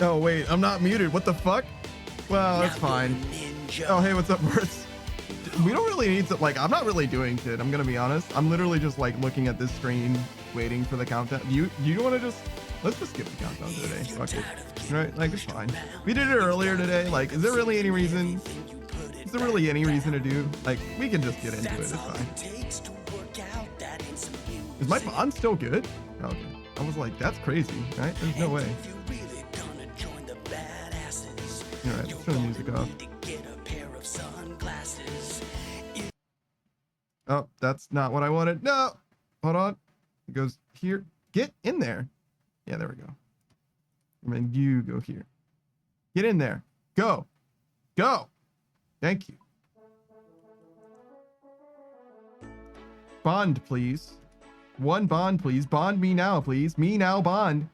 Oh, wait, I'm not muted. What the fuck? Well, that's fine. Oh, hey, what's up, Mertz? We don't really need to, like, I'm not really doing shit. I'm going to be honest. I'm literally just, like, looking at this screen, waiting for the countdown. You want to just, let's just skip the countdown today. Fuck it. Right? Like, it's fine. We did it earlier today. Like, is there really any reason? Is there really any reason to do? Like, we can just get into it. It's fine. Is my bond still good? Oh, okay. I was like, that's crazy, right? There's no way. All right, let's turn the music off. Oh, that's not what I wanted. No, hold on. It goes here. Get in there. Yeah, there we go. And then you go here. Get in there. Go. Go. Thank you. Bond, please. One bond, please. Bond me now, please. Me now, bond.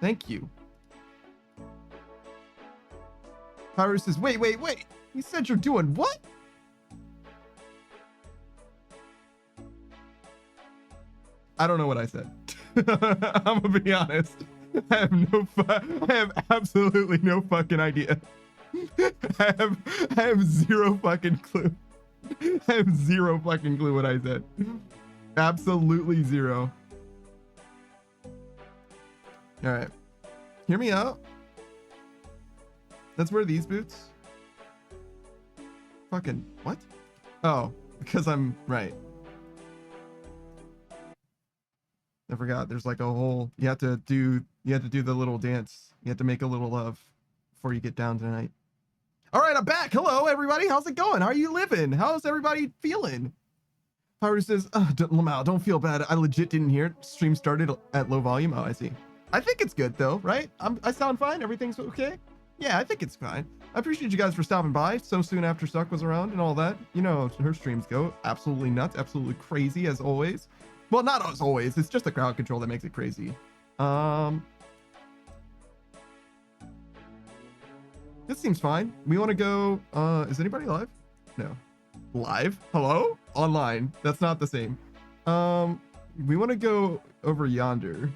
Thank you. Pyro says, wait. You said you're doing what? I don't know what I said. I'm gonna be honest. I have absolutely no fucking idea. I have zero fucking clue. I have zero fucking clue what I said. Absolutely zero. All right. Hear me out. Let's wear these boots. Fucking what? Oh, because I'm right. I forgot. There's like a whole. You have to do the little dance. You have to make a little love before you get down tonight. All right, I'm back. Hello, everybody. How's it going? How are you living? How's everybody feeling? Pyro says, Lamau, don't feel bad. I legit didn't hear it. Stream started at low volume. Oh, I see. I think it's good though, right? I sound fine. Everything's okay. Yeah, I think it's fine. I appreciate you guys for stopping by so soon after Suck was around and all that. You know, her streams go absolutely nuts, absolutely crazy as always. Well, not as always. It's just the crowd control that makes it crazy. This seems fine. We want to go. Is anybody live? No. Live? Hello? Online. That's not the same. We want to go over yonder.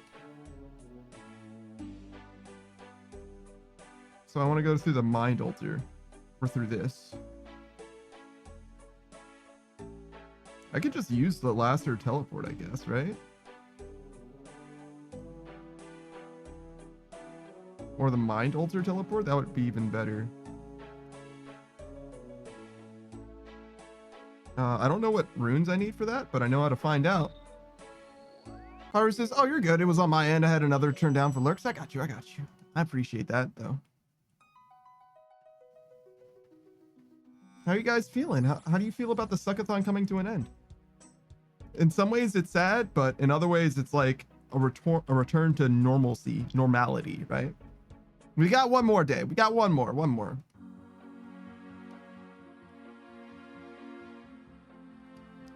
So I want to go through the mind altar, or through this. I could just use the laser teleport, I guess, right? Or the mind altar teleport? That would be even better. I don't know what runes I need for that, but I know how to find out. Pyro says, oh, you're good. It was on my end. I had another turn down for lurks. I got you. I appreciate that, though. How are you guys feeling? How do you feel about the suckathon coming to an end? In some ways it's sad, but in other ways it's like a return to normality, right? We got one more day. We got one more.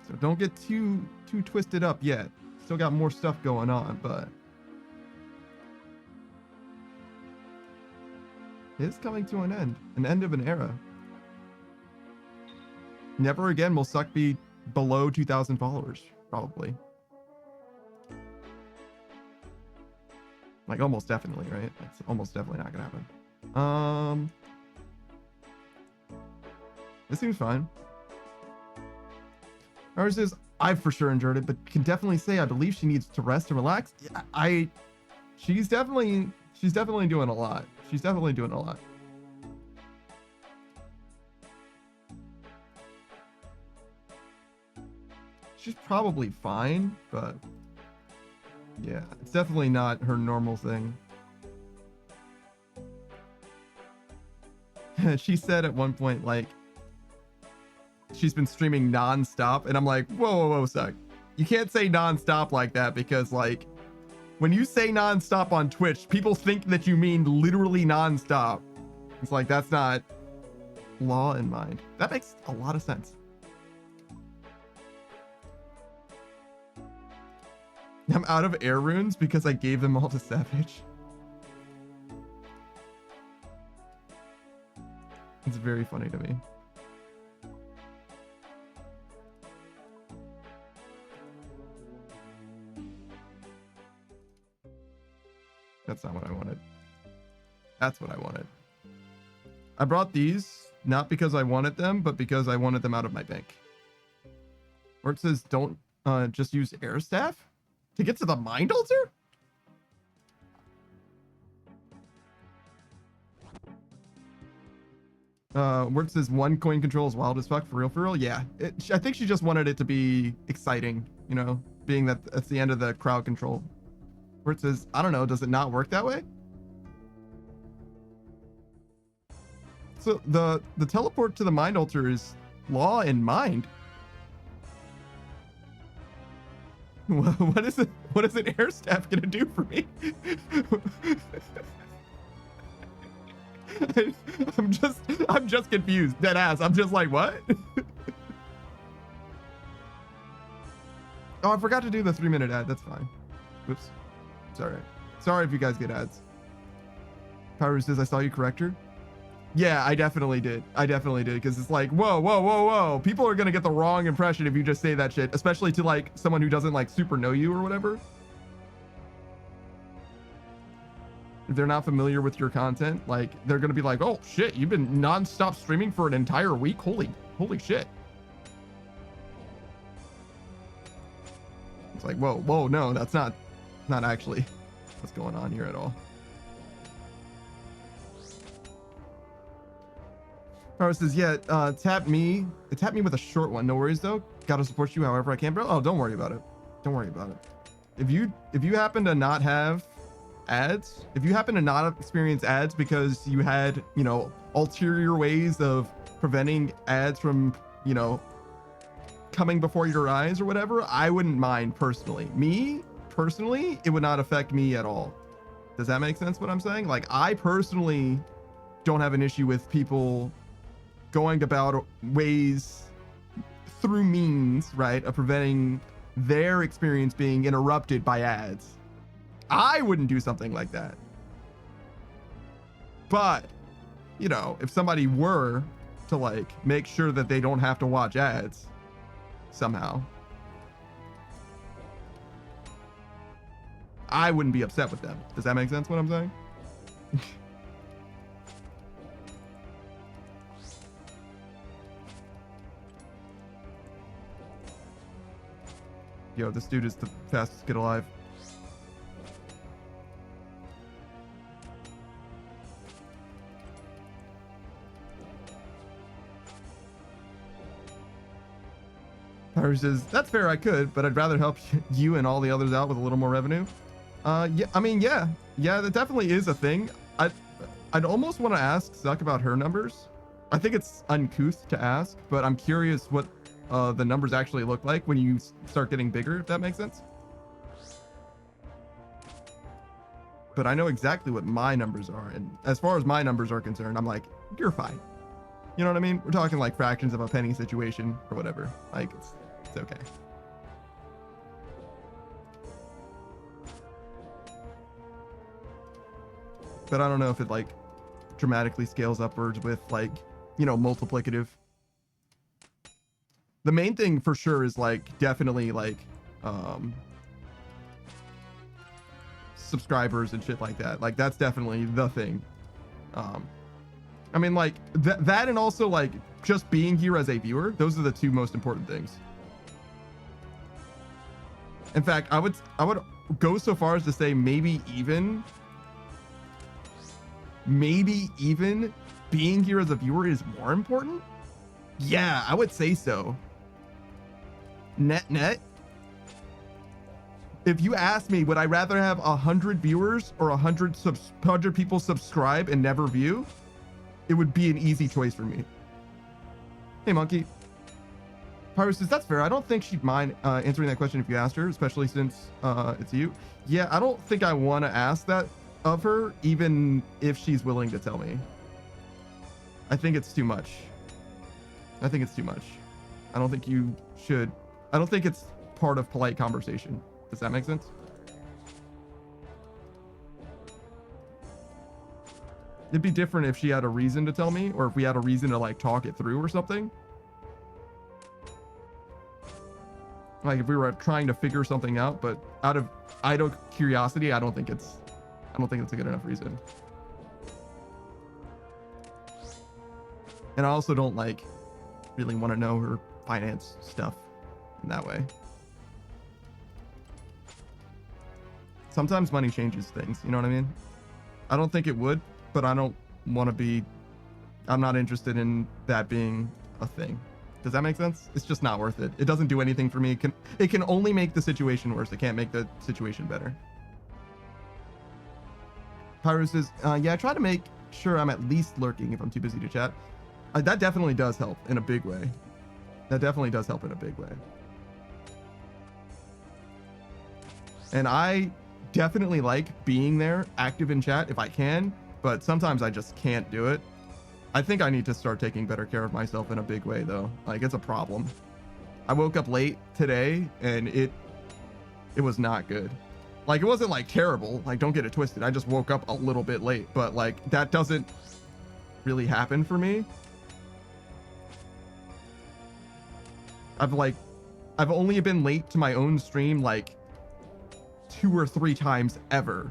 So don't get too twisted up yet. Still got more stuff going on, but it's coming to an end of an era. Never again will Suck be below 2,000 followers, probably. Like almost definitely, right? That's almost definitely not gonna happen. This seems fine. Ours is, I've for sure endured it, but can definitely say I believe she needs to rest and relax. She's definitely doing a lot. She's definitely doing a lot. She's probably fine, but yeah, it's definitely not her normal thing. She said at one point, like, she's been streaming non-stop, and I'm like, whoa, Suck. You can't say non-stop like that, because like, when you say non-stop on Twitch, people think that you mean literally non-stop. It's like, that's not law in mind. That makes a lot of sense. I'm out of air runes because I gave them all to Savage. It's very funny to me. That's not what I wanted. That's what I wanted. I brought these not because I wanted them, but because I wanted them out of my bank. Where it says don't just use air staff to get to the mind altar. Where it says one coin control is wild as fuck, for real. Yeah, I think she just wanted it to be exciting, you know, being that that's the end of the crowd control. Where it says, I don't know, does it not work that way? So the teleport to the mind altar is law and mind. What is it? What is an air staff gonna do for me? I'm just confused. Dead ass. I'm just like, what? Oh, I forgot to do the 3-minute ad. That's fine. Whoops. Sorry. Sorry if you guys get ads. Power says I saw you correct her. Yeah, I definitely did. Because it's like, whoa. People are gonna get the wrong impression if you just say that shit, especially to like someone who doesn't like super know you or whatever. If they're not familiar with your content, like they're gonna be like, oh shit, you've been non-stop streaming for an entire week. Holy shit. It's like, whoa, no, that's not actually what's going on here at all. Power says, yeah, tap me with a short one. No worries though. Gotta support you however I can, bro. Oh, don't worry about it. If you happen to not have ads, if you happen to not experience ads because you had, you know, ulterior ways of preventing ads from, you know, coming before your eyes or whatever, I wouldn't mind personally. Me personally, it would not affect me at all. Does that make sense what I'm saying? Like, I personally don't have an issue with people going about ways through means, right, of preventing their experience being interrupted by ads. I wouldn't do something like that. But, you know, if somebody were to like make sure that they don't have to watch ads somehow, I wouldn't be upset with them. Does that make sense what I'm saying? Yo, this dude is the fastest kid alive. Power says, that's fair, I could, but I'd rather help you and all the others out with a little more revenue. Yeah, I mean, yeah, that definitely is a thing. I'd almost want to ask Zuck about her numbers. I think it's uncouth to ask, but I'm curious what the numbers actually look like when you start getting bigger, if that makes sense. But I know exactly what my numbers are, and as far as my numbers are concerned, I'm like, you're fine. You know what I mean? We're talking like fractions of a penny situation or whatever. Like, it's okay. But I don't know if it like dramatically scales upwards with like, you know, multiplicative. The main thing for sure is like definitely like subscribers and shit like that. Like that's definitely the thing. I mean, like that and also like just being here as a viewer, those are the two most important things. In fact, I would go so far as to say maybe even being here as a viewer is more important. Yeah, I would say so. Net. If you ask me, would I rather have 100 viewers or 100 people subscribe and never view? It would be an easy choice for me. Hey, Monkey. Pyro says, that's fair. I don't think she'd mind answering that question if you asked her, especially since it's you. Yeah, I don't think I want to ask that of her, even if she's willing to tell me. I think it's too much. I don't think you should. I don't think it's part of polite conversation. Does that make sense? It'd be different if she had a reason to tell me, or if we had a reason to like talk it through or something. Like if we were trying to figure something out, but out of idle curiosity, I don't think it's a good enough reason. And I also don't like really want to know her finance stuff in that way. Sometimes money changes things, you know what I mean? I don't think it would, but I don't want to be, I'm not interested in that being a thing. Does that make sense? It's just not worth it. It doesn't do anything for me. It can only make the situation worse. It can't make the situation better. Pyro says, yeah, I try to make sure I'm at least lurking if I'm too busy to chat. That definitely does help in a big way. That definitely does help in a big way. And I definitely like being there, active in chat if I can, but sometimes I just can't do it. I think I need to start taking better care of myself in a big way though. Like, it's a problem. I woke up late today and it was not good. Like, it wasn't like terrible, like, don't get it twisted. I just woke up a little bit late, but like, that doesn't really happen for me. I've only been late to my own stream like 2 or 3 times ever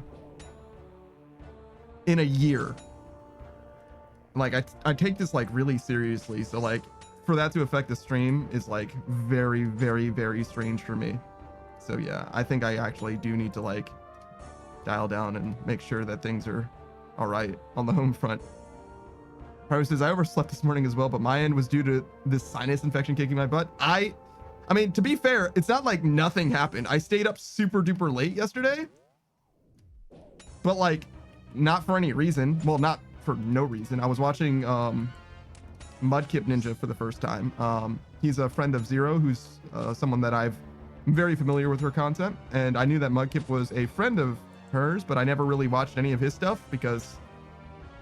in a year. Like, I take this like really seriously, so like for that to affect the stream is like very, very, very strange for me. So yeah, I think I actually do need to like dial down and make sure that things are all right on the home front. Pyro says, I overslept this morning as well, but my end was due to this sinus infection kicking my butt. I mean, to be fair, it's not like nothing happened. I stayed up super duper late yesterday, but like not for any reason. Well, not for no reason. I was watching Mudkip Ninja for the first time. He's a friend of Zero, who's someone that I'm very familiar with her content, and I knew that Mudkip was a friend of hers, but I never really watched any of his stuff because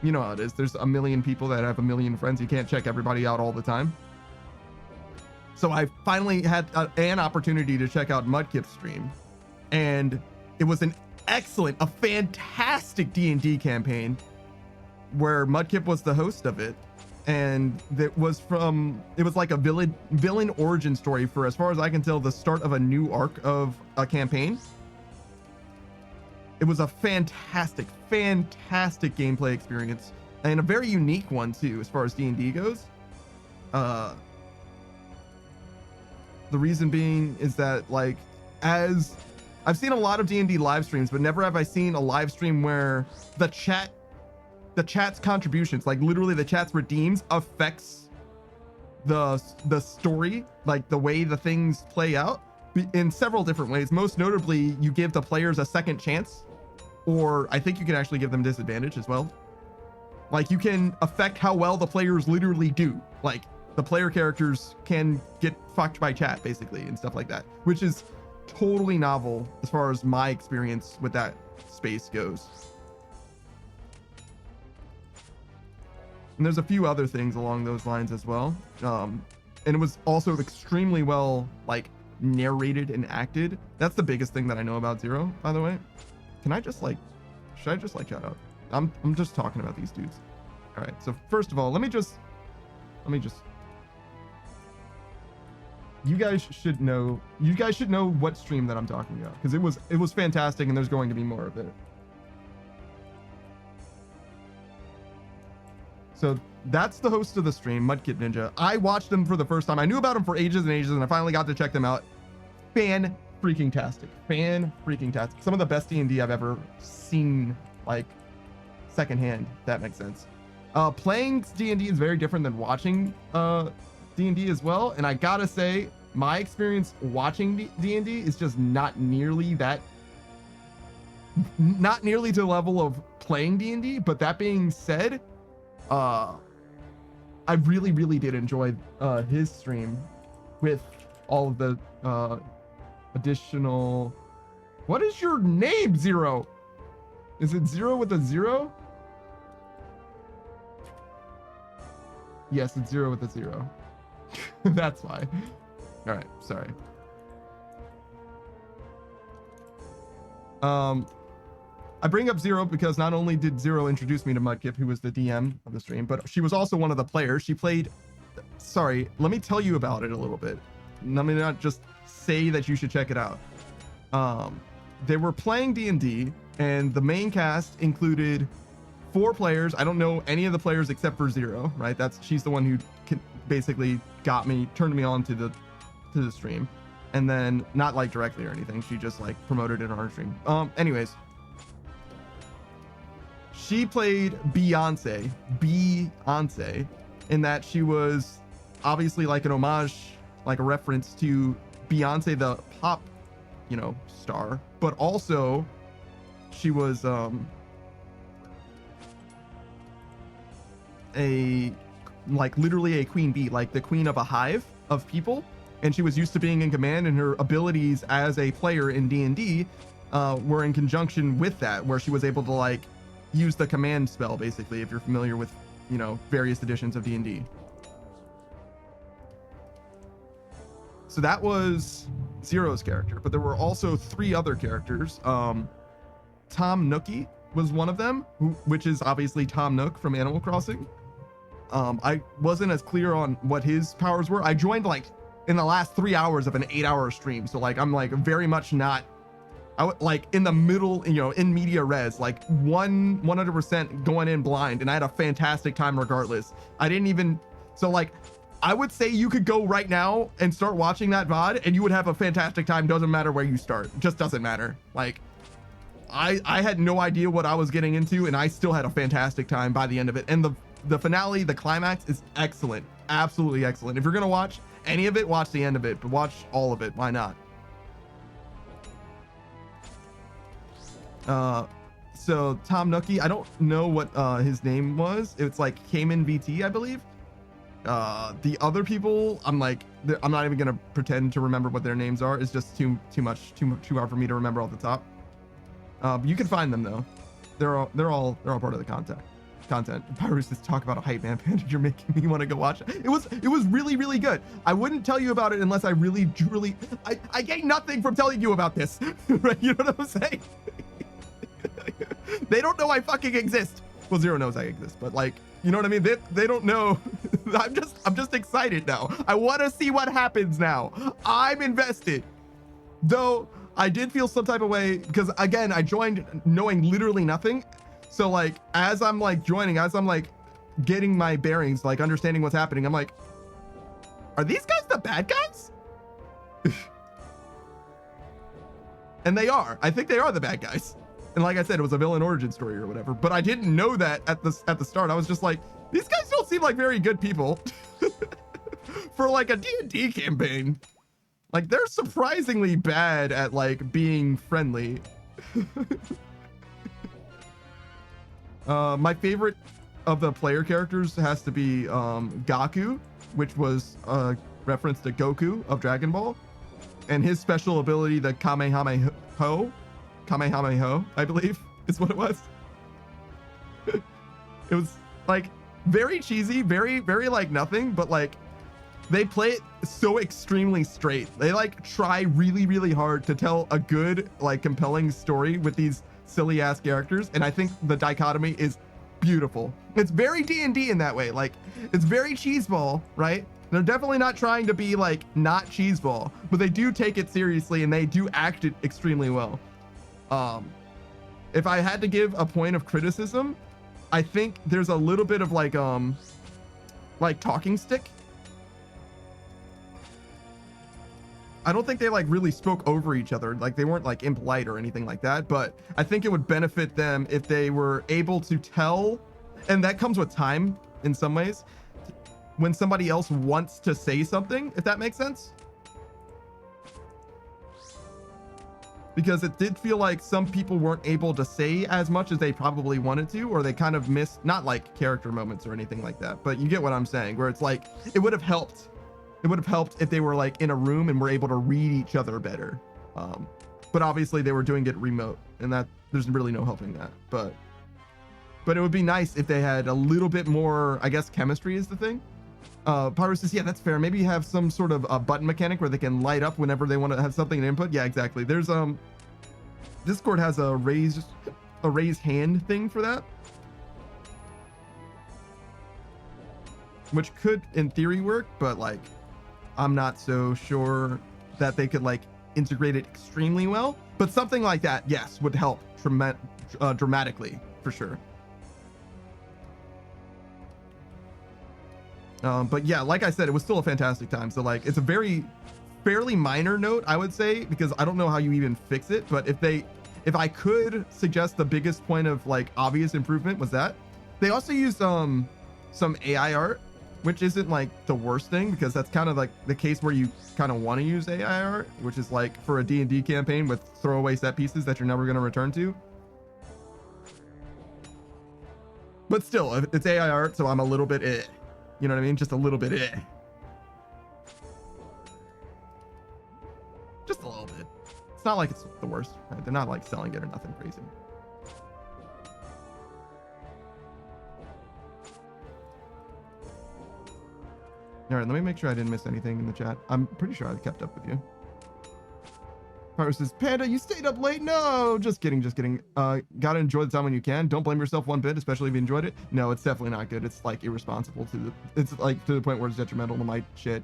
you know how it is. There's a million people that have a million friends. You can't check everybody out all the time. So I finally had an opportunity to check out Mudkip's stream, and it was a fantastic D&D campaign where Mudkip was the host of it, and it was like a villain origin story for, as far as I can tell, the start of a new arc of a campaign. It was a fantastic gameplay experience, and a very unique one too, as far as D&D goes. The reason being is that, like, as I've seen a lot of D&D live streams, but never have I seen a live stream where the chat's contributions, like literally the chat's redeems, affects the story, like the way the things play out in several different ways. Most notably, you give the players a second chance, or I think you can actually give them disadvantage as well. Like, you can affect how well the players literally do. Like, the player characters can get fucked by chat basically and stuff like that, which is totally novel as far as my experience with that space goes. And there's a few other things along those lines as well. And it was also extremely well like narrated and acted. That's the biggest thing that I know about Zero, by the way. Can I just like, should I just like shout out? I'm just talking about these dudes. All right, so first of all, let me just you guys should know what stream that I'm talking about, because it was fantastic, and there's going to be more of it. So that's the host of the stream, Mudkip Ninja. I watched them for the first time. I knew about them for ages and ages, and I finally got to check them out. Fan-freaking-tastic. Fan-freaking-tastic. Some of the best D&D I've ever seen, like, secondhand, if that makes sense. Playing D&D is very different than watching D&D as well, and I gotta say, my experience watching D&D is just not nearly to the level of playing D&D. But that being said, I really did enjoy his stream with all of the additional. What is your name, Zero? Is it Zero with a 0? Yes, it's 0 with a 0. That's why. All right, sorry. I bring up Zero because not only did Zero introduce me to Mudkip, who was the DM of the stream, but she was also one of the players. She played. Sorry, let me tell you about it a little bit. Let me not just say that you should check it out. They were playing D&D, and the main cast included 4 players. I don't know any of the players except for Zero, right? She's the one who basically turned me on to the stream, and then not like directly or anything. She just like promoted it on her stream. Anyways, she played Beyonce, in that she was obviously like an homage, like a reference to Beyonce, the pop, star, but also she was literally a queen bee, like the queen of a hive of people, and she was used to being in command, and her abilities as a player in D&D were in conjunction with that, where she was able to like use the command spell, basically, if you're familiar with various editions of D&D. So that was Zero's character, but there were also 3 other characters. Tom Nookie was one of them, which is obviously Tom Nook from Animal Crossing. I wasn't as clear on what his powers were. I joined like in the last 3 hours of an 8-hour stream, so like I'm like very much not, like in the middle, in media res, like 100% going in blind, and I had a fantastic time regardless. I didn't even, so like I would say you could go right now and start watching that VOD and you would have a fantastic time. Doesn't matter where you start. It just doesn't matter. Like I had no idea what I was getting into, and I still had a fantastic time by the end of it. And the finale, the climax, is excellent. Absolutely excellent. If you're gonna watch any of it, watch the end of it, but watch all of it. Why not? So Tom Nookie, I don't know what his name was. It's like Cayman VT, I believe. The other people, I'm not even gonna pretend to remember what their names are. It's just too hard for me to remember off the top. You can find them though. They're all part of the content. Pyrus, just talk about a hype man panda. You're making me want to go watch it. It was really, really good. I wouldn't tell you about it unless I really truly, I gain nothing from telling you about this. Right? You know what I'm saying? They don't know I fucking exist. Well, Zero knows I exist, but like, you know what I mean? They don't know. I'm just excited now. I want to see what happens now. I'm invested. Though I did feel some type of way because again, I joined knowing literally nothing. So like, as I'm like joining, as I'm like getting my bearings, like understanding what's happening, I'm like, are these guys the bad guys? And they are. I think they are the bad guys. And like I said, it was a villain origin story or whatever, but I didn't know that at the start. I was just like, these guys don't seem like very good people for like a D&D campaign. Like they're surprisingly bad at like being friendly. My favorite of the player characters has to be Gaku, which was a reference to Goku of Dragon Ball, and his special ability, the Kamehameha, I believe is what it was. It was like very cheesy, very like nothing, but like they play it so extremely straight. They like try really, really hard to tell a good, like compelling story with these silly ass characters. And I think the dichotomy is beautiful. It's very D&D in that way. Like it's very cheeseball, right? They're definitely not trying to be like not cheeseball, but they do take it seriously and they do act it extremely well. If I had to give a point of criticism, I think there's a little bit of like talking stick. I don't think they like really spoke over each other. Like they weren't like impolite or anything like that, but I think it would benefit them if they were able to tell, and that comes with time in some ways, when somebody else wants to say something, if that makes sense. Because it did feel like some people weren't able to say as much as they probably wanted to, or they kind of missed, not like character moments or anything like that, but you get what I'm saying, where it's like, it would have helped. It would have helped if they were like in a room and were able to read each other better. But obviously they were doing it remote, and that there's really no helping that. But it would be nice if they had a little bit more, I guess chemistry is the thing. Pyrus says, yeah, that's fair. Maybe you have some sort of a button mechanic where they can light up whenever they want to have something to input. Yeah, exactly. There's Discord has a raise hand thing for that, which could in theory work, but like I'm not so sure that they could like integrate it extremely well. But something like that, yes, would help dramatically for sure. But yeah, like I said, it was still a fantastic time. So like, it's a fairly minor note, I would say, because I don't know how you even fix it. But if I could suggest the biggest point of like obvious improvement was that they also used some AI art, which isn't like the worst thing, because that's kind of like the case where you kind of want to use AI art, which is like for a D&D campaign with throwaway set pieces that you're never going to return to. But still, it's AI art, so I'm a little bit you know what I mean? Just a little bit just a little bit. It's not like it's the worst, right? They're not like selling it or nothing crazy. All right, let me make sure I didn't miss anything in the chat. I'm pretty sure I kept up with you. Pyro says, Panda, you stayed up late? No, just kidding, just kidding. Gotta enjoy the time when you can. Don't blame yourself one bit, especially if you enjoyed it. No, it's definitely not good. It's like irresponsible it's like to the point where it's detrimental to my shit.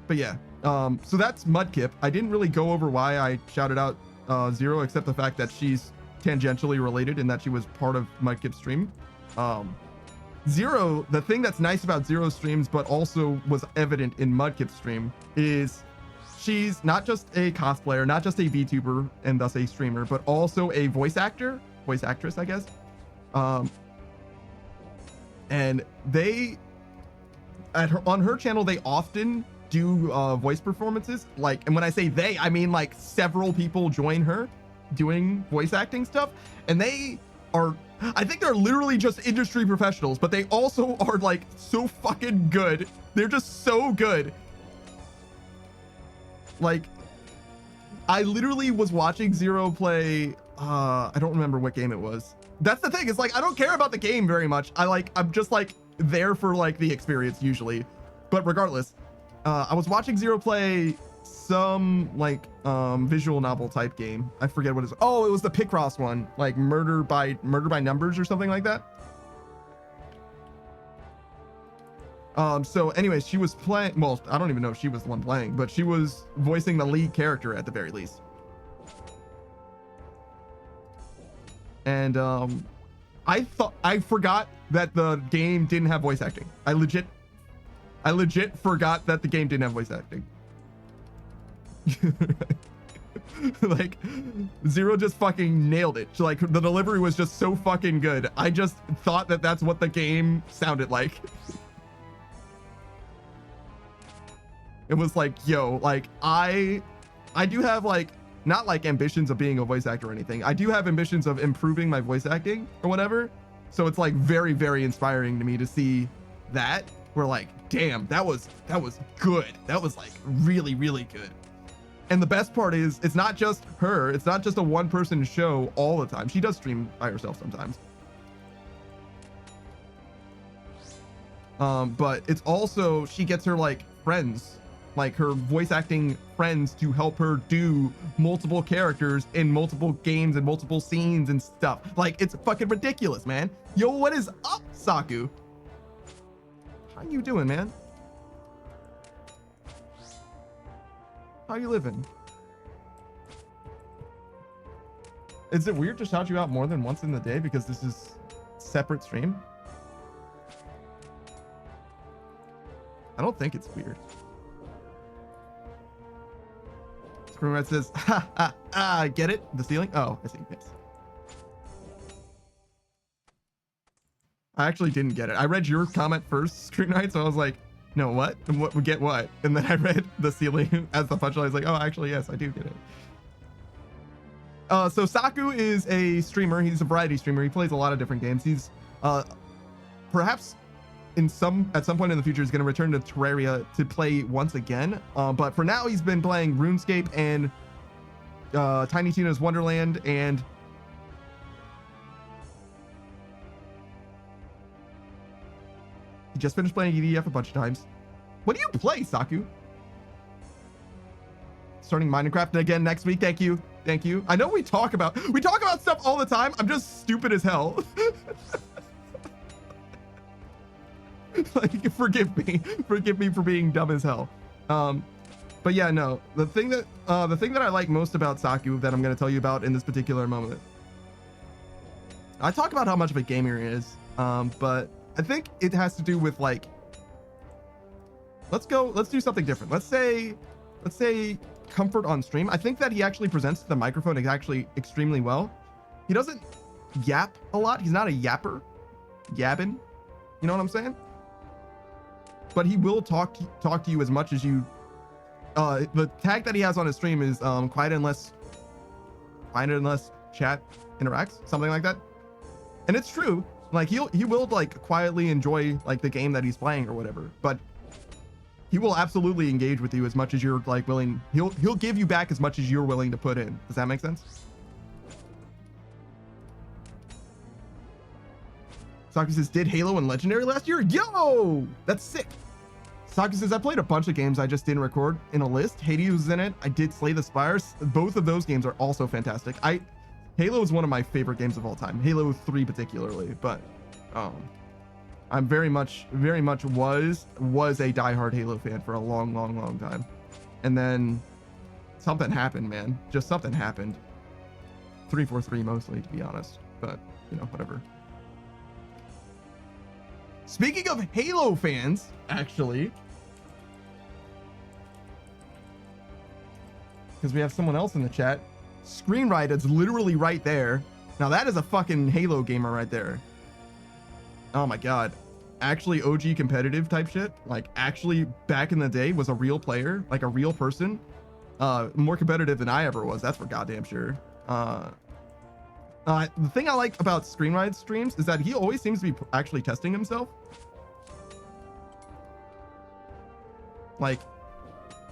But yeah, so that's Mudkip. I didn't really go over why I shouted out Zero, except the fact that she's tangentially related in that she was part of Mudkip's stream. Zero, the thing that's nice about Zero's streams, but also was evident in Mudkip's stream, is she's not just a cosplayer, not just a VTuber and thus a streamer, but also a voice actress, I guess. And they, on her channel, they often do voice performances. Like, and when I say they, I mean like several people join her doing voice acting stuff, and they are, I think they're literally just industry professionals, but they also are like so fucking good. They're just so good. Like, I literally was watching Zero play, I don't remember what game it was. That's the thing, it's like I don't care about the game very much. I'm just like there for like the experience usually. But regardless, I was watching Zero play some like visual novel type game. I forget what it is. Oh, it was the Picross one, like murder by numbers or something like that. So anyways, she was playing, well, I don't even know if she was the one playing, but she was voicing the lead character at the very least. And I forgot that the game didn't have voice acting. I legit forgot that the game didn't have voice acting. Like, Zero just fucking nailed it. Like, the delivery was just so fucking good. I just thought that that's what the game sounded like. It was like, yo, like, I do have like, not like ambitions of being a voice actor or anything. I do have ambitions of improving my voice acting or whatever. So it's like very, very inspiring to me to see that. We're like, damn, that was good. That was like really, really good. And the best part is, it's not just her. It's not just a one-person show all the time. She does stream by herself sometimes. But it's also, she gets her like friends, like her voice acting friends, to help her do multiple characters in multiple games and multiple scenes and stuff. Like, it's fucking ridiculous, man. Yo, what is up, Saku? How you doing, man? How you living? Is it weird to shout you out more than once in the day because this is separate stream? I don't think it's weird. Screenwriter says, ha ha ha, get it? The ceiling? Oh, I see. Yes. I actually didn't get it. I read your comment first, Screenwriter, so I was like, no, what? And what would get what? And then I read the ceiling as the punchline. I was like, oh, actually, yes, I do get it. So Saku is a streamer. He's a variety streamer. He plays a lot of different games. He's perhaps at some point in the future is going to return to Terraria to play once again. But for now, he's been playing RuneScape and Tiny Tina's Wonderland, and he just finished playing EDF a bunch of times. What do you play, Saku? Starting Minecraft again next week. Thank you. Thank you. I know we talk about stuff all the time. I'm just stupid as hell. Like, forgive me for being dumb as hell. But yeah, no, the thing that I like most about Saku that I'm going to tell you about in this particular moment I talk about how much of a gamer he is, but I think it has to do with like, let's do something different. Let's say comfort on stream. I think that he actually presents the microphone actually extremely well. He doesn't yap a lot. He's not a yapper, yabbing. You know what I'm saying? But he will talk to you as much as you. The tag that he has on his stream is quiet unless chat interacts, something like that. And it's true. Like he will like quietly enjoy like the game that he's playing or whatever, but he will absolutely engage with you as much as you're like willing. He'll give you back as much as you're willing to put in. Does that make sense? Saki says, did Halo and Legendary last year? Yo, that's sick. Saki says, I played a bunch of games I just didn't record in a list. Hades was in it. I did Slay the Spires. Both of those games are also fantastic. Halo is one of my favorite games of all time. Halo 3 particularly, but I'm very much was a diehard Halo fan for a long time. And then something happened, man. Just something happened. 343 mostly, to be honest, but you know, whatever. Speaking of Halo fans, actually, because we have someone else in the chat, Screenwrite is literally right there. Now that is a fucking Halo gamer right there. Oh my god. Actually OG competitive type shit. Like actually back in the day was a real player, like a real person. More competitive than I ever was, that's for goddamn sure. The thing I like about Screenwrite's streams is that he always seems to be actually testing himself. Like,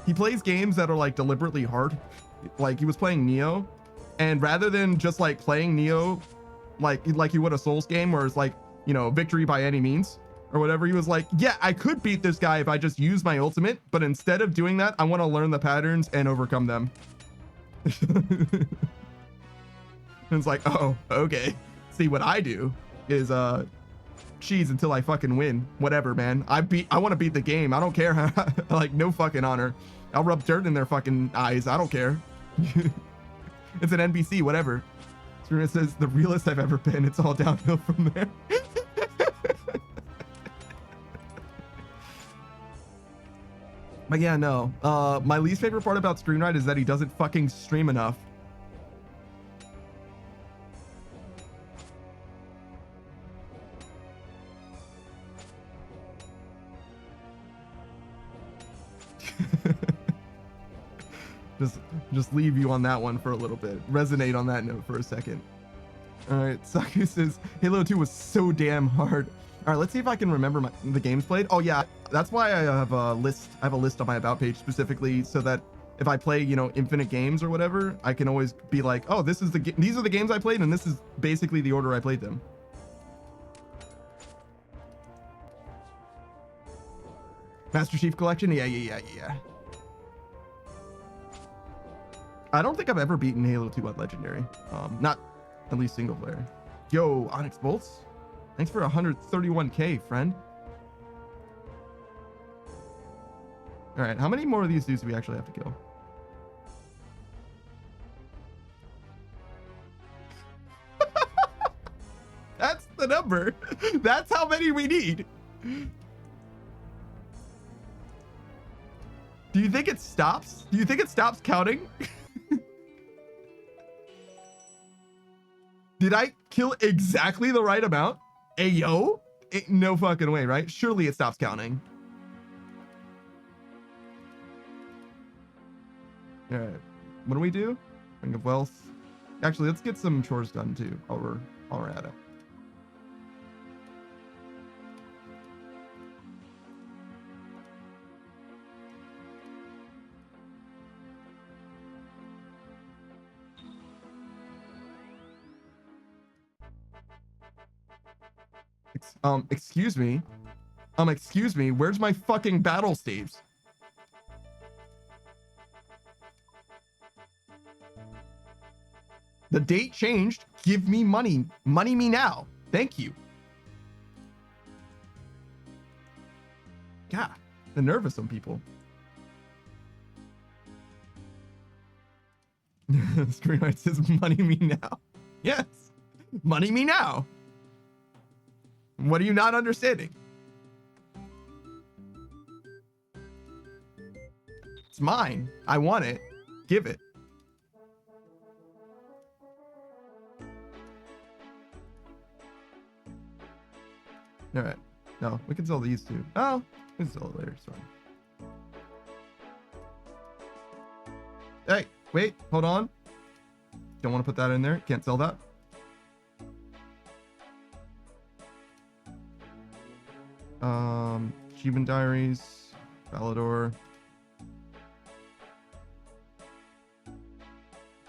he plays games that are like deliberately hard. Like he was playing Neo, and rather than just like playing Neo like you would a Souls game where it's like, you know, victory by any means or whatever, he was like, yeah, I could beat this guy if I just use my ultimate, but instead of doing that, I want to learn the patterns and overcome them. And it's like, oh, okay. See, what I do is cheese until I fucking win. Whatever, man. I want to beat the game. I don't care. Like, no fucking honor. I'll rub dirt in their fucking eyes. I don't care. It's an NBC, whatever. Serena says, the realest I've ever been. It's all downhill from there. But yeah, no. My least favorite part about Screenwrite is that he doesn't fucking stream enough. just leave you on that one for a little bit. Resonate on that note for a second. All right, Saku says Halo 2 was so damn hard. All right, let's see if I can remember the games played. Oh yeah, that's why I have a list. I have a list on my about page specifically so that if I play, you know, infinite games or whatever, I can always be like, oh, these are the games I played, and this is basically the order I played them. Master Chief Collection, yeah. I don't think I've ever beaten Halo 2 on Legendary. Not at least single player. Yo, Onyx Bolts. Thanks for 131k, friend. All right, how many more of these dudes do we actually have to kill? That's the number. That's how many we need. Do you think it stops? Do you think it stops counting? Did I kill exactly the right amount? Ayo? No fucking way, right? Surely it stops counting. All right, what do we do? Ring of Wealth. Actually, let's get some chores done too while we're at it. Excuse me, where's my fucking battle staves? The date changed. Give me money. Money me now. Thank you. God, the nerve of some people. Screenwrite says money me now. Yes. Money me now. What are you not understanding? It's mine. I want it. Give it. All right. No, we can sell these too. Oh, we can sell it later. It's fine. Hey, wait, hold on. Don't want to put that in there. Can't sell that. Achievement diaries, Valador.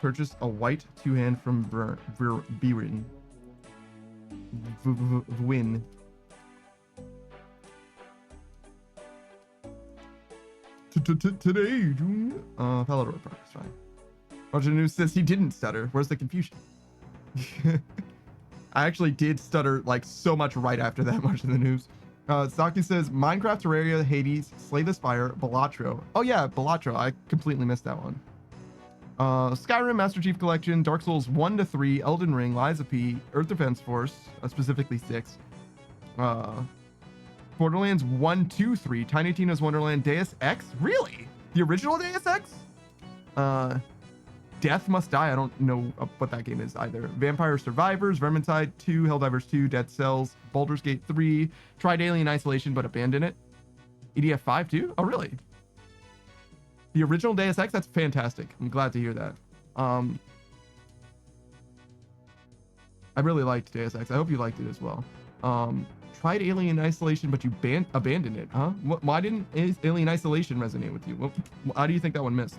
Purchase a white two-hand from Birin. Win. Today, Valador Park is fine. Roger News says he didn't stutter. Where's the confusion? I actually did stutter like so much right after that much in the news. Saki says Minecraft, Terraria, Hades, Slay the Spire, Balatro. Oh yeah, Balatro. I completely missed that one. Skyrim, Master Chief Collection, Dark Souls 1 to 3, Elden Ring, Lies of P, Earth Defense Force, specifically 6. Borderlands 1, 2, 3, Tiny Tina's Wonderland, Deus Ex. Really? The original Deus Ex? Death Must Die. I don't know what that game is either. Vampire Survivors, Vermintide 2, Helldivers 2, Dead Cells, Baldur's Gate 3, tried Alien Isolation but abandoned it. EDF 5 too? Oh, really? The original Deus Ex? That's fantastic. I'm glad to hear that. I really liked Deus Ex. I hope you liked it as well. Tried Alien Isolation, but you abandoned it, huh? Why didn't Alien Isolation resonate with you? How do you think that one missed?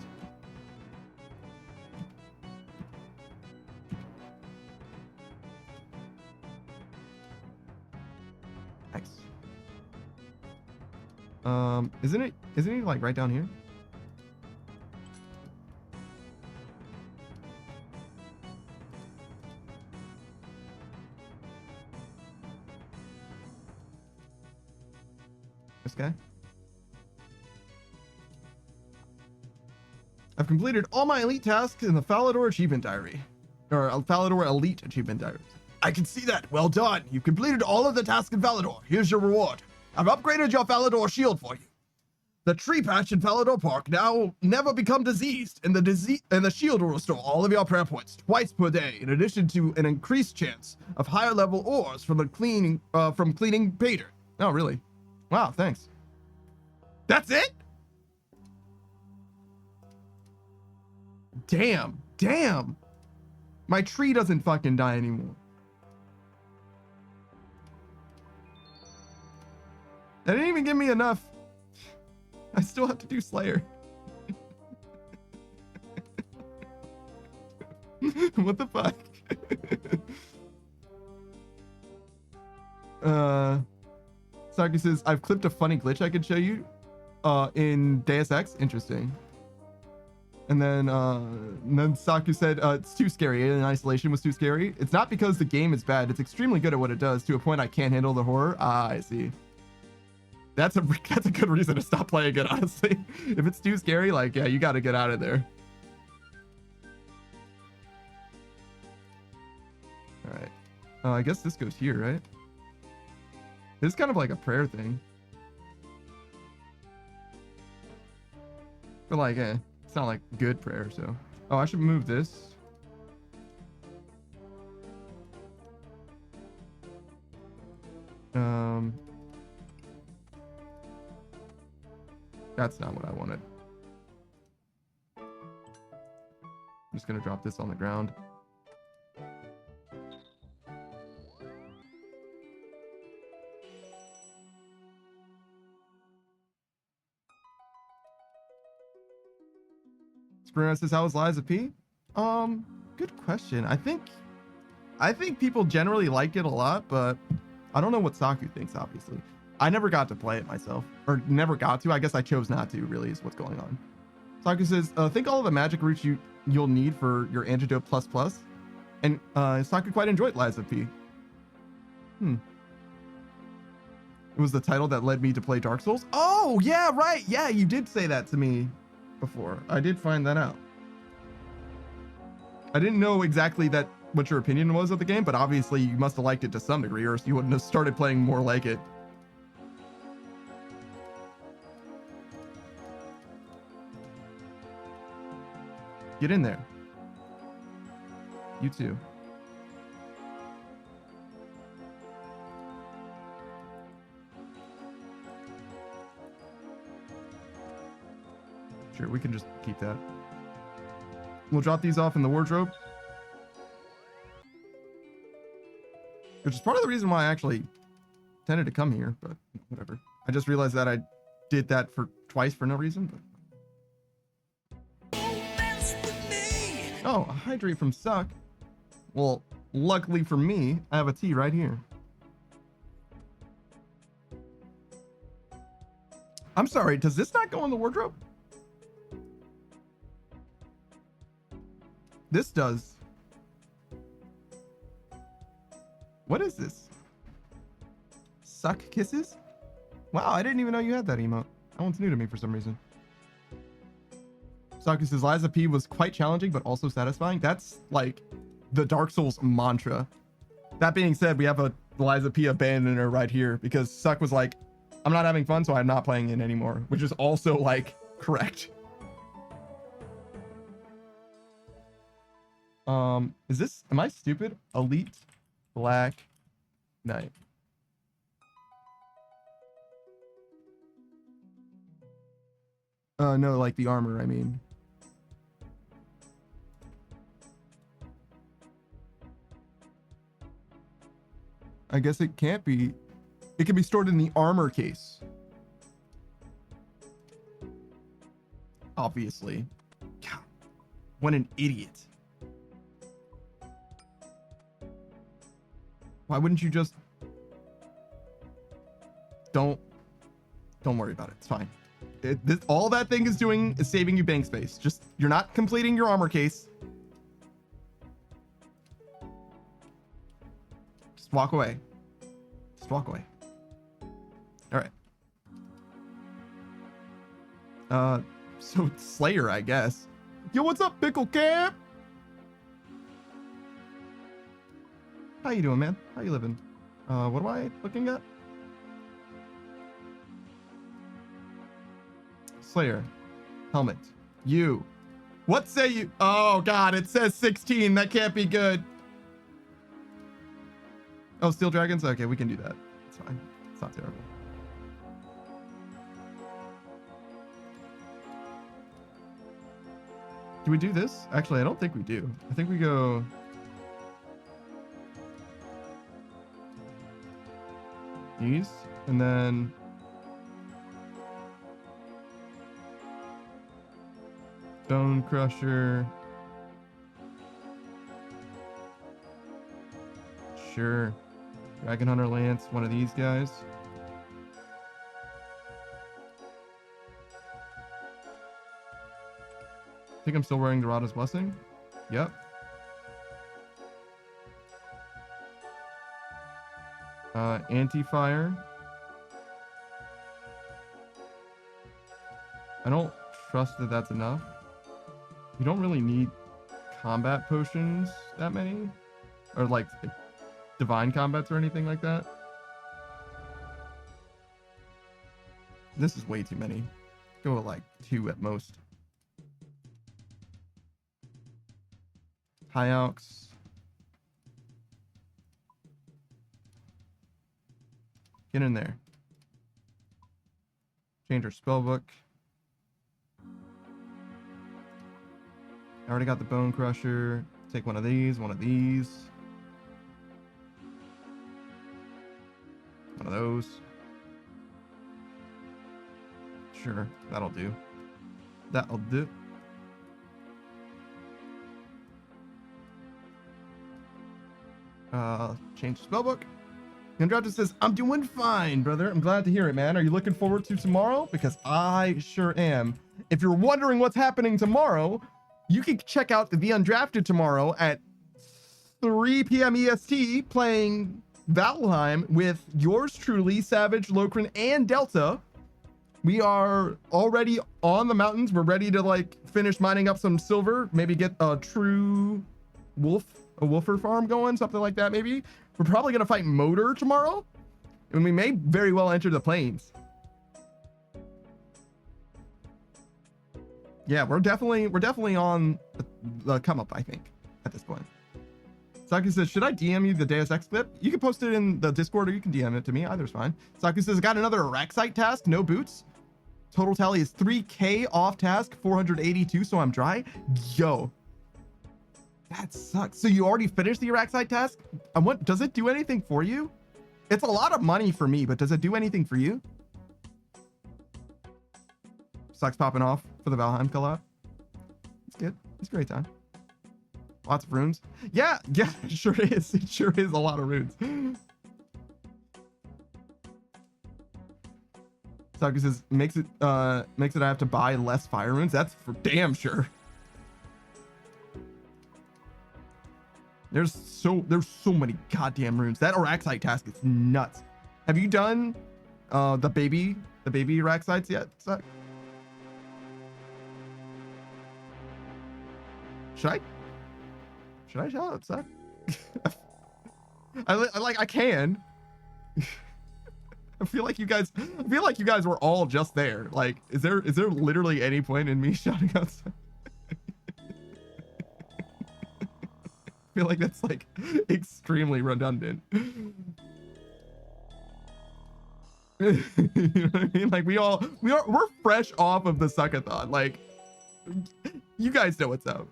Nice. Isn't he like right down here? This guy? I've completed all my elite tasks in the Falador Achievement Diary. Or Falador Elite Achievement Diary. I can see that. Well done. You've completed all of the tasks in Falador. Here's your reward. I've upgraded your Falador shield for you. The tree patch in Falador Park now will never become diseased, and the shield will restore all of your prayer points twice per day, in addition to an increased chance of higher level ores from cleaning Pater. Oh, really? Wow, thanks. That's it? Damn. My tree doesn't fucking die anymore. That didn't even give me enough. I still have to do Slayer. What the fuck? Saki says, I've clipped a funny glitch I could show you in Deus Ex. Interesting. And then Saku said, it's too scary. Alien Isolation was too scary. It's not because the game is bad. It's extremely good at what it does to a point I can't handle the horror. Ah, I see. That's a good reason to stop playing it, honestly. If it's too scary, like, yeah, you got to get out of there. All right. I guess this goes here, right? This is kind of like a prayer thing. But like, it's not like good prayer, so. Oh, I should move this. That's not what I wanted. I'm just gonna drop this on the ground. Sprinter says, how was Lies of P? Good question. I think people generally like it a lot, but I don't know what Saku thinks, obviously. I never got to play it myself, or never got to. I guess I chose not to, really, is what's going on. Saku says, think all of the magic roots you'll need for your Antidote plus plus. And Saku quite enjoyed Lies of P. It was the title that led me to play Dark Souls. Oh, yeah, right. Yeah, you did say that to me before. I did find that out. I didn't know exactly that what your opinion was of the game, but obviously you must have liked it to some degree, or else you wouldn't have started playing more like it. Get in there. You too. Sure, we can just keep that. We'll drop these off in the wardrobe. Which is part of the reason why I actually tended to come here, but whatever. I just realized that I did that for twice for no reason, but... Oh, hydrate from Suck. Well, luckily for me, I have a tea right here. I'm sorry, does this not go in the wardrobe? This does. What is this? Suck kisses? Wow, I didn't even know you had that emote. That one's new to me for some reason. Suckus says Liza P was quite challenging, but also satisfying. That's like the Dark Souls mantra. That being said, we have a Liza P abandoner right here because Suck was like, I'm not having fun, so I'm not playing it anymore, which is also like correct. Is this, am I stupid? Elite Black Knight. No, like the armor, I mean. I guess it can't be. It can be stored in the armor case. Obviously. God, what an idiot. Why wouldn't you just... Don't worry about it. It's fine. All that thing is doing is saving you bank space. Just, you're not completing your armor case. Just walk away. Just walk away. All right. So Slayer, I guess. Yo, what's up, Pickle Camp? How you doing, man? How you living? What am I looking at? Slayer. Helmet. You. What say you? Oh, God, it says 16. That can't be good. Oh, Steel Dragons? Okay, we can do that. It's fine. It's not terrible. Do we do this? Actually, I don't think we do. I think we go... these, and then... Bone Crusher. Sure. Dragon Hunter Lance, one of these guys. I think I'm still wearing Dorada's Blessing. Yep. Anti-fire. I don't trust that that's enough. You don't really need combat potions that many, or like divine combats or anything like that. This is way too many. Go with like 2 at most. Hyox. Get in there. Change our spellbook. I already got the Bone Crusher. Take one of these, one of these. One of those. Sure, that'll do. That'll do. Change spellbook. Andrade says, I'm doing fine, brother. I'm glad to hear it, man. Are you looking forward to tomorrow? Because I sure am. If you're wondering what's happening tomorrow, you can check out the Undrafted tomorrow at 3 p.m. EST playing Valheim with yours truly, Savage, Lokrin, and Delta. We are already on the mountains. We're ready to like finish mining up some silver, maybe get a true wolf a woofer farm going, something like that maybe. We're probably going to fight Motor tomorrow, and we may very well enter the plains. Yeah, we're definitely on the come up, I think, at this point. Saki says, should I DM you the Deus Ex clip? You can post it in the Discord or you can DM it to me. Either's fine. Saki says, got another Araxite task, no boots. Total tally is 3K off task, 482, so I'm dry. Yo, that sucks. So you already finished the Araxite task? And what does it do anything for you? It's a lot of money for me, but does it do anything for you? Sucks popping off for the Valheim collab. It's good. It's a great time. Lots of runes. Yeah, it sure is. It sure is a lot of runes. Saki says, makes it I have to buy less fire runes. That's for damn sure. There's so many goddamn runes. That Araxite task is nuts. Have you done the baby Araxites yet, Suck? Should I shout out, Suck? I can. I feel like you guys were all just there. Like, is there literally any point in me shouting out, Suck? I feel like that's like extremely redundant. You know what I mean? Like we're fresh off of the suckathon. Like, you guys know what's up.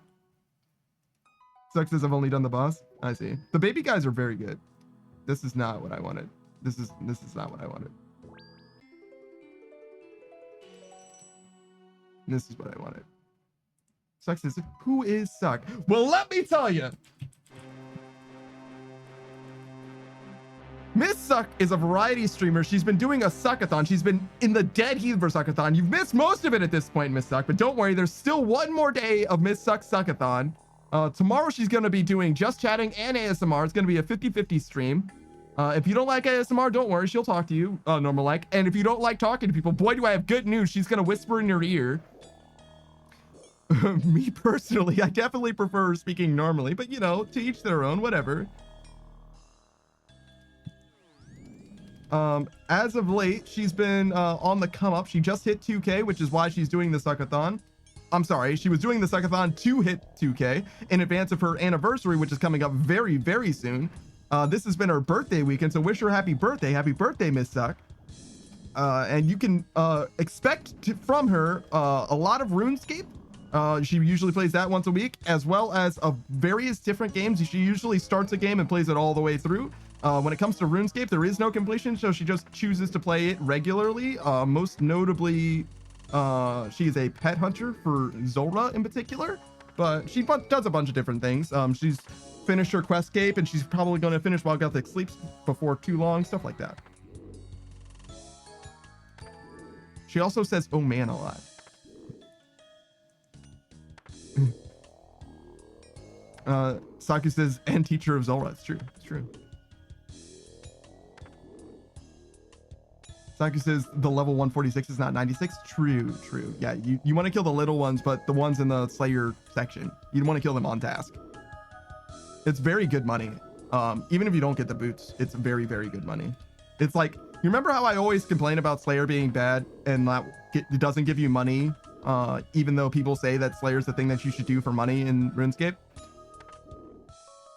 Suck says I've only done the boss. I see. The baby guys are very good. This is not what I wanted. This is not what I wanted. This is what I wanted. Suck says, who is Suck? Well, let me tell you. Miss Suck is a variety streamer. She's been doing a suckathon. She's been in the dead heat for suckathon. You've missed most of it at this point, Miss Suck, but don't worry. There's still one more day of Miss Suck suckathon. Tomorrow she's going to be doing just chatting and ASMR. It's going to be a 50-50 stream. If you don't like ASMR, don't worry. She'll talk to you normal like. And if you don't like talking to people, boy, do I have good news. She's going to whisper in your ear. Me personally, I definitely prefer speaking normally, but you know, to each their own, whatever. As of late, she's been on the come up. She just hit 2K, which is why she's doing the suckathon. I'm sorry, she was doing the suckathon to hit 2K in advance of her anniversary, which is coming up very, very soon. This has been her birthday weekend, so wish her happy birthday. Happy birthday, Miss Suck. And you can expect from her a lot of RuneScape. She usually plays that once a week, as well as various different games. She usually starts a game and plays it all the way through. When it comes to RuneScape, there is no completion, so she just chooses to play it regularly. Most notably, she is a pet hunter for Zora in particular, but she does a bunch of different things. She's finished her Questscape, and she's probably going to finish While Gothic Sleeps before too long, stuff like that. She also says, oh man, a lot. Saki says, and teacher of Zora. It's true. It's true. Saki says the level 146 is not 96. True. Yeah, you want to kill the little ones, but the ones in the Slayer section, you want to kill them on task. It's very good money. Even if you don't get the boots, it's very, very good money. It's like, you remember how I always complain about Slayer being bad and that it doesn't give you money, even though people say that Slayer's the thing that you should do for money in RuneScape?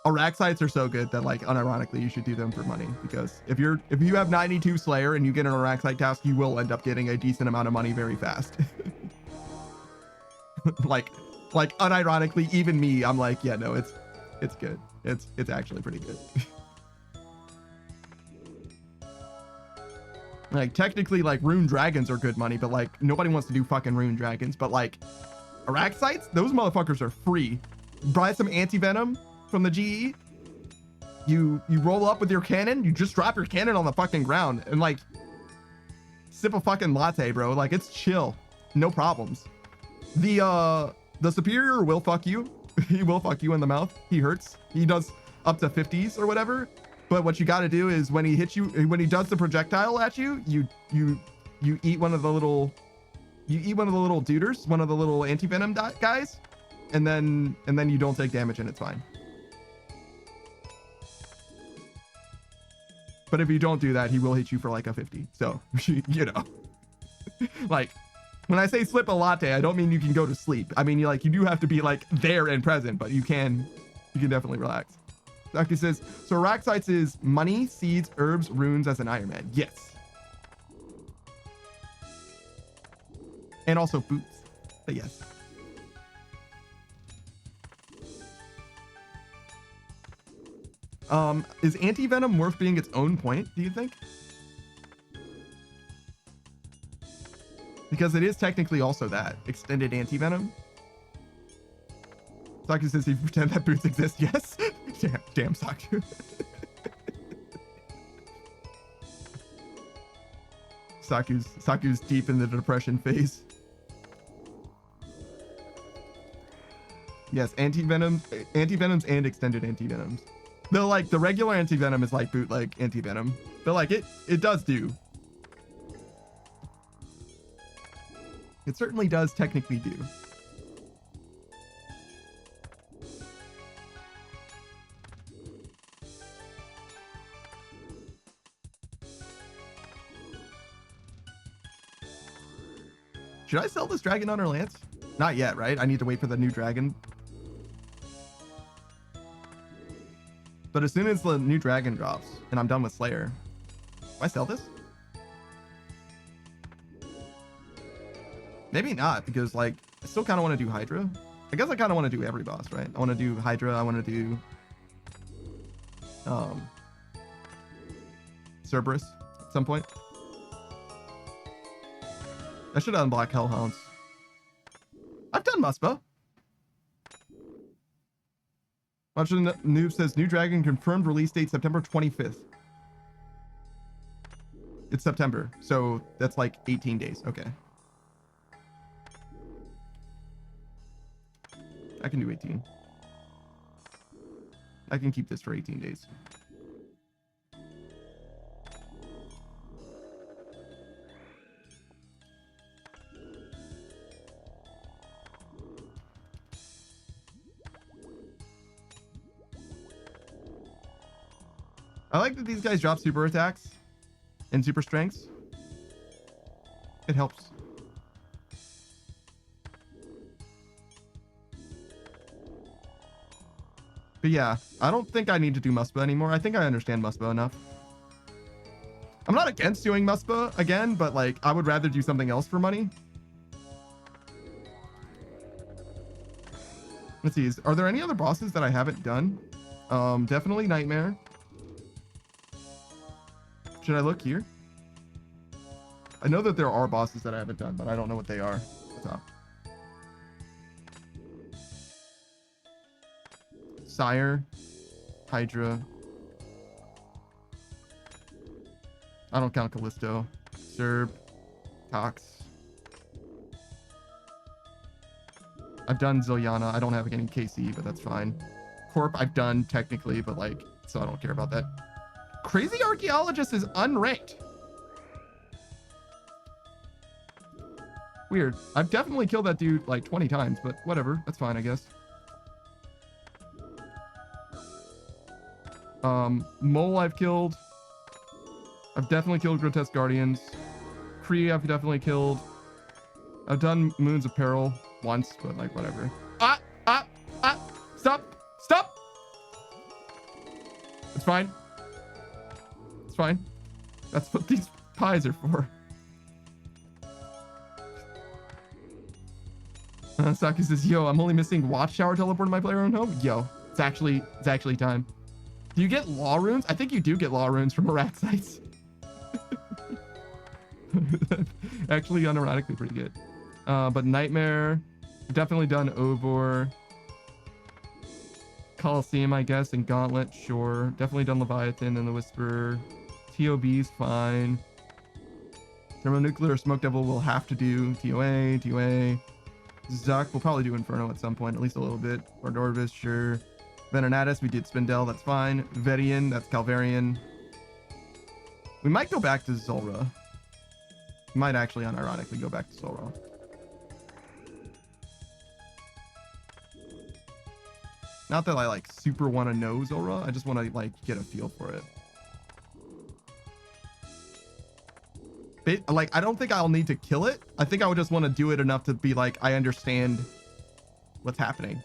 Araxites are so good that, like, unironically, you should do them for money, because if you have 92 Slayer and you get an Araxite task, you will end up getting a decent amount of money very fast. like unironically, even me, I'm like, yeah, no, it's good. It's actually pretty good. Like, technically, like, rune dragons are good money, but like nobody wants to do fucking rune dragons. But like Araxites, those motherfuckers are free. Buy some anti-venom from the GE, you roll up with your cannon, you just drop your cannon on the fucking ground and like sip a fucking latte, bro. Like, it's chill, no problems. The superior will fuck you. He will fuck you in the mouth. He hurts. He does up to 50s or whatever. But what you got to do is when he hits you, when he does the projectile at you, you eat one of the little duders, one of the little anti-venom guys, and then you don't take damage and it's fine. But if you don't do that, he will hit you for like a 50. So, you know, like when I say slip a latte, I don't mean you can go to sleep. I mean, you do have to be like there and present, but you can definitely relax. Dr. says, so Araxites is money, seeds, herbs, runes as an Iron Man. Yes. And also boots. But yes. Is anti-venom worth being its own point, do you think? Because it is technically also that. Extended anti-venom. Saku says he pretend that boots exist. Yes. Damn Saku. Saku's deep in the depression phase. Yes, anti-venoms and extended anti-venoms. Though like the regular anti-venom is like bootleg anti-venom. But like it does do. It certainly does technically do. Should I sell this dragon hunter lance? Not yet, right? I need to wait for the new dragon. But as soon as the new dragon drops and I'm done with Slayer, do I sell this? Maybe not, because like I still kind of want to do Hydra. I guess I kind of want to do every boss, right? I want to do Hydra. I want to do Cerberus at some point. I should unblock Hellhounds. I've done Muspa. Watching Noob says New Dragon confirmed release date September 25th. It's September, so that's like 18 days. Okay. I can do 18. I can keep this for 18 days. I like that these guys drop super attacks and super strengths. It helps. But yeah, I don't think I need to do Muspa anymore. I think I understand Muspa enough. I'm not against doing Muspa again, but like I would rather do something else for money. Let's see, are there any other bosses that I haven't done? Definitely Nightmare. Should I look here? I know that there are bosses that I haven't done, but I don't know what they are. What's up? Sire, Hydra. I don't count Callisto. Serb, Cox. I've done Ziliana. I don't have any KC, but that's fine. Corp, I've done technically, but like, so I don't care about that. Crazy Archaeologist is unranked. Weird. I've definitely killed that dude like 20 times, but whatever. That's fine, I guess. Mole I've killed. I've definitely killed Grotesque Guardians. Kree I've definitely killed. I've done Moons of Peril once, but like whatever. Stop. It's fine. It's fine. That's what these pies are for. Saki says, yo, I'm only missing Watchtower teleport in my player own home. Yo, it's actually time. Do you get law runes? I think you do get law runes from Araxites. Actually, unironically pretty good. But Nightmare, definitely done Obor. Coliseum, I guess, and Gauntlet, sure. Definitely done Leviathan and the Whisperer. TOB's fine. Thermonuclear Smoke Devil will have to do. TOA. Zuck will probably do Inferno at some point, at least a little bit. Or Norvis, sure. Venenatus, we did Spindel, that's fine. Vedian, that's Calvarian. We might go back to Zulrah. We might actually unironically go back to Zulrah. Not that I like super want to know Zulrah, I just want to like get a feel for it. like, I don't think I'll need to kill it. I think I would just want to do it enough to be like, I understand what's happening.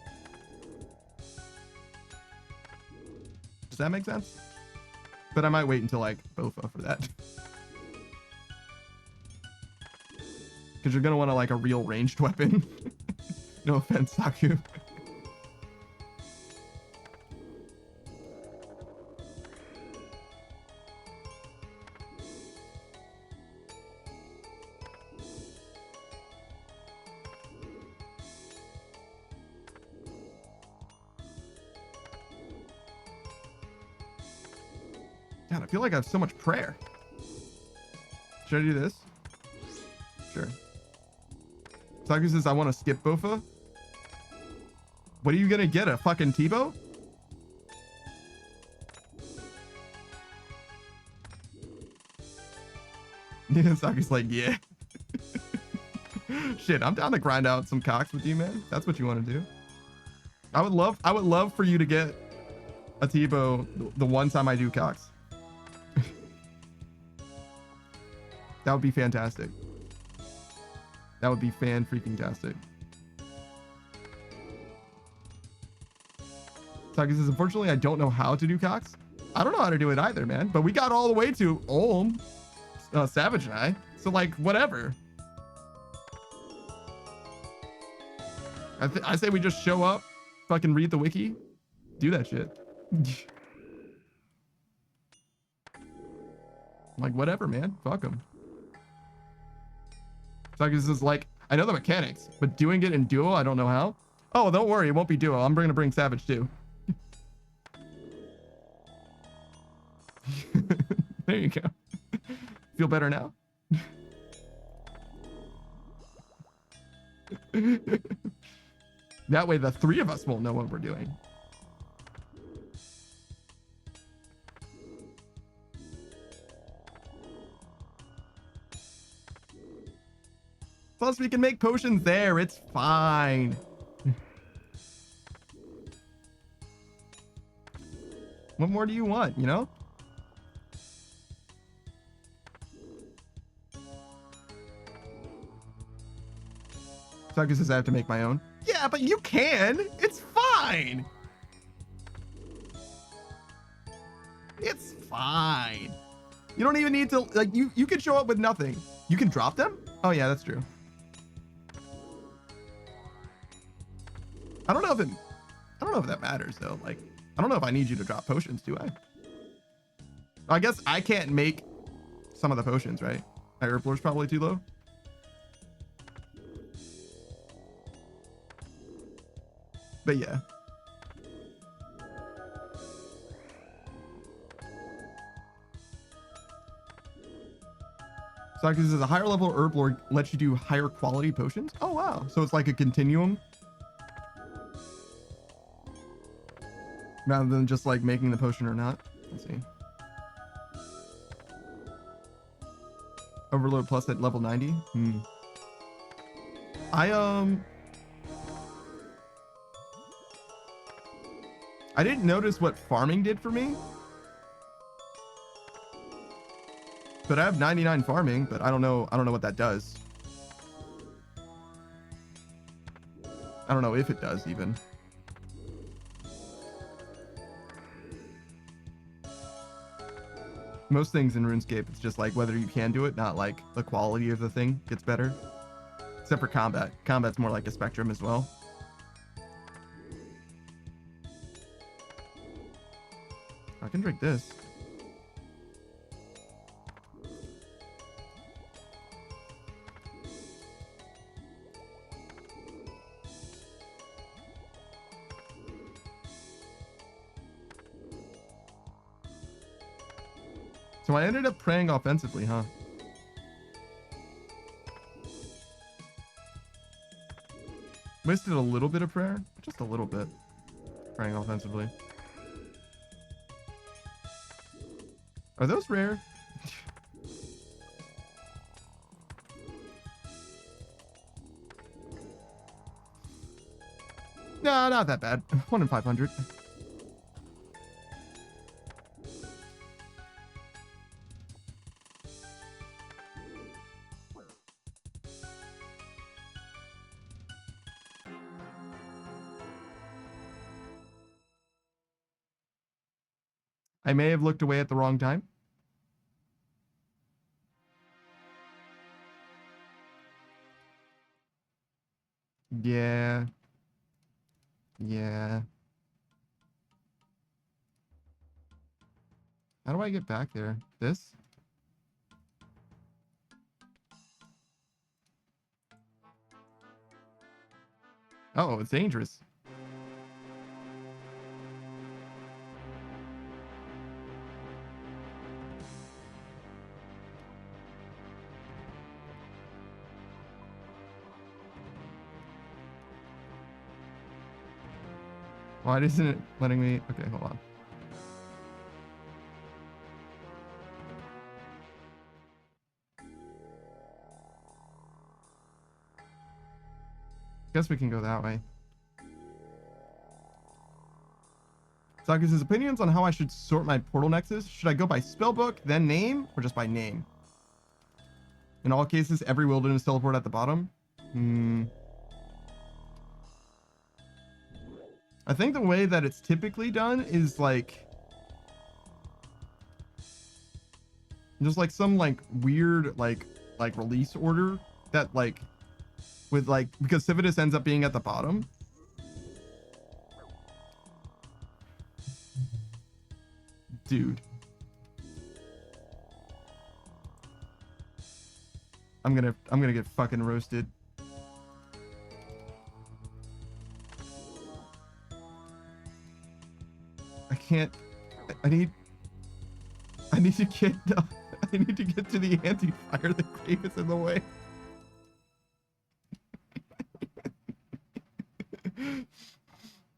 Does that make sense? But I might wait until like Bofa for that. Because you're going to want to like a real ranged weapon. No offense, Saku. God, I feel like I have so much prayer. Should I do this? Sure. Saku says, I want to skip Bofa. What are you gonna get? A fucking T-bow? Yeah, Saku's like, yeah. Shit, I'm down to grind out some cocks with you, man. That's what you want to do. I would love for you to get a T-bow the one time I do cocks. That would be fantastic. That would be fan-freaking-tastic. Saku says, unfortunately, I don't know how to do cocks. I don't know how to do it either, man. But we got all the way to Olm, Savage and I. So, like, whatever. I say we just show up, fucking read the wiki, do that shit. Like, whatever, man. Fuck them. Saku says, like, I know the mechanics, but doing it in duo, I don't know how. Oh, don't worry. It won't be duo. I'm going to bring Savage, too. There you go. Feel better now? That way the three of us won't know what we're doing. Plus we can make potions there. It's fine. What more do you want, you know? Saku says I have to make my own. Yeah, but you can. It's fine. It's fine. You don't even need to, like, you can show up with nothing. You can drop them? Oh yeah, that's true. I don't know if that matters though. Like, I don't know if I need you to drop potions, do I? I guess I can't make some of the potions, right? My herb lore's probably too low. But yeah. Saku says a higher level herb lord lets you do higher quality potions. Oh wow. So it's like a continuum. Rather than just like making the potion or not. Let's see. Overload plus at level 90. I didn't notice what farming did for me. But I have 99 farming, but I don't know what that does. I don't know if it does even. Most things in RuneScape, it's just like whether you can do it, not like the quality of the thing gets better. Except for combat. Combat's more like a spectrum as well. I can drink this. So I ended up praying offensively, huh? Wasted a little bit of prayer, just a little bit. Praying offensively. Are those rare? No, not that bad. 1 in 500. I may have looked away at the wrong time. Yeah. Yeah. How do I get back there? This? Oh, it's dangerous. Why isn't it letting me? Okay, hold on. Guess we can go that way. Sakus' opinions on how I should sort my portal nexus. Should I go by spellbook, then name, or just by name? In all cases, every wilderness teleport at the bottom. I think the way that it's typically done is like just like some like weird like release order that like with like, because Civitas ends up being at the bottom. Dude. I'm gonna get fucking roasted. I can't. I need to get. I need to get to the anti-fire. The grave is in the way.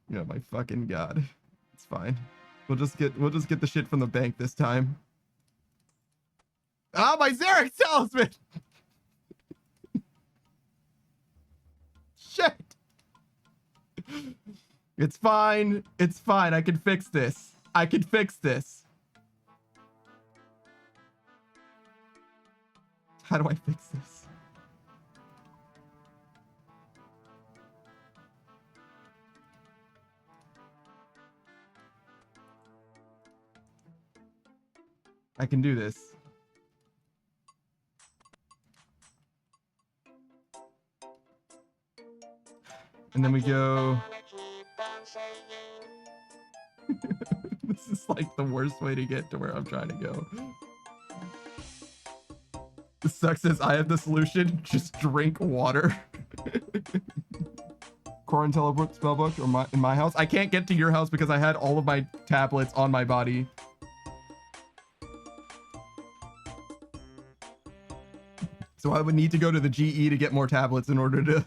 Yeah, my fucking god. It's fine. We'll just get the shit from the bank this time. Ah, my Xeric talisman. Shit. It's fine. It's fine. I can fix this. I can fix this. How do I fix this? I can do this. And then we go. This is like the worst way to get to where I'm trying to go. The sucks is I have the solution. Just drink water. Corin teleport spellbook or in my house. I can't get to your house because I had all of my tablets on my body. So I would need to go to the GE to get more tablets in order to.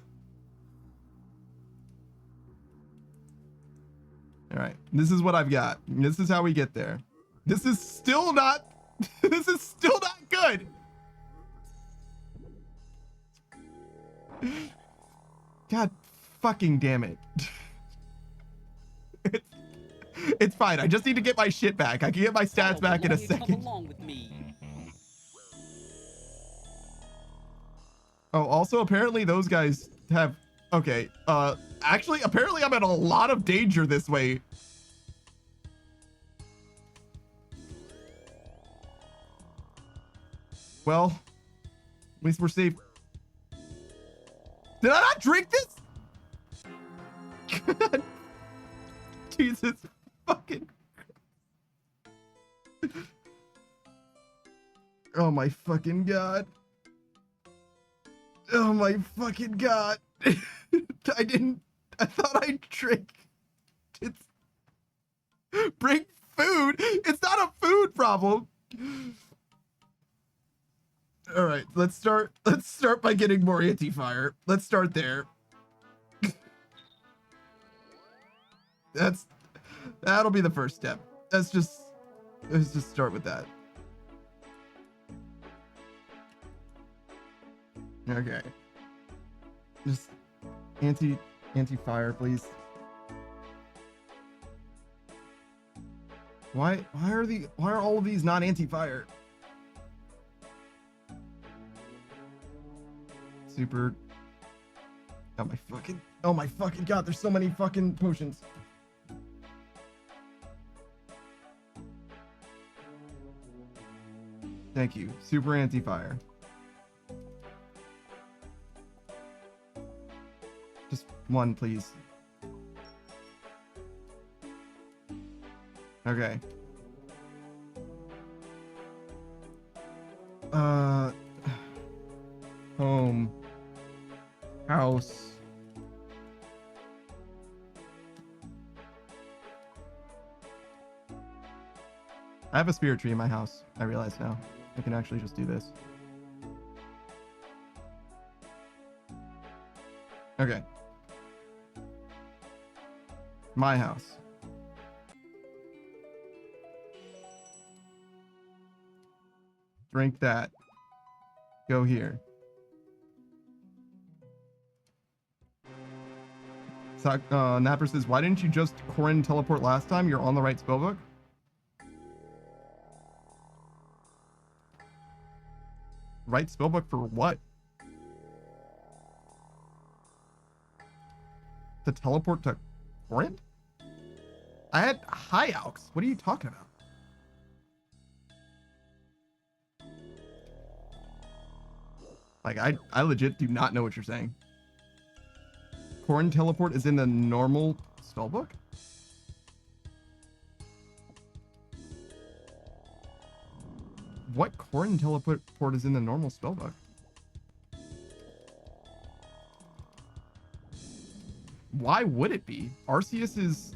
All right, this is what I've got. This is how we get there. This is still not. This is still not good. God fucking damn it. It's fine. I just need to get my shit back. I can get my stats back in a second. Oh, also apparently those guys have. Okay. Actually, apparently I'm in a lot of danger this way. Well, at least we're safe. Did I not drink this? God. Jesus fucking. Oh my fucking god. Oh my fucking god. I thought I'd drink. It's bring food. It's not a food problem. All right, let's start by getting more anti-fire. Let's start there. That'll be the first step. Let's just start with that. Okay. Just anti-fire, please. Why are all of these not anti-fire? Super. Oh my fucking god, there's so many fucking potions. Thank you. Super anti-fire. Just one, please. Okay. Home. House. I have a spirit tree in my house. I realize now. I can actually just do this. Okay. My house. Drink that. Go here. Napper says, why didn't you just Corin teleport last time? You're on the right spellbook. Right spellbook for what? To teleport to Corin? I had high alks. What are you talking about? Like, I legit do not know what you're saying. Corin teleport is in the normal spellbook? What Corin teleport is in the normal spellbook? Why would it be? Arceus is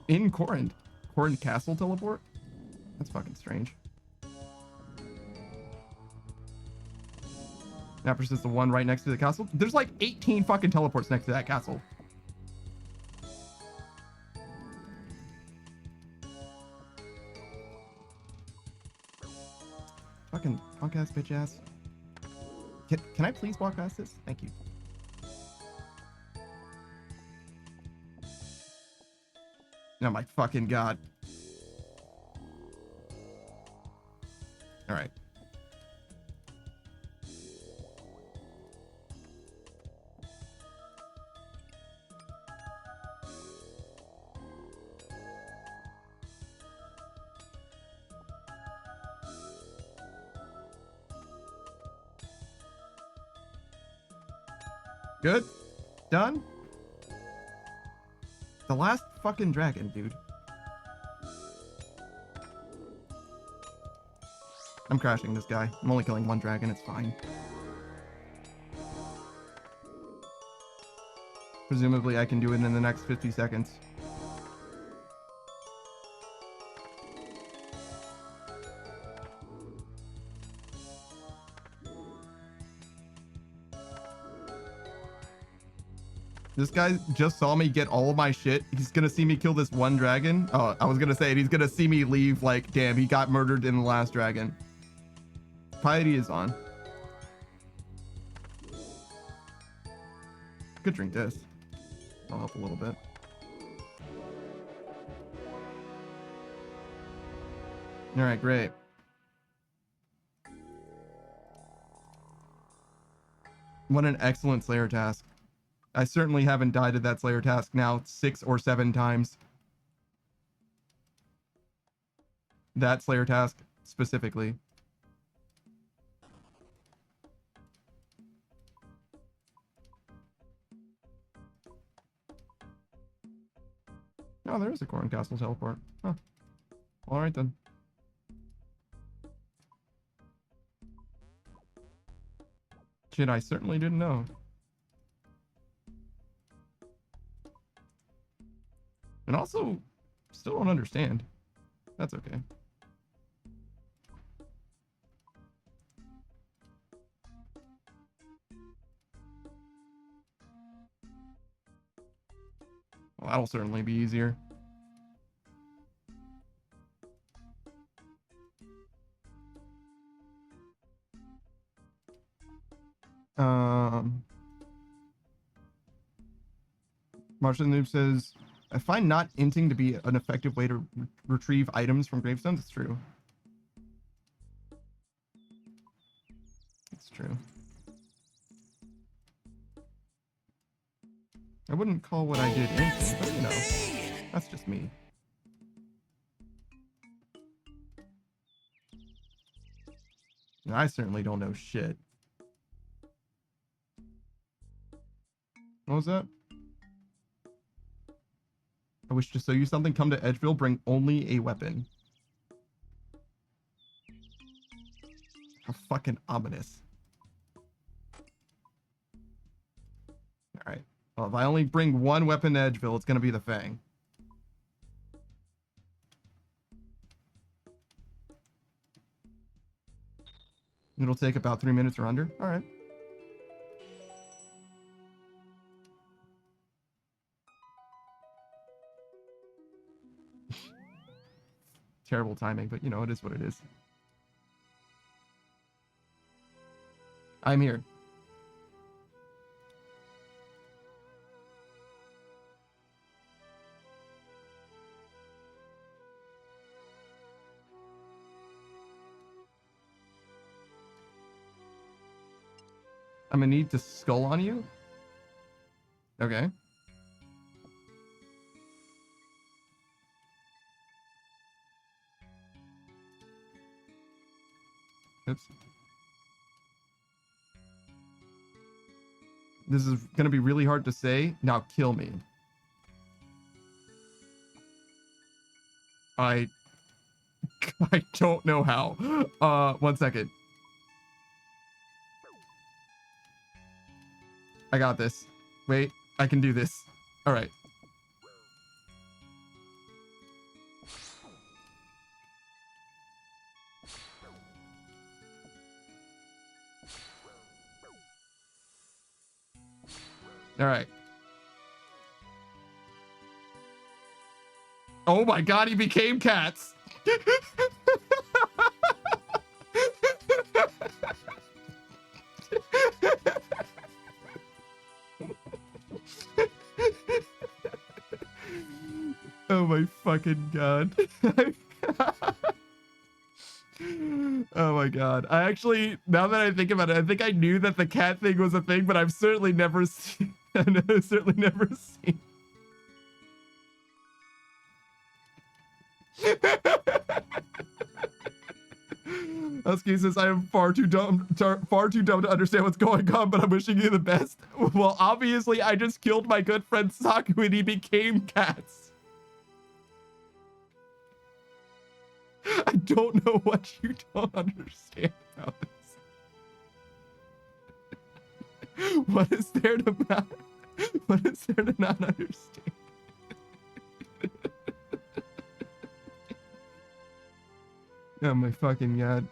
in Corin. Corin Castle teleport? That's fucking strange. Napper says the one right next to the castle. There's like 18 fucking teleports next to that castle. Fucking punk ass bitch ass. Can I please walk past this? Thank you. Oh my fucking god. All right. Good? Done? The last fucking dragon, dude. I'm crashing this guy. I'm only killing one dragon, it's fine. Presumably I can do it in the next 50 seconds. This guy just saw me get all of my shit. He's gonna see me kill this one dragon. Oh, I was gonna say it. He's gonna see me leave like, damn, he got murdered in the last dragon. Piety is on. Could drink this. I'll help a little bit. All right, great. What an excellent Slayer task. I certainly haven't died at that Slayer task now 6 or 7 times. That Slayer task specifically. Oh, there is a Corin Castle teleport. Huh. All right then. Shit, I certainly didn't know. And also, still don't understand. That's okay. Well, that'll certainly be easier. Martian Noob says, I find not inting to be an effective way to retrieve items from gravestones. It's true. It's true. I wouldn't call what I did inting, but you know, that's just me. I certainly don't know shit. What was that? I wish to show you something. Come to Edgeville. Bring only a weapon. How fucking ominous. Alright. Well, if I only bring one weapon to Edgeville, it's gonna be the Fang. It'll take about 3 minutes or under. Alright. Terrible timing, but you know, it is what it is. I'm here. I'm gonna need to skull on you. Okay. Oops. This is gonna be really hard to say. Now kill me. I don't know how. 1 second. I got this. Wait, I can do this. All right. All right. Oh my god, he became cats. Oh my fucking god. Oh my god. I actually, now that I think about it, I think I knew that the cat thing was a thing, but I've certainly never seen. I've certainly never seen. Husky says, I am far too dumb to understand what's going on, but I'm wishing you the best. Well, obviously, I just killed my good friend Saku and he became cats. I don't know what you don't understand about this. What is there to what is there to not understand? Oh my fucking god.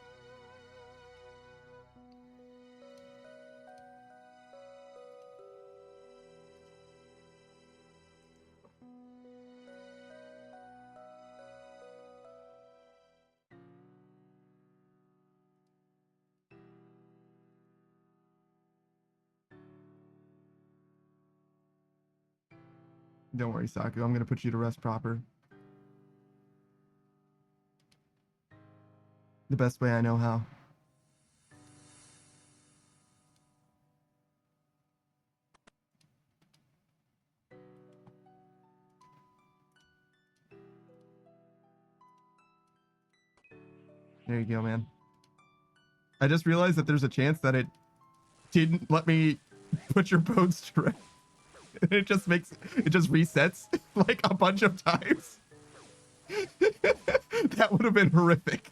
Don't worry, Saku. I'm gonna put you to rest proper. The best way I know how. There you go, man. I just realized that there's a chance that it didn't let me put your bones to rest. It just resets like a bunch of times. That would have been horrific.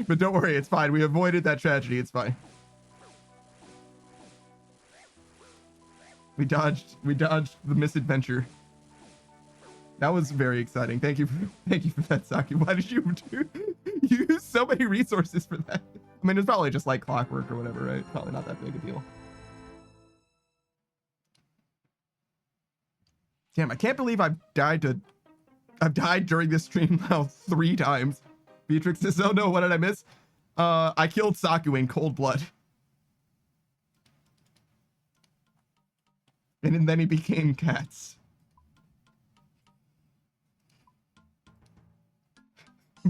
But don't worry, it's fine. We avoided that tragedy. It's fine. We dodged the misadventure. That was very exciting. Thank you for that, Saki. Why did you use so many resources for that? I mean, it's probably just like clockwork or whatever, right? Probably not that big a deal. Damn, I can't believe I've died during this stream now 3 times. Beatrix says, oh no, what did I miss? I killed Saku in cold blood. And then he became cats.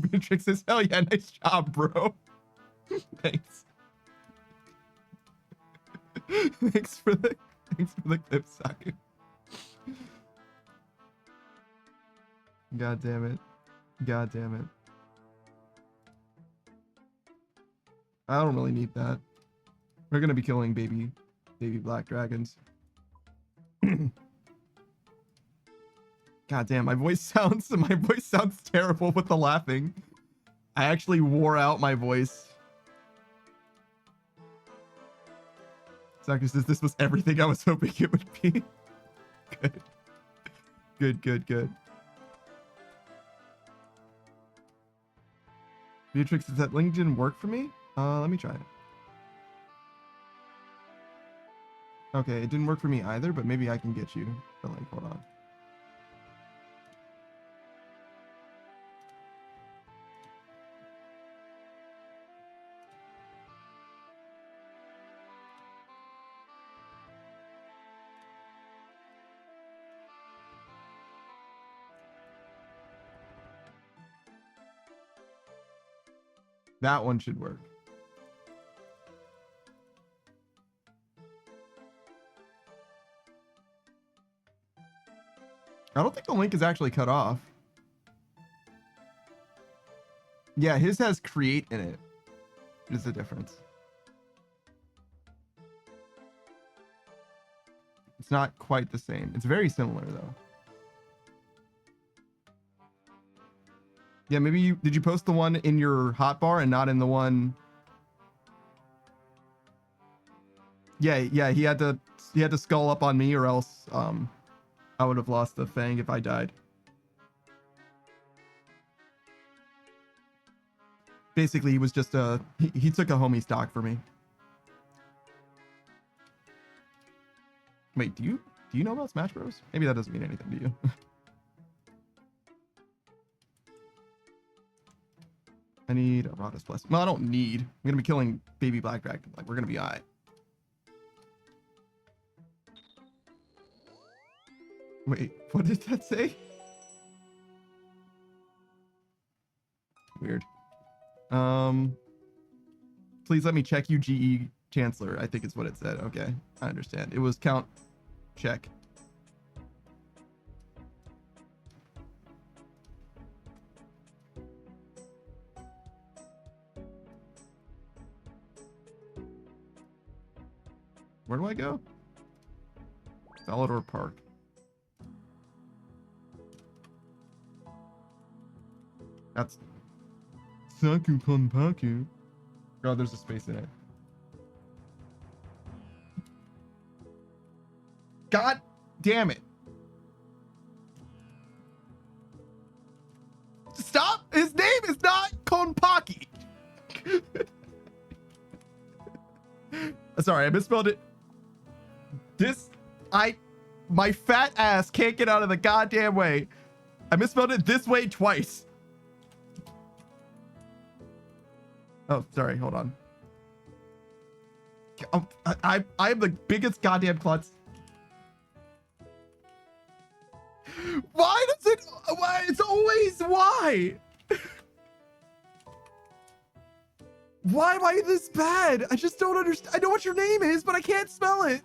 Beatrix says, hell yeah, nice job, bro. Thanks. Thanks for the clip, Saku. God damn it. God damn it. I don't really need that. We're gonna be killing baby black dragons. God damn, my voice sounds terrible with the laughing. I actually wore out my voice. Saki says this was everything I was hoping it would be. Good. Beatrix, says that link didn't work for me? Let me try it. Okay, it didn't work for me either, but maybe I can get you the link. Hold on. That one should work. I don't think the link is actually cut off. Yeah, his has create in it. Is the difference. It's not quite the same. It's very similar though. Yeah, maybe did you post the one in your hotbar and not in the one? Yeah, he had to skull up on me, or else I would have lost the fang if I died. Basically, he was just he took a homie stock for me. Wait, do you know about Smash Bros? Maybe that doesn't mean anything to you. I need a Radha's Blessing. Well, I don't need. I'm gonna be killing baby black dragon. Like, we're gonna be alright. Wait, what did that say? Weird. Please let me check you, GE Chancellor. I think it's what it said. Okay, I understand. It was count check. Where do I go? Salador Park. That's Saku Konpaku. Oh, there's a space in it. God damn it. Stop! His name is not Konpaki. Sorry, I misspelled it. My fat ass can't get out of the goddamn way. I misspelled it this way twice. Oh, sorry, hold on. I am the biggest goddamn klutz. Why does it? Why? It's always why. Why am I this bad? I just don't understand. I know what your name is, but I can't spell it.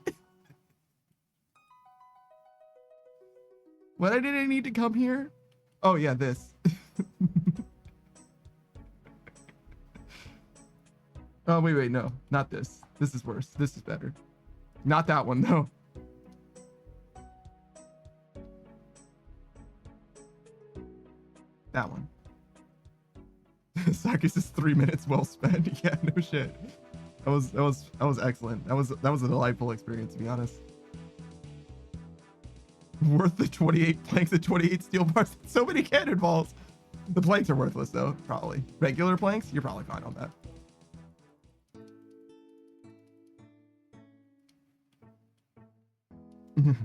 Why did I need to come here? Oh yeah, this. Oh wait, no, not this. This is worse. This is better. Not that one though. That one. Sakis is 3 minutes well spent. Yeah, no shit. That was excellent. That was a delightful experience, to be honest. Worth the 28 planks and 28 steel bars. So many cannonballs. The planks are worthless though, probably. Regular planks, you're probably fine on that.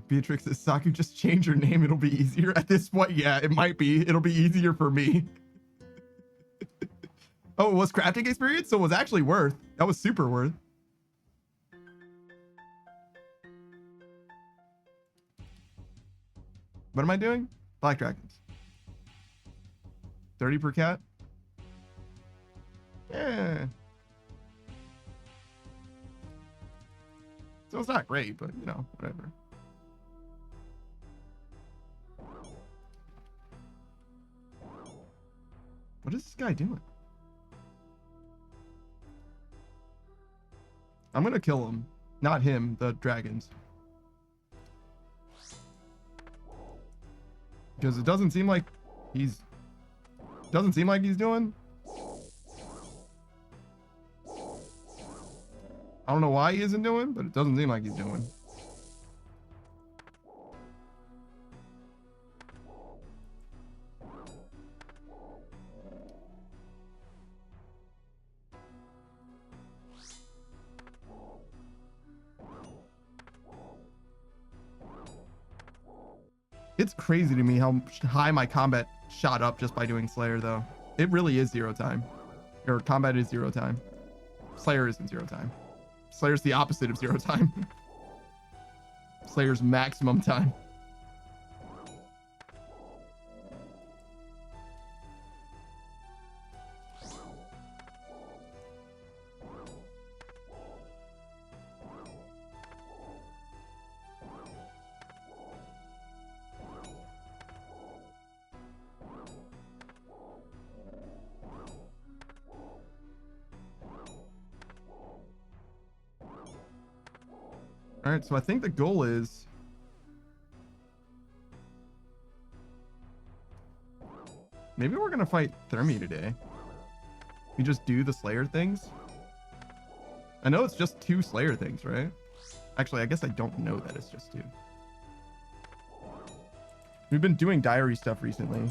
Beatrix says, Saku, just change your name. It'll be easier. At this point, yeah, it might be. It'll be easier for me. Oh, it was crafting experience? So it was actually worth. That was super worth. What am I doing? Black dragons. 30 per cat? Yeah. So it's not great, but you know, whatever. What is this guy doing? I'm gonna kill him. Not him, the dragons. Because it doesn't seem like he's... Doesn't seem like he's doing... I don't know why he isn't doing, but it doesn't seem like he's doing. It's crazy to me how high my combat shot up just by doing Slayer, though. It really is 0 time. Or combat is 0 time. Slayer isn't 0 time. Slayer's the opposite of 0 time. Slayer's maximum time. All right, so I think the goal is... Maybe we're going to fight Thermi today. We just do the Slayer things. I know it's just 2 Slayer things, right? Actually, I guess I don't know that it's just 2. We've been doing diary stuff recently.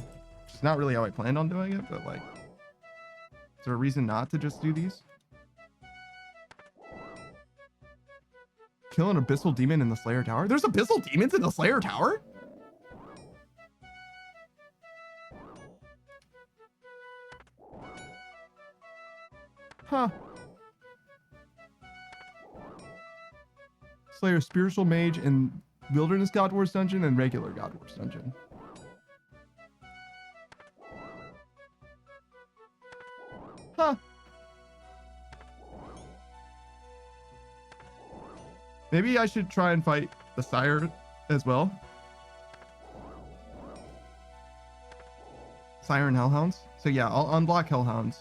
It's not really how I planned on doing it, but like... Is there a reason not to just do these? Kill an abyssal demon in the Slayer Tower? There's abyssal demons in the Slayer Tower? Huh. Slayer Spiritual Mage in Wilderness God Wars Dungeon and regular God Wars Dungeon. Huh. Maybe I should try and fight the Sire as well. Sire and Hellhounds. So yeah, I'll unblock Hellhounds.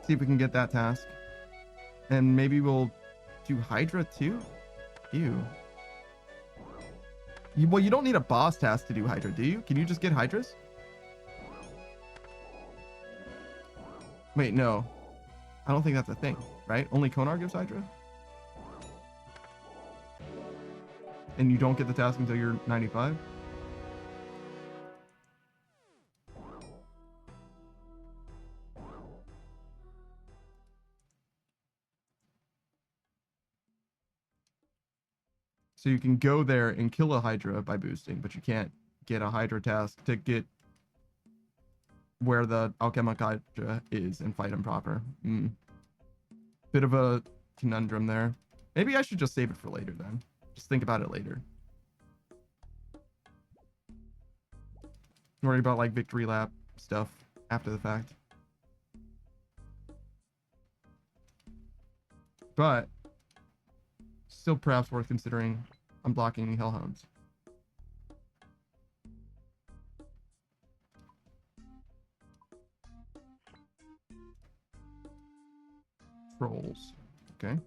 See if we can get that task. And maybe we'll do Hydra too? Ew. Well, you don't need a boss task to do Hydra, do you? Can you just get Hydras? Wait, no. I don't think that's a thing, right? Only Konar gives Hydra? And you don't get the task until you're 95? So you can go there and kill a Hydra by boosting, but you can't get a Hydra task to get where the Alchemic Hydra is and fight him proper. Bit of a conundrum there. Maybe I should just save it for later then. Just think about it later. Worry about like victory lap stuff after the fact. But still perhaps worth considering unblocking Hellhounds. Trolls. Okay.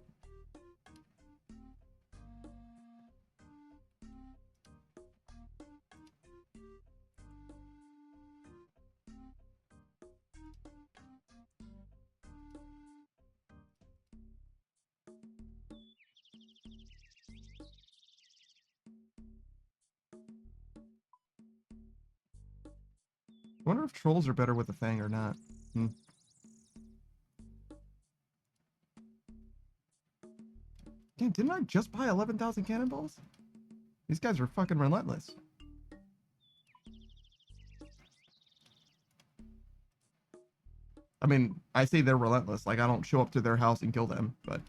I wonder if trolls are better with a fang or not. Damn, didn't I just buy 11,000 cannonballs? These guys are fucking relentless. I mean, I say they're relentless. Like, I don't show up to their house and kill them, but...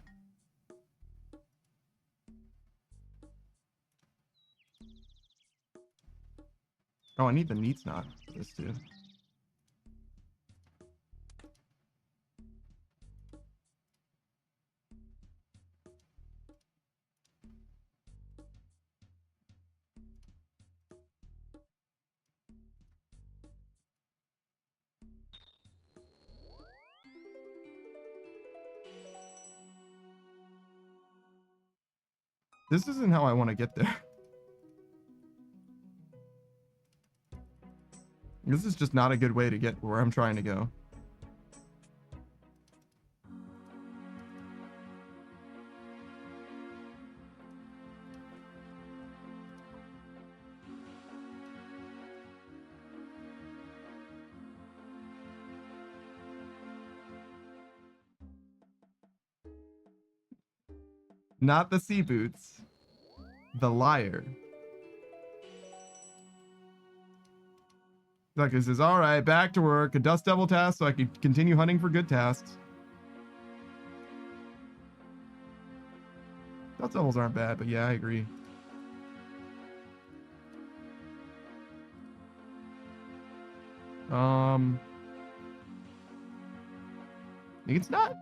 Oh, I need the neat knot for this too. This isn't how I want to get there. This is just not a good way to get where I'm trying to go. Not the sea boots. The liar. Like it says, all right, back to work. A dust devil task so I can continue hunting for good tasks. Dust devils aren't bad, but yeah, I agree. It's not.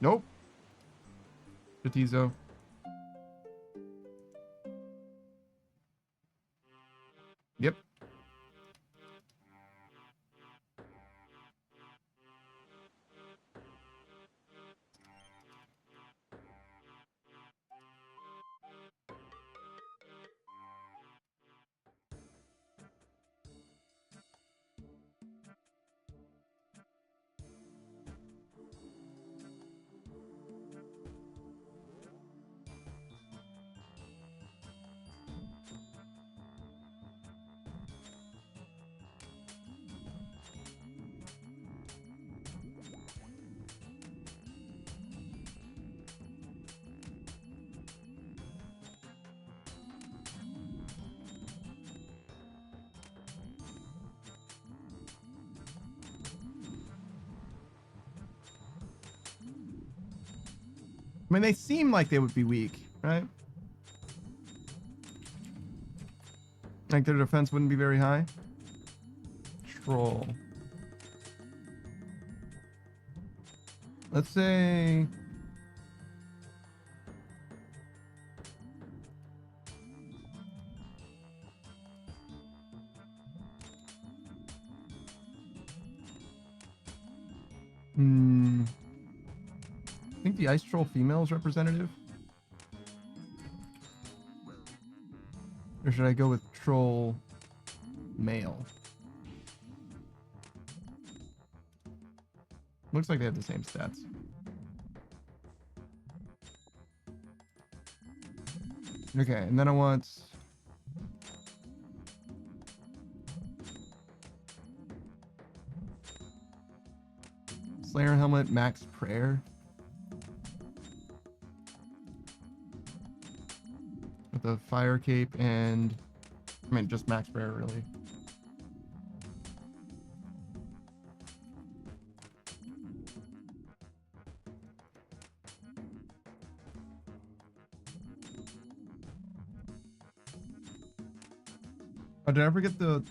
Nope. Batizo. Yep. I mean, they seem like they would be weak, right? Like their defense wouldn't be very high. Troll. Let's say... I think the ice troll female is representative. Or should I go with troll male? Looks like they have the same stats. Okay, and then I want... Slayer helmet, max prayer. With a fire cape and... I mean, just max prayer, really. Oh, did I forget the...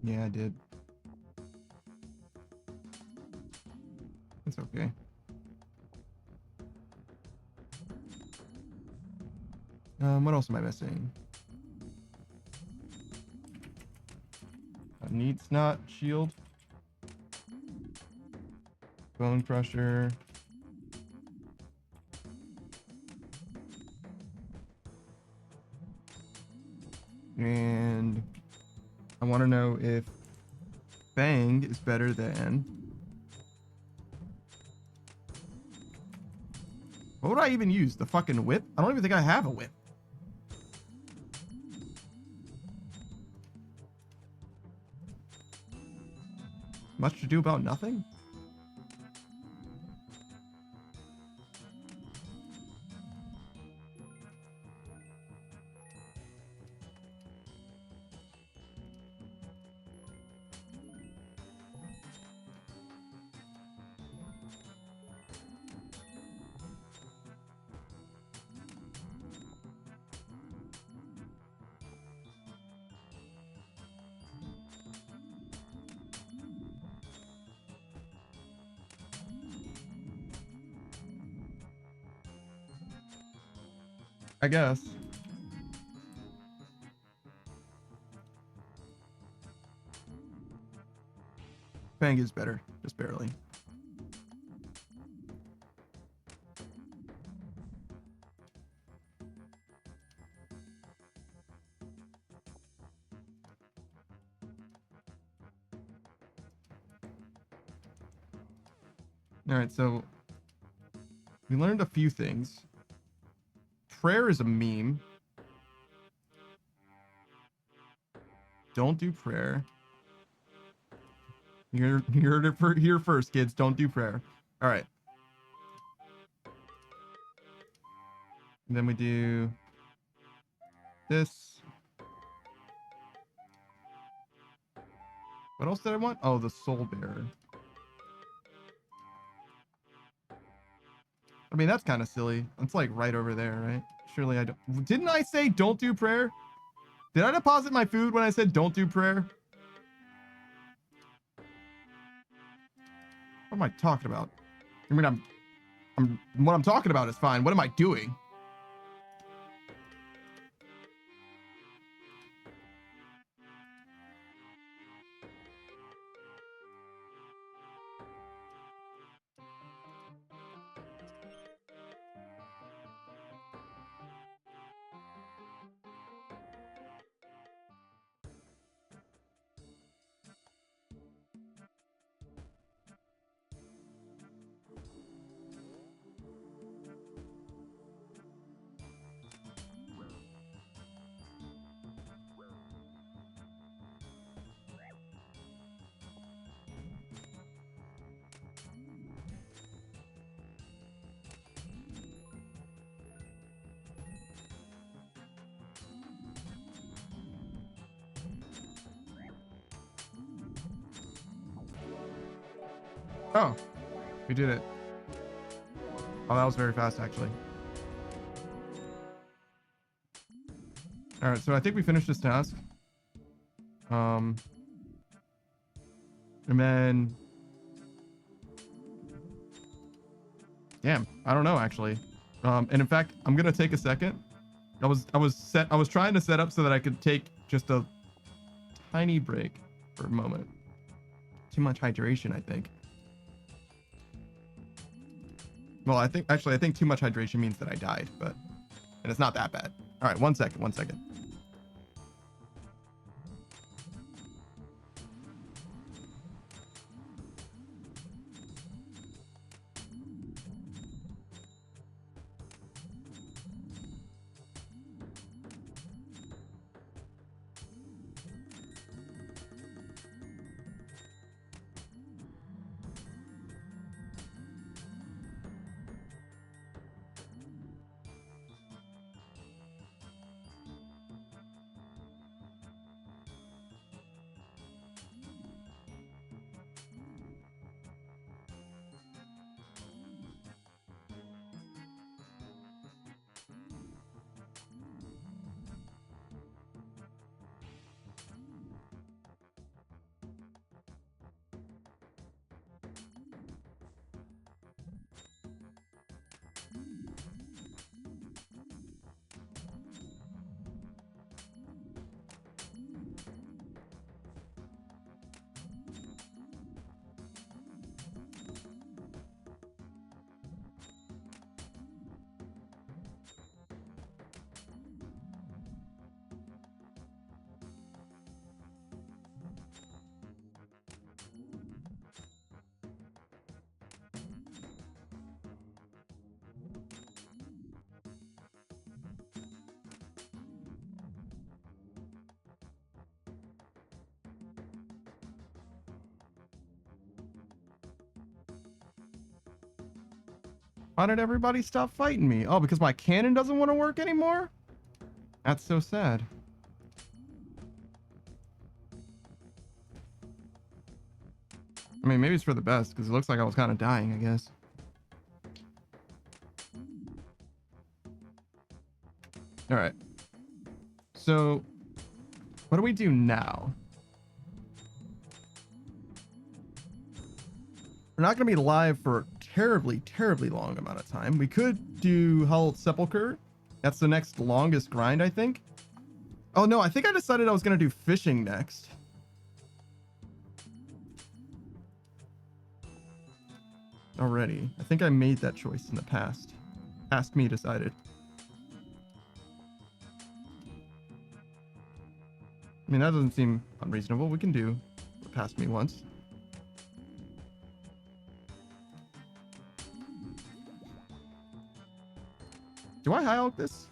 Yeah, I did. It's okay. What else am I missing? A neat snot shield. Bone crusher. And I want to know if Fang is better than... What would I even use? The fucking whip? I don't even think I have a whip. Much to do about nothing? I guess. Fang is better, just barely. All right, so we learned a few things. Prayer is a meme. Don't do prayer. You heard it here first, kids. Don't do prayer. All right. And then we do this. What else did I want? Oh, the soul bearer. I mean, that's kind of silly. It's like right over there, right? Surely I don't. Didn't I say don't do prayer? Did I deposit my food when I said don't do prayer? What am I talking about? I mean, what I'm talking about is fine. What am I doing? Oh, we did it. Oh, that was very fast, actually. All right, so I think we finished this task. And then, damn, I don't know actually. And in fact, I'm gonna take a second. I was trying to set up so that I could take just a tiny break for a moment. Too much hydration, I think. Well, I think too much hydration means that I died, and it's not that bad. All right, one second. Why did everybody stop fighting me? Oh, because my cannon doesn't want to work anymore? That's so sad. I mean, maybe it's for the best, because it looks like I was kind of dying, I guess. All right. So, what do we do now? We're not going to be live for a terribly long amount of time. We could do Hull Sepulchre. That's the next longest grind, I think. Oh, no, I think I decided I was going to do fishing next. already. I think I made that choice in the past. Past me decided. I mean, that doesn't seem unreasonable. We can do past me once. Do I high elk this?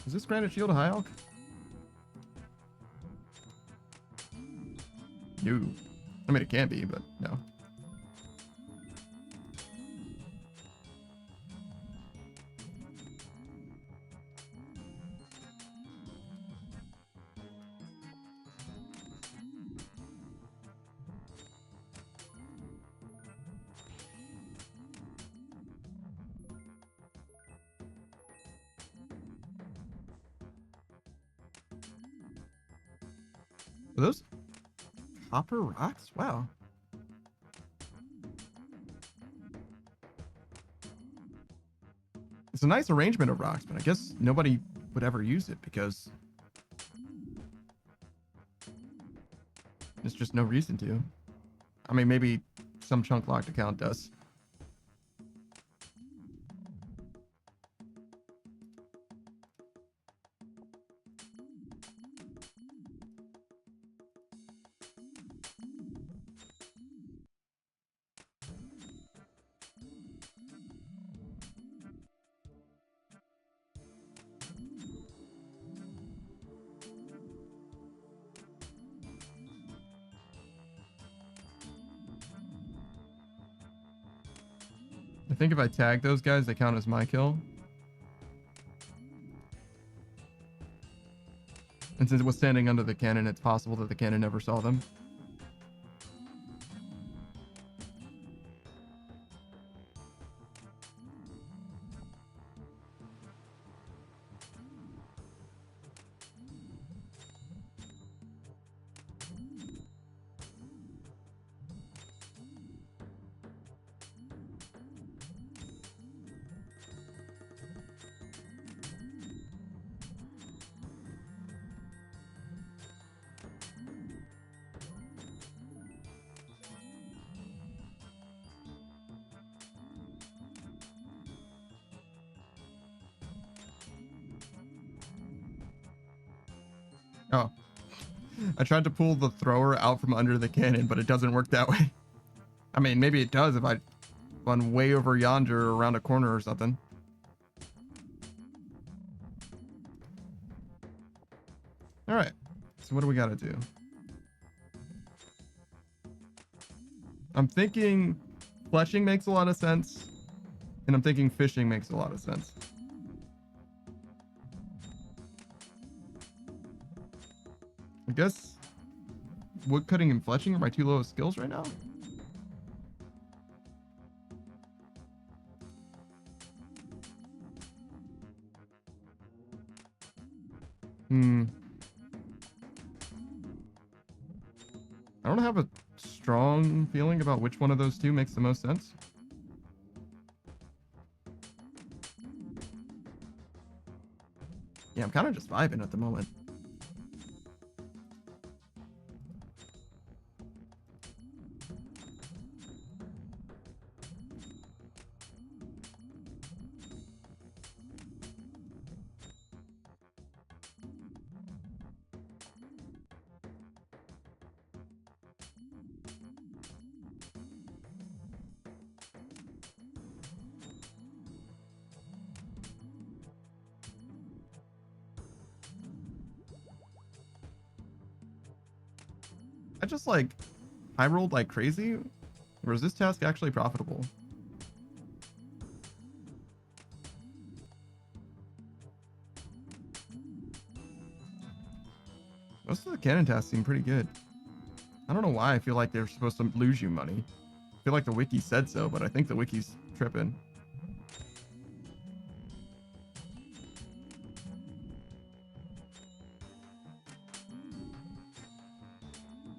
Is this Granite Shield a high elk? No. I mean, it can be, but no. Are those copper rocks? Wow. It's a nice arrangement of rocks, but I guess nobody would ever use it because there's just no reason to. I mean, maybe some chunk locked account does. I think if I tag those guys, they count as my kill. And since it was standing under the cannon, it's possible that the cannon never saw them. Oh. I tried to pull the thrower out from under the cannon, but it doesn't work that way. I mean, maybe it does if I run way over yonder or around a corner or something. All right. So what do we got to do? I'm thinking fleshing makes a lot of sense, and I'm thinking fishing makes a lot of sense. I guess wood cutting and fletching are my two lowest skills right now. I don't have a strong feeling about which one of those two makes the most sense. Yeah, I'm kind of just vibing at the moment. I just like, I rolled like crazy. Or is this task actually profitable? Most of the cannon tasks seem pretty good. I don't know why I feel like they're supposed to lose you money. I feel like the wiki said so, but I think the wiki's tripping.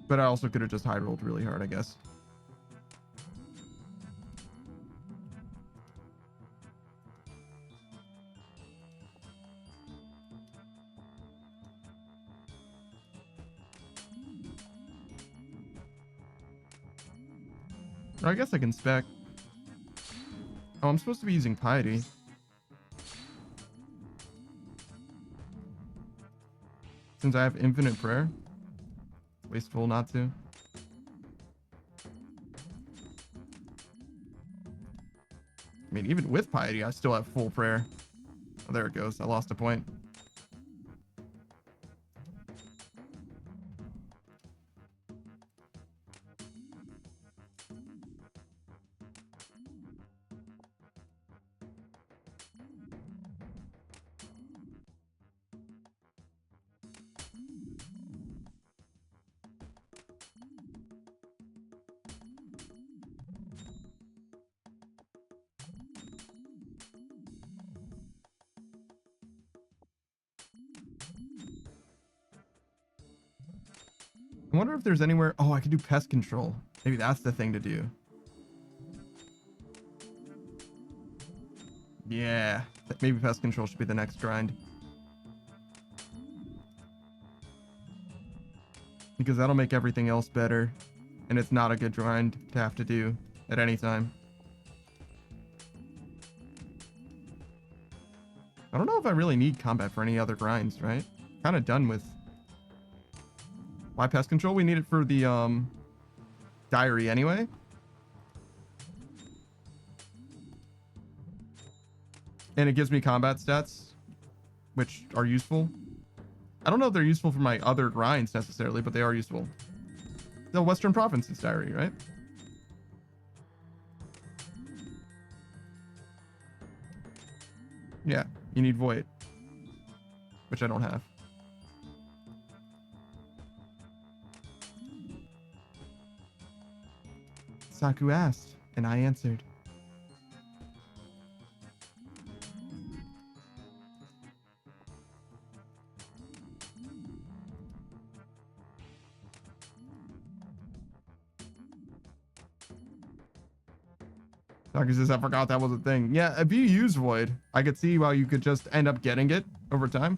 But I also could have just high rolled really hard, I guess. Or I guess I can spec. Oh, I'm supposed to be using piety. Since I have infinite prayer. Wasteful not to. I mean, even with piety, I still have full prayer. Oh, there it goes. I lost a point. I wonder if there's anywhere... Oh, I could do pest control. Maybe that's the thing to do. Yeah. Maybe pest control should be the next grind. Because that'll make everything else better. And it's not a good grind to have to do at any time. I don't know if I really need combat for any other grinds, right? Kind of done with... Why pest control? We need it for the diary anyway. And it gives me combat stats, which are useful. I don't know if they're useful for my other grinds necessarily, but they are useful. The Western Provinces diary, right? Yeah, you need Void, which I don't have. Saku asked, and I answered. Saku says, I forgot that was a thing. Yeah, if you use Void, I could see why you could just end up getting it over time.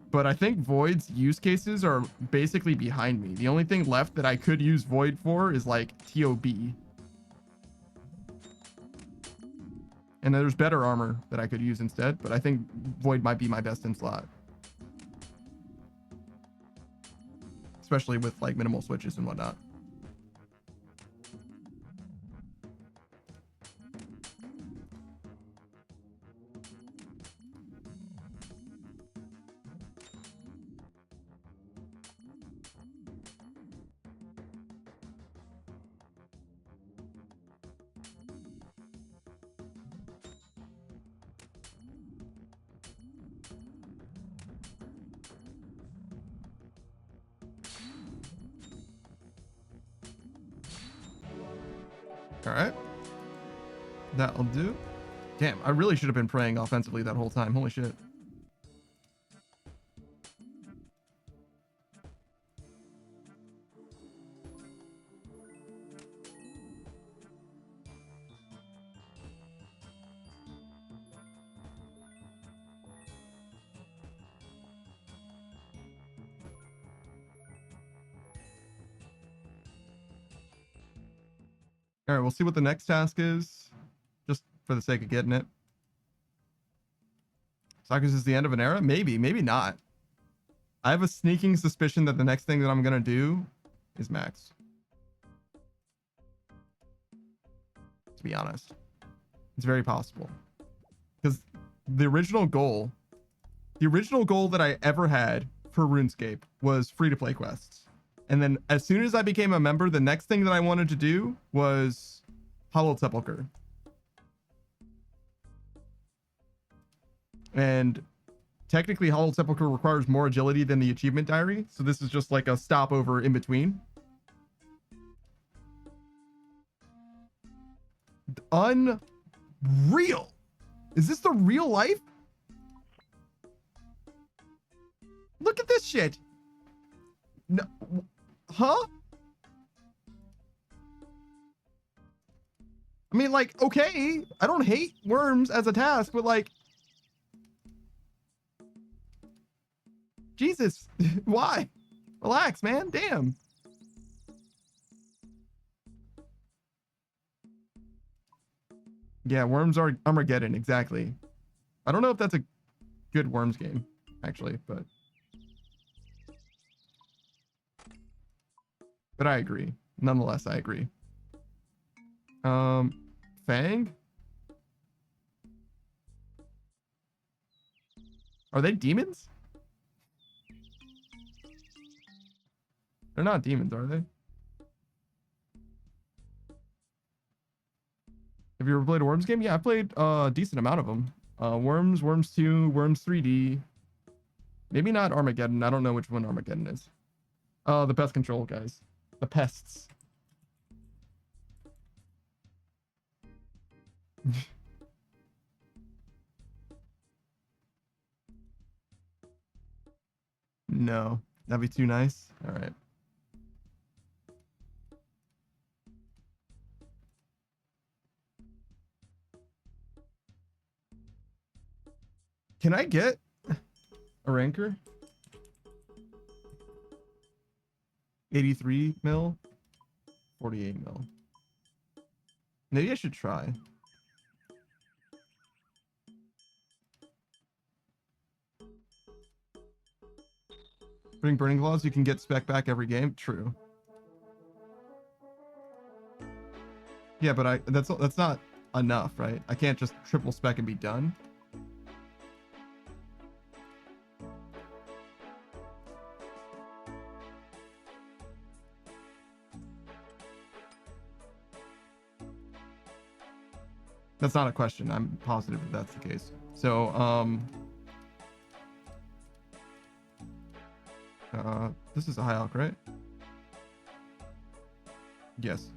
But I think Void's use cases are basically behind me. The only thing left that I could use Void for is like TOB. And there's better armor that I could use instead, but I think Void might be my best in slot. Especially with like minimal switches and whatnot. All right. That'll do. Damn, I really should have been praying offensively that whole time. Holy shit. All right, we'll see what the next task is, just for the sake of getting it. Saku's is the end of an era? Maybe, maybe not. I have a sneaking suspicion that the next thing that I'm going to do is max. To be honest. It's very possible. Because the original goal that I ever had for RuneScape was free-to-play quests. And then as soon as I became a member, the next thing that I wanted to do was Hallowed Sepulchre. And technically Hallowed Sepulchre requires more agility than the achievement diary. So this is just like a stopover in between. Unreal. Is this the real life? Look at this shit. No. Huh? I mean, like, okay, I don't hate worms as a task, but like, Jesus, why? Relax, man. Damn. Yeah, Worms are Armageddon, exactly. I don't know if that's a good Worms game, actually, but I agree. Nonetheless, I agree. Fang? Are they demons? They're not demons, are they? Have you ever played a Worms game? Yeah, I played a decent amount of them. Worms, Worms 2, Worms 3D. Maybe not Armageddon. I don't know which one Armageddon is. The pest control guys. The pests. No, that'd be too nice. All right. Can I get a ranker? 83 mil, 48 mil. Maybe I should try. Putting burning claws, you can get spec back every game. True. Yeah, but that's not enough, right? I can't just triple spec and be done. That's not a question. I'm positive that that's the case. So, this is a high alk, right? Yes.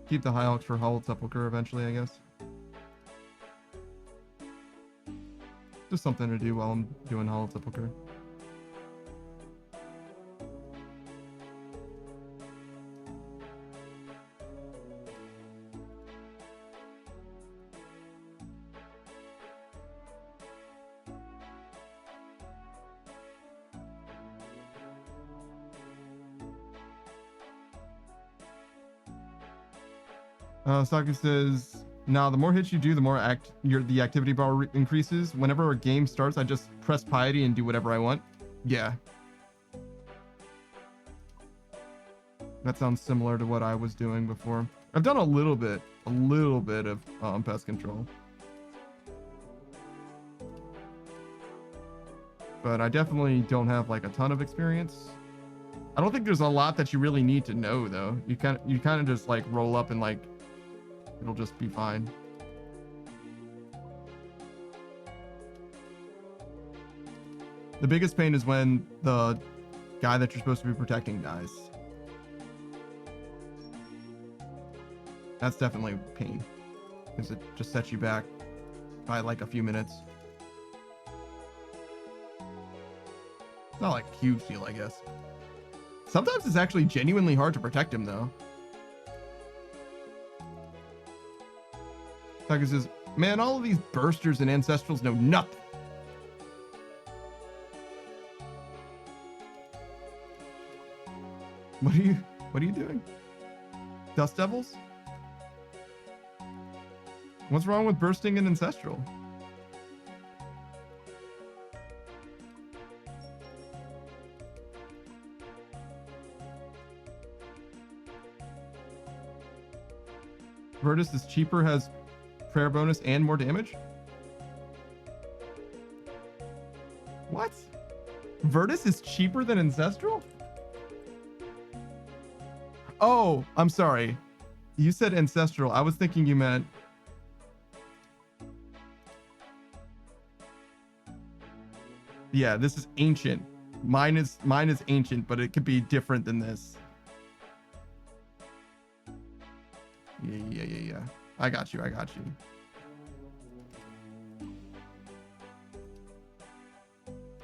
Keep the high alks for Hull Sepulchre eventually, I guess. Just something to do while I'm doing Hull Sepulchre. Saki says, "Now the more hits you do, the more the activity bar increases. Whenever a game starts, I just press piety and do whatever I want." Yeah, that sounds similar to what I was doing before. I've done a little bit of pest control, but I definitely don't have like a ton of experience. I don't think there's a lot that you really need to know though. You kind of just like roll up and like it'll just be fine. The biggest pain is when the guy that you're supposed to be protecting dies. That's definitely pain, because it just sets you back by like a few minutes. It's not like a huge deal, I guess. Sometimes it's actually genuinely hard to protect him though. Tucker says, "Man, all of these bursters and ancestrals know nothing." What are you doing? Dust Devils? What's wrong with bursting an ancestral? Virtus is cheaper, has prayer bonus and more damage? What? Virtus is cheaper than Ancestral? Oh, I'm sorry. You said Ancestral. I was thinking you meant... Yeah, this is ancient. Mine is ancient, but it could be different than this. Yeah. I got you.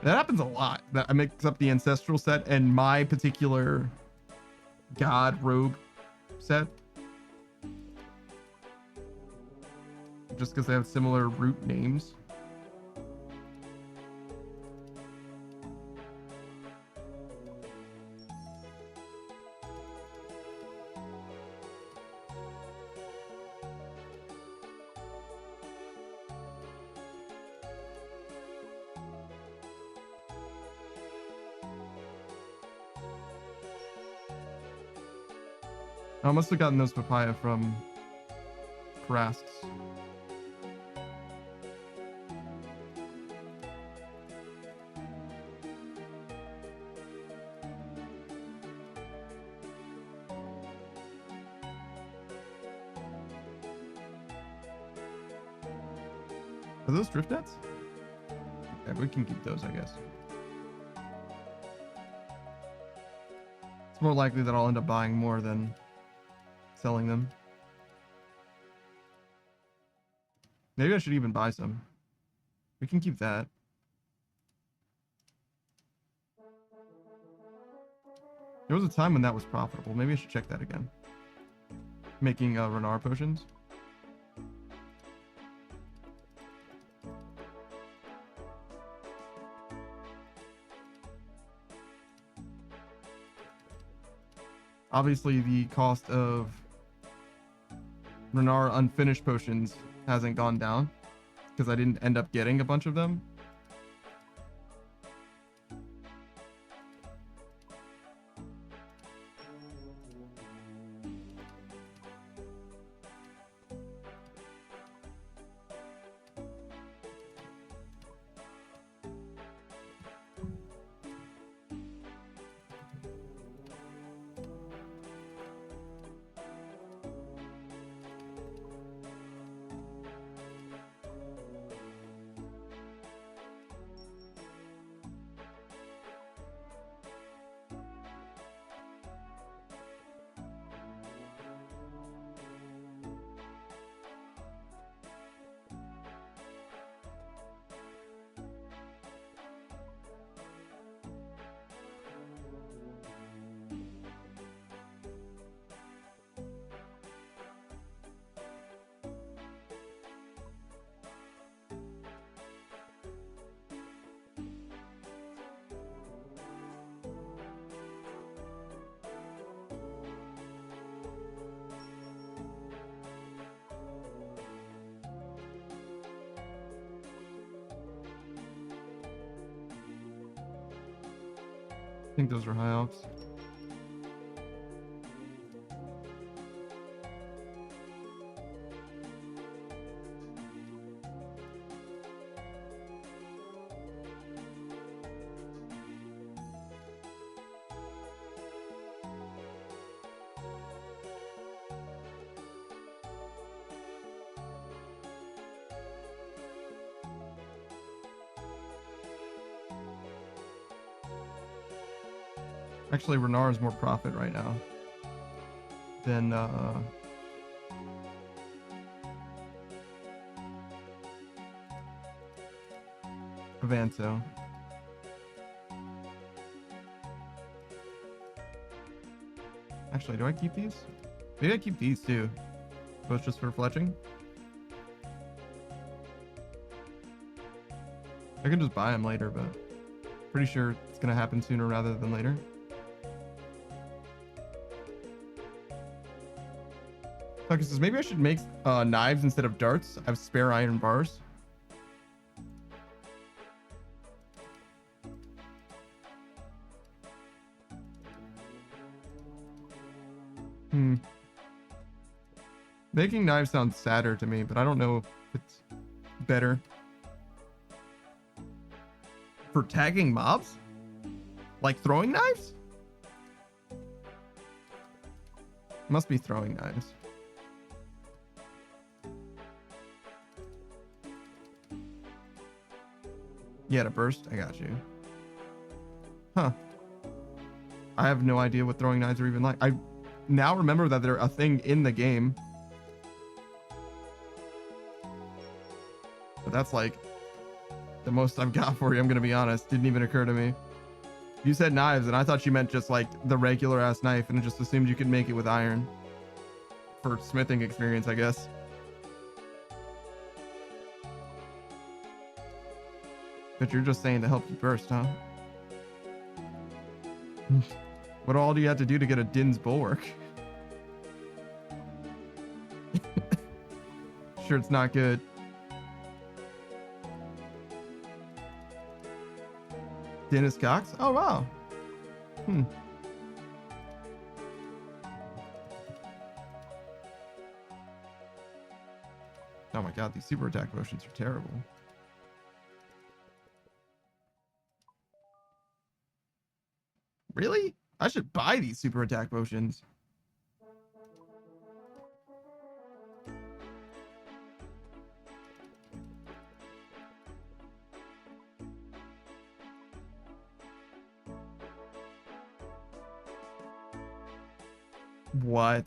That happens a lot. That I mix up the ancestral set and my particular god rogue set. Just because they have similar root names. I must have gotten those papaya from Krast's. Are those drift nets? Yeah, we can keep those, I guess. It's more likely that I'll end up buying more than selling them. Maybe I should even buy some. We can keep that. There was a time when that was profitable. Maybe I should check that again. Making Renard potions. Obviously, the cost of Renard unfinished potions hasn't gone down because I didn't end up getting a bunch of them. I think those are high elves. Actually, Renard is more profit right now than Avanto. Actually, do I keep these? Maybe I keep these too. Both just for fletching. I can just buy them later, but pretty sure it's gonna happen sooner rather than later. Tucker says maybe I should make knives instead of darts. I have spare iron bars. Making knives sounds sadder to me, but I don't know if it's better. For tagging mobs? Like throwing knives? Must be throwing knives. Yeah, to burst? I got you. Huh. I have no idea what throwing knives are even like. I now remember that they're a thing in the game. But that's like the most I've got for you, I'm gonna be honest. Didn't even occur to me. You said knives, and I thought you meant just like the regular ass knife, and I just assumed you could make it with iron. For smithing experience, I guess. But you're just saying to help you burst, huh? What all do you have to do to get a Din's Bulwark? Sure, it's not good. Dennis Cox? Oh, wow. Oh my god, these super attack potions are terrible. Really? I should buy these super attack potions. What?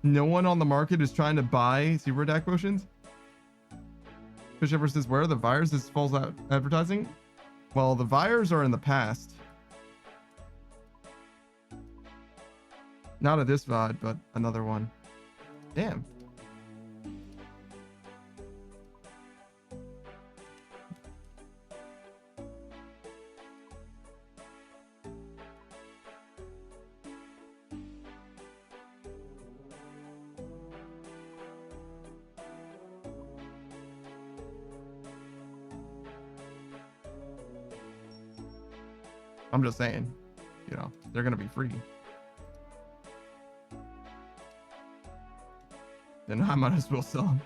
No one on the market is trying to buy super attack potions? Fisher says, where are the Vires? This falls out advertising? Well, the Vires are in the past. Not at this VOD, but another one. Damn. I'm just saying, you know, they're going to be free. Then I might as well sell them.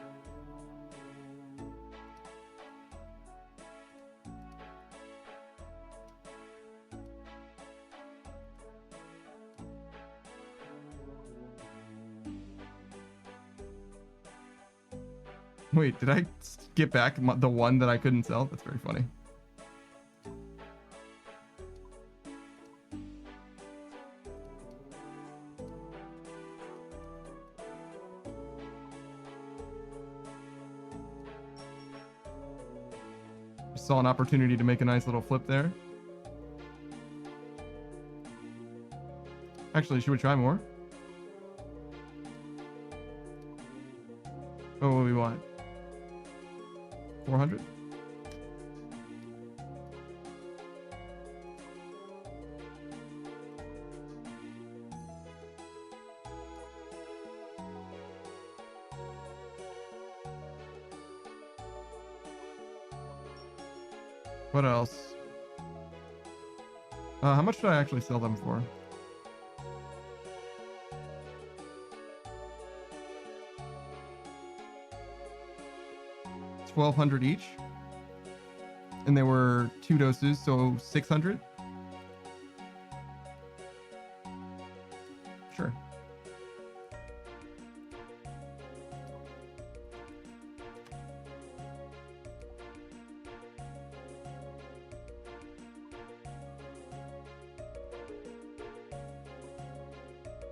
Wait, did I get back the one that I couldn't sell? That's very funny. Saw an opportunity to make a nice little flip there. Actually, should we try more? Oh, what do we want? 400? What else? How much should I actually sell them for? $1,200 each, and there were 2 doses, so 600. Sure.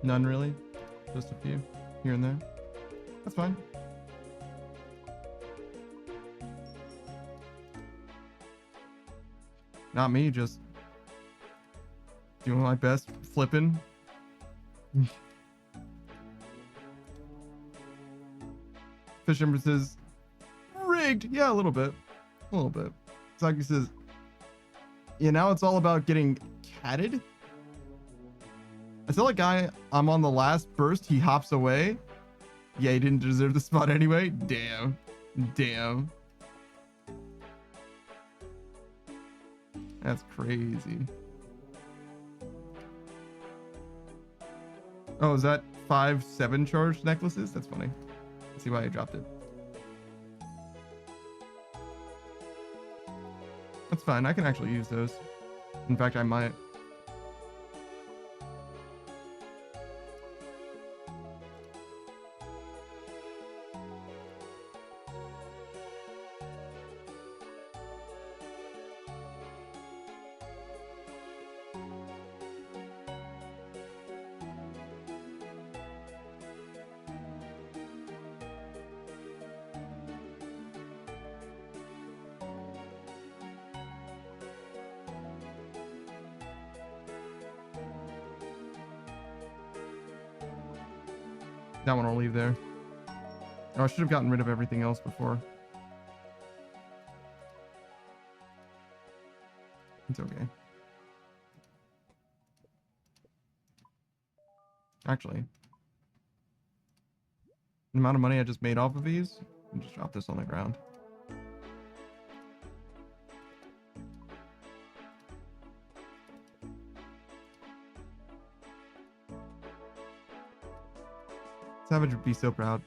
None really, just a few here and there. That's fine. Not me, just doing my best, flipping. Fisherman says, rigged. Yeah, a little bit. A little bit. Saki says, yeah, now it's all about getting catted. I tell a guy I'm on the last burst, he hops away. Yeah, he didn't deserve the spot anyway. Damn. Damn. That's crazy. Oh, is that 5/7 charged necklaces? That's funny. Let's see why I dropped it. That's fine. I can actually use those. In fact, I might. That one I'll leave there. Oh, I should have gotten rid of everything else before. It's okay. Actually, the amount of money I just made off of these, I'll just drop this on the ground. Savage would be so proud.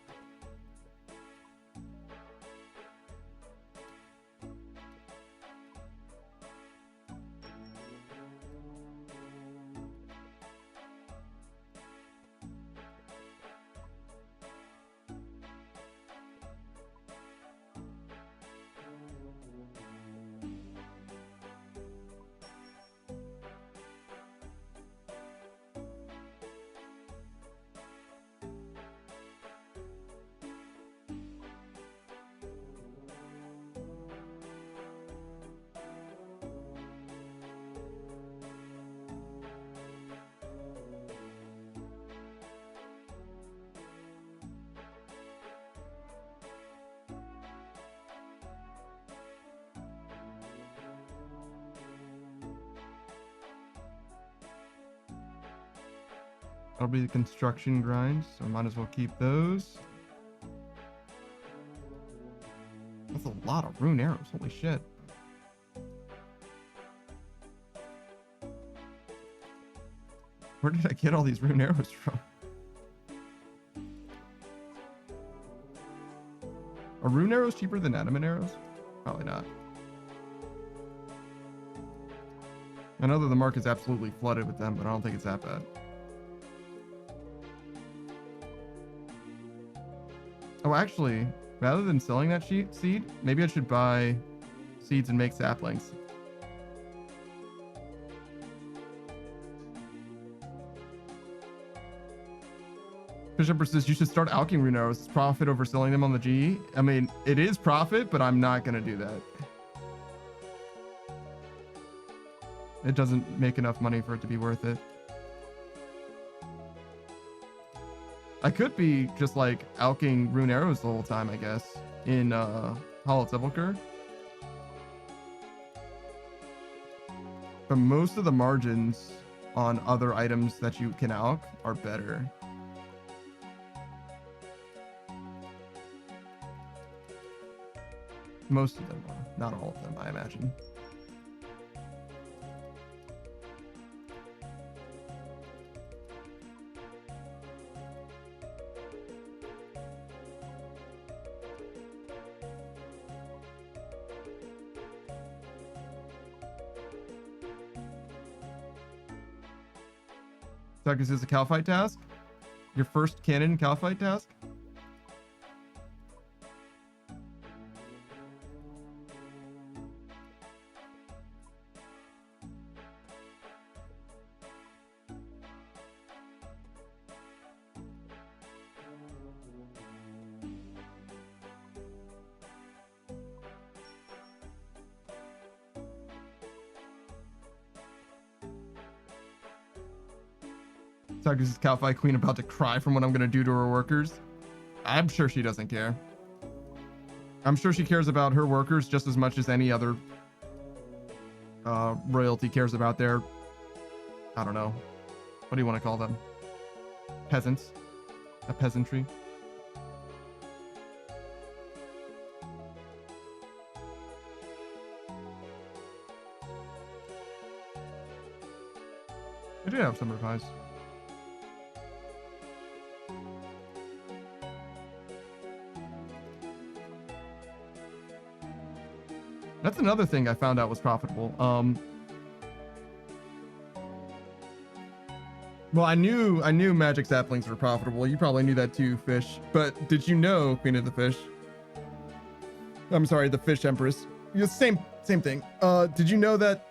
That'll be the construction grind, so I might as well keep those. That's a lot of rune arrows. Holy shit. Where did I get all these rune arrows from? Are rune arrows cheaper than adamant arrows? Probably not. I know that the market's absolutely flooded with them, but I don't think it's that bad. Oh, actually, rather than selling that seed, maybe I should buy seeds and make saplings. Bishop says you should start alching rune arrows. It's profit over selling them on the G. I mean, it is profit, but I'm not going to do that. It doesn't make enough money for it to be worth it. I could be just like alching rune arrows the whole time, I guess, in Hallowed Sepulchre. But most of the margins on other items that you can alch are better. Most of them are. Not all of them, I imagine. Is this a cow fight task? Your first canon cow fight task? Is this Calphi Queen about to cry from what I'm going to do to her workers? I'm sure she doesn't care. I'm sure she cares about her workers just as much as any other royalty cares about their, I don't know, what do you want to call them? Peasants. A peasantry. I do have summer pies. That's another thing I found out was profitable. Well, I knew magic saplings were profitable. You probably knew that too, Fish. But did you know, Queen of the Fish? I'm sorry, the Fish Empress. Same thing. Did you know that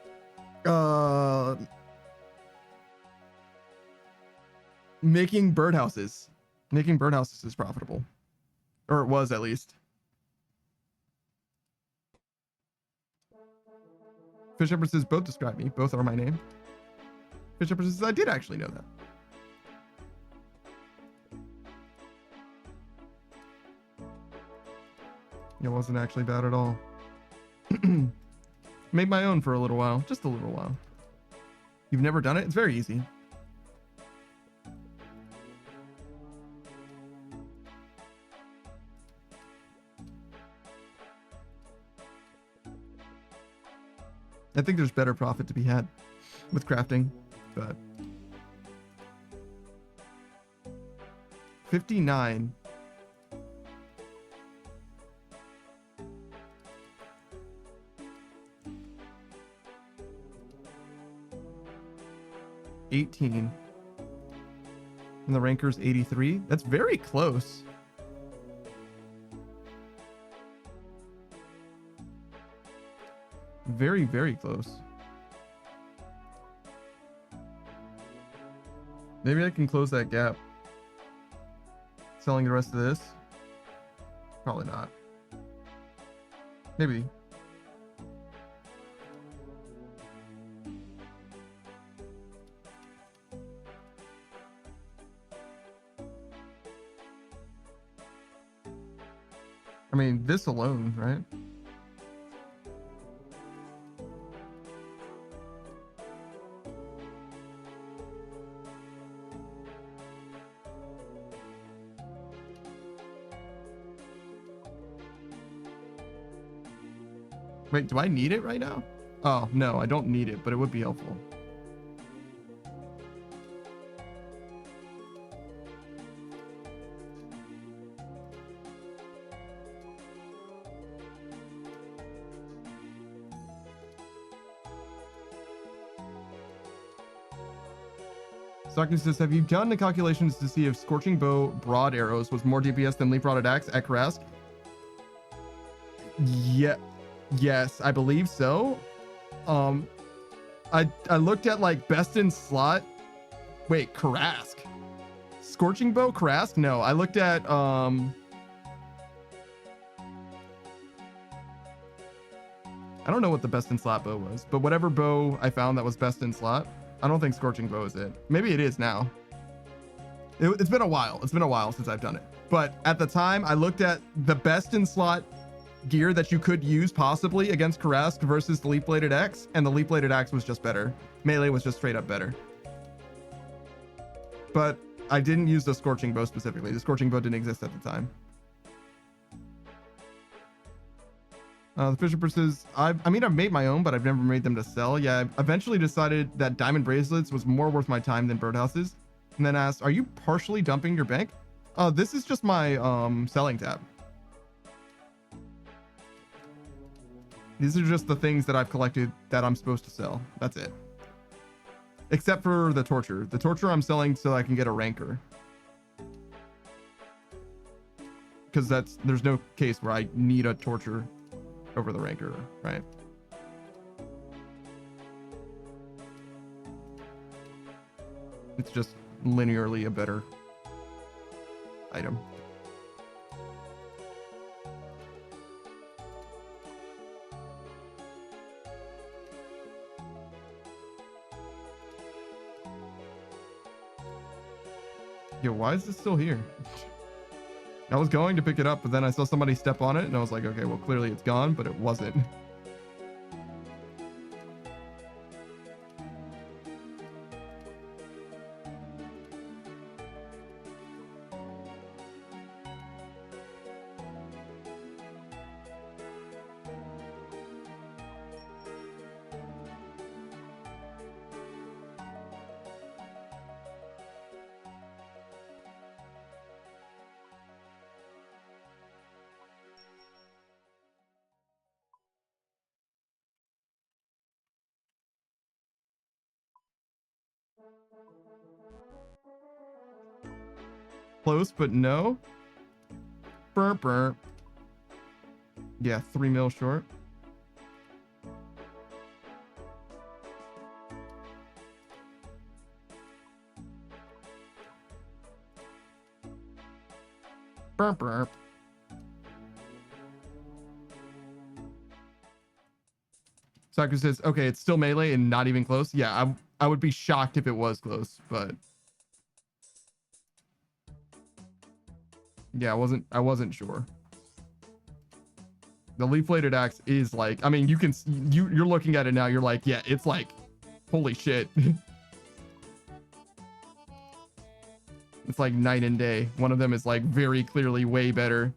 making birdhouses is profitable, or it was at least. Fish Empress says both describe me. Both are my name. Fish Empress says I did actually know that. It wasn't actually bad at all. Made my own for a little while. Just a little while. You've never done it? It's very easy. I think there's better profit to be had with crafting, but 59. $18. And the ranker's 83. That's very close. Very, very close. Maybe I can close that gap. Selling the rest of this? Probably not. Maybe. I mean, this alone, right? Wait, do I need it right now? Oh, no, I don't need it, but it would be helpful. Socrates says, have you done the calculations to see if Scorching Bow broad arrows was more DPS than Leaf Rotted Axe at Karask? Yeah, yes, I believe so. I looked at like best in slot. Wait, Karask? Scorching Bow Karask? No, I looked at I don't know what the best in slot bow was, but whatever bow I found that was best in slot, I don't think Scorching Bow is it. Maybe it is now. It's been a while. It's been a while since I've done it. But at the time, I looked at the best in slot gear that you could use possibly against Karask versus the Leaf Bladed Axe, and the Leaf Bladed Axe was just better. Melee was just straight up better. But I didn't use the Scorching Bow specifically. The Scorching Bow didn't exist at the time. The Fisher says, I mean, I've made my own, but I've never made them to sell. Yeah, I eventually decided that diamond bracelets was more worth my time than birdhouses. And then asked, are you partially dumping your bank? This is just my selling tab. These are just the things that I've collected that I'm supposed to sell. That's it. Except for the torture. The torture I'm selling so I can get a ranker. Because there's no case where I need a torture over the ranker, right? It's just linearly a better item. Yo, why is this still here? I was going to pick it up, but then I saw somebody step on it, and I was like, okay, well, clearly it's gone, but it wasn't. Close, but no. Burp, burp. Yeah, 3 mil short. Burp, burp. Soccer says, okay, it's still melee and not even close. Yeah, I would be shocked if it was close, but yeah, I wasn't sure. The Leaf Bladed Axe is like, I mean, you're looking at it now, you're like, yeah, it's like, holy shit. It's like night and day. One of them is like very clearly way better.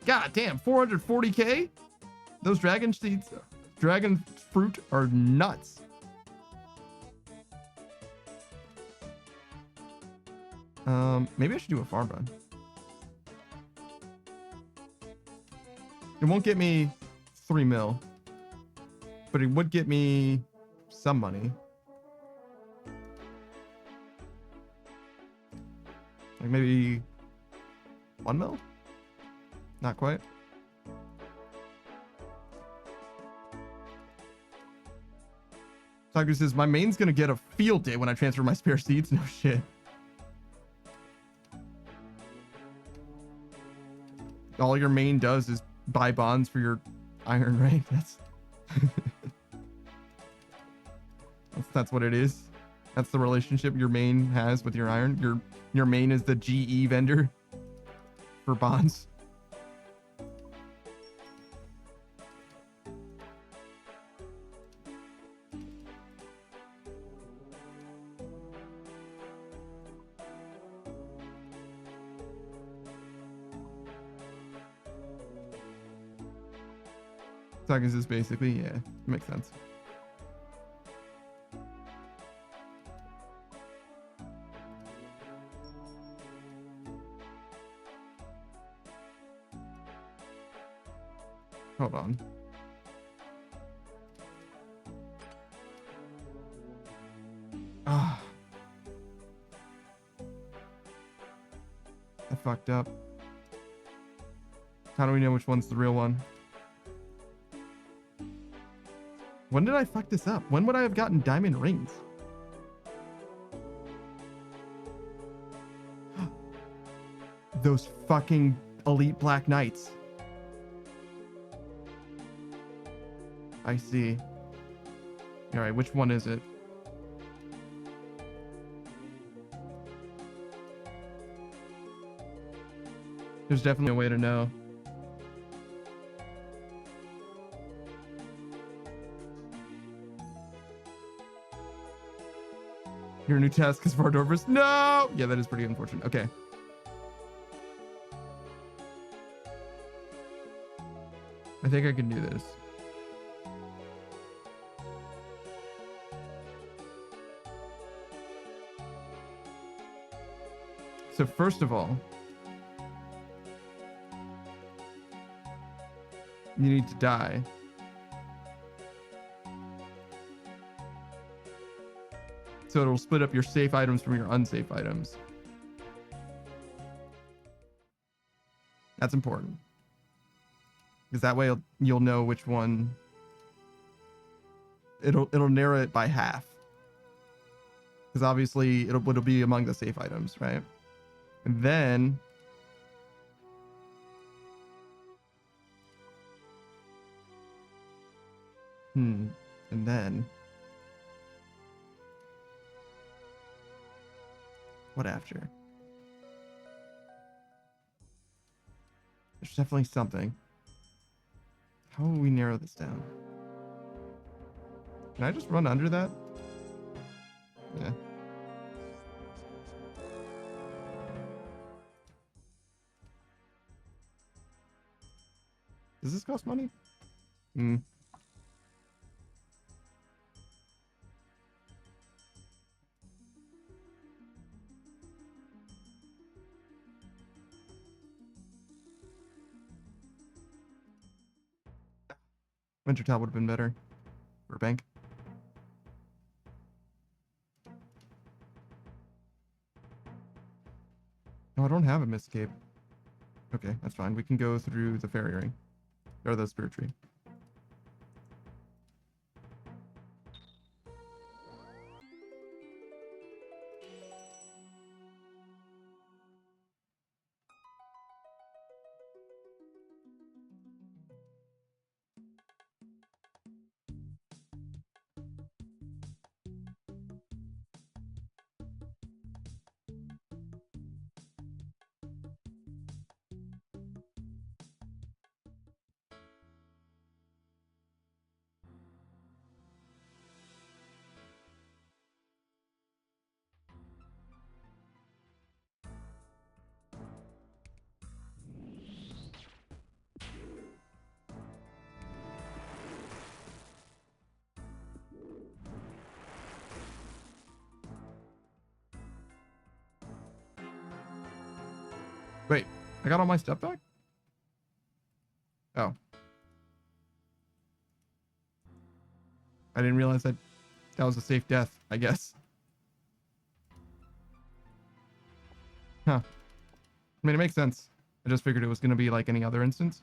God damn, 440k? Those dragon seeds, dragon fruit are nuts. Maybe I should do a farm run. It won't get me 3 mil, but it would get me some money. Like maybe 1 mil? Not quite. Tiger says, my main's gonna get a field day when I transfer my spare seeds. No shit. All your main does is buy bonds for your iron, right? That's what it is. That's the relationship your main has with your iron. Your main is the GE vendor for bonds. Seconds is basically, yeah, makes sense. Hold on. Ah. I fucked up. How do we know which one's the real one? When did I fuck this up? When would I have gotten diamond rings? Those fucking elite black knights. I see. All right, which one is it? There's definitely a way to know. Your new task is Vardorvis. No! Yeah, that is pretty unfortunate. Okay. I think I can do this. So first of all, you need to die. So it'll split up your safe items from your unsafe items. That's important. Because that way you'll know which one. It'll narrow it by half. Because obviously it'll be among the safe items, right? And then and then what after? There's definitely something. How will we narrow this down? Can I just run under that? Yeah. Does this cost money? Winter top would have been better. Burbank. No, I don't have a mist cape. Okay, that's fine. We can go through the fairy ring. Or the spirit tree. Wait, I got all my stuff back? Oh. I didn't realize that was a safe death, I guess. Huh. I mean, it makes sense. I just figured it was going to be like any other instance.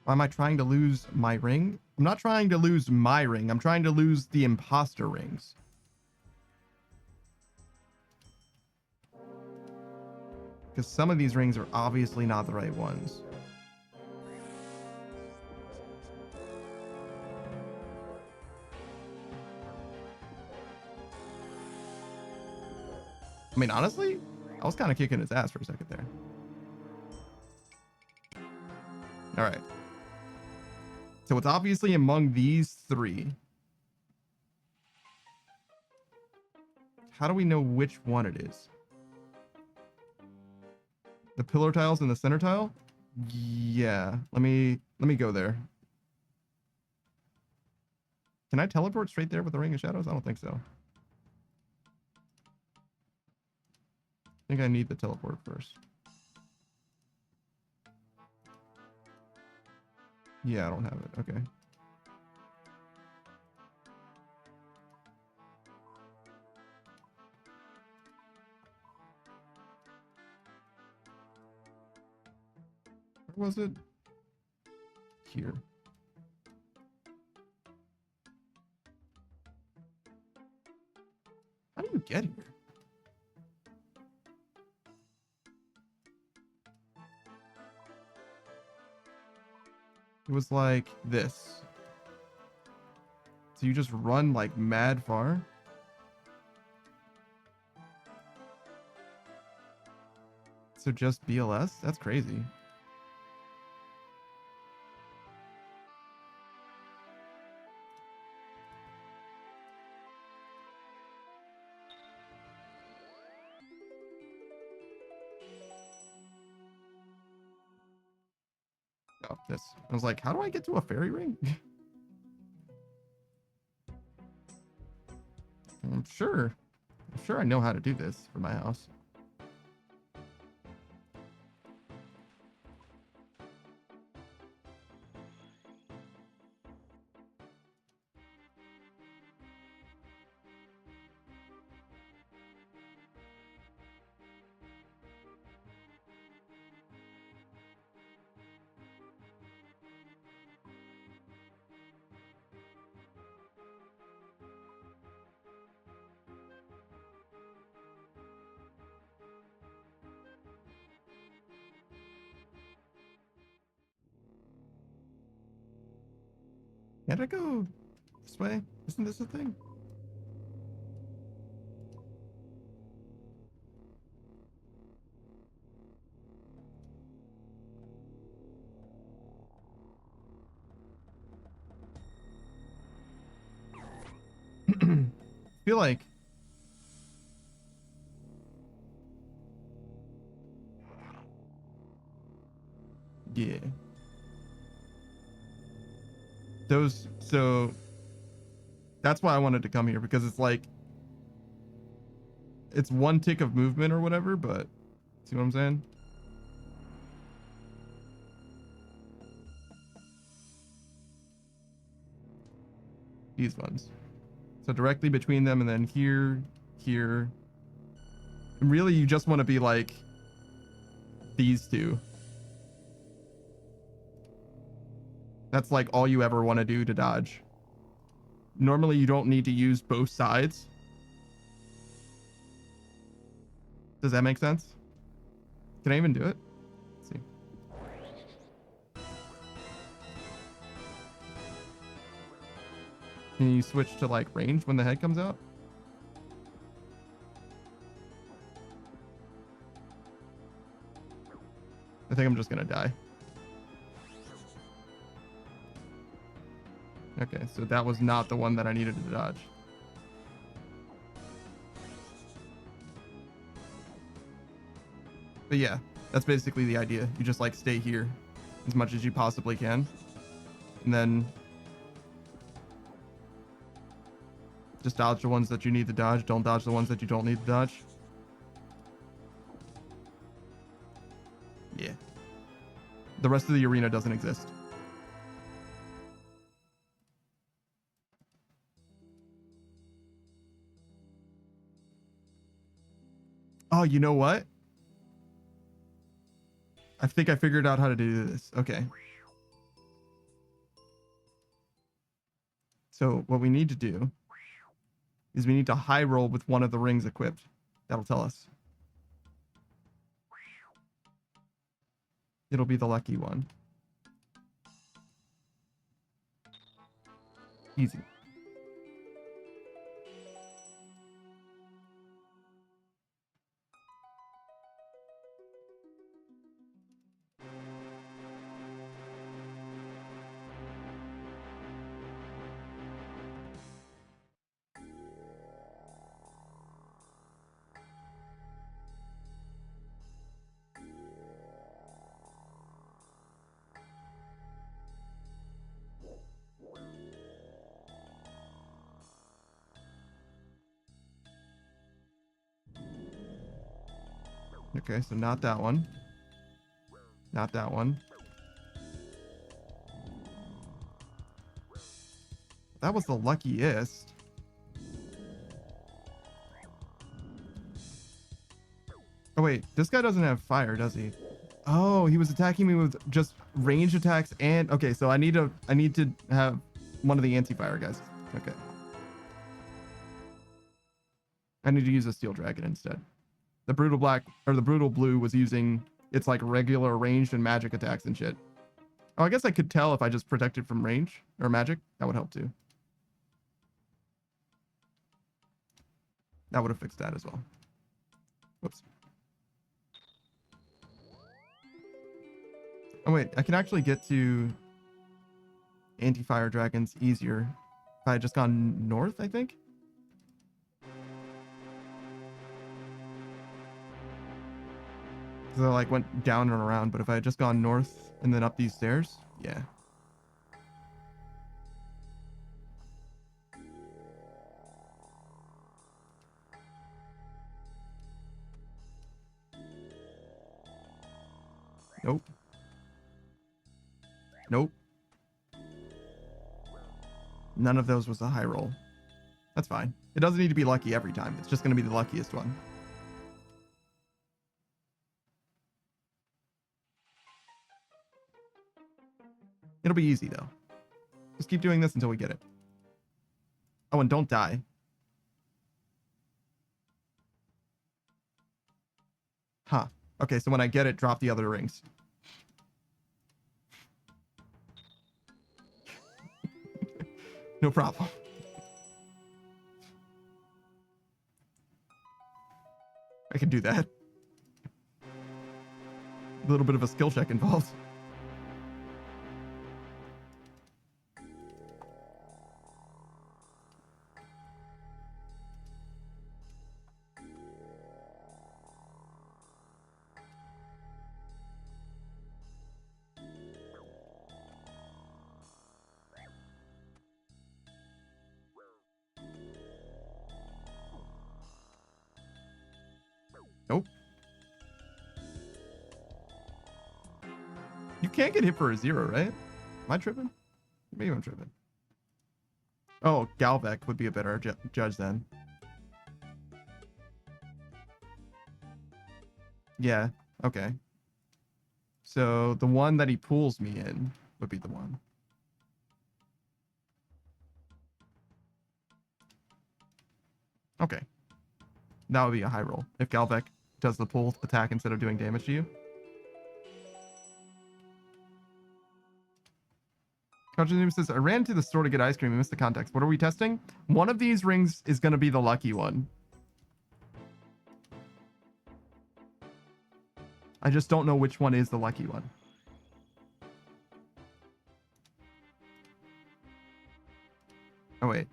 Why am I trying to lose my ring? I'm not trying to lose my ring. I'm trying to lose the imposter rings. Because some of these rings are obviously not the right ones. I mean, honestly, I was kind of kicking his ass for a second there. All right. So it's obviously among these three. How do we know which one it is? The pillar tiles and the center tile? Yeah. Let me go there. Can I teleport straight there with the Ring of Shadows? I don't think so. I think I need the teleport first. Yeah, I don't have it. Okay. Where was it? Here. How do you get here? It was like this. So you just run like mad far? So just BLS? That's crazy. Oh, this. I was like, how do I get to a fairy ring? I'm sure I know how to do this for my house. Can't I go this way? Isn't this a thing? Feel like yeah. So that's why I wanted to come here, because it's like it's one tick of movement or whatever, but see what I'm saying? These ones. So directly between them, and then here. And really you just want to be like these two. That's like all you ever want to do to dodge. Normally you don't need to use both sides. Does that make sense? Can I even do it? Let's see. Can you switch to like range when the head comes out? I think I'm just gonna die. Okay, so that was not the one that I needed to dodge. But yeah, that's basically the idea. You just like stay here as much as you possibly can. And then just dodge the ones that you need to dodge. Don't dodge the ones that you don't need to dodge. Yeah. The rest of the arena doesn't exist. Oh, you know what? I think I figured out how to do this. Okay. So what we need to do is we need to high roll with one of the rings equipped. That'll tell us. It'll be the lucky one. Easy. Okay, so not that one. Not that one. That was the luckiest. Oh wait, this guy doesn't have fire, does he? Oh, he was attacking me with just range attacks and okay, so I need to have one of the anti-fire guys. Okay. I need to use a steel dragon instead. The brutal black or the brutal blue was using its like regular ranged and magic attacks and shit. Oh, I guess I could tell if I just protected from range or magic. That would help too. That would have fixed that as well. Whoops. Oh wait, I can actually get to anti-fire dragons easier if I had just gone north, I think. So I like went down and around, but if I had just gone north and then up these stairs, yeah. Nope. Nope. None of those was a high roll. That's fine. It doesn't need to be lucky every time. It's just going to be the luckiest one. It'll be easy though. Just keep doing this until we get it. Oh, and don't die. Huh. Okay, so when I get it, drop the other rings. No problem. I can do that. A little bit of a skill check involved. Nope. You can't get hit for a 0, right? Am I tripping? Maybe I'm tripping. Oh, Galvek would be a better judge then. Yeah, okay. So the one that he pulls me in would be the one. Okay. That would be a high roll. If Galvek does the pull attack instead of doing damage to you. Coach says, I ran to the store to get ice cream and missed the context. What are we testing? One of these rings is going to be the lucky one. I just don't know which one is the lucky one. Oh, wait.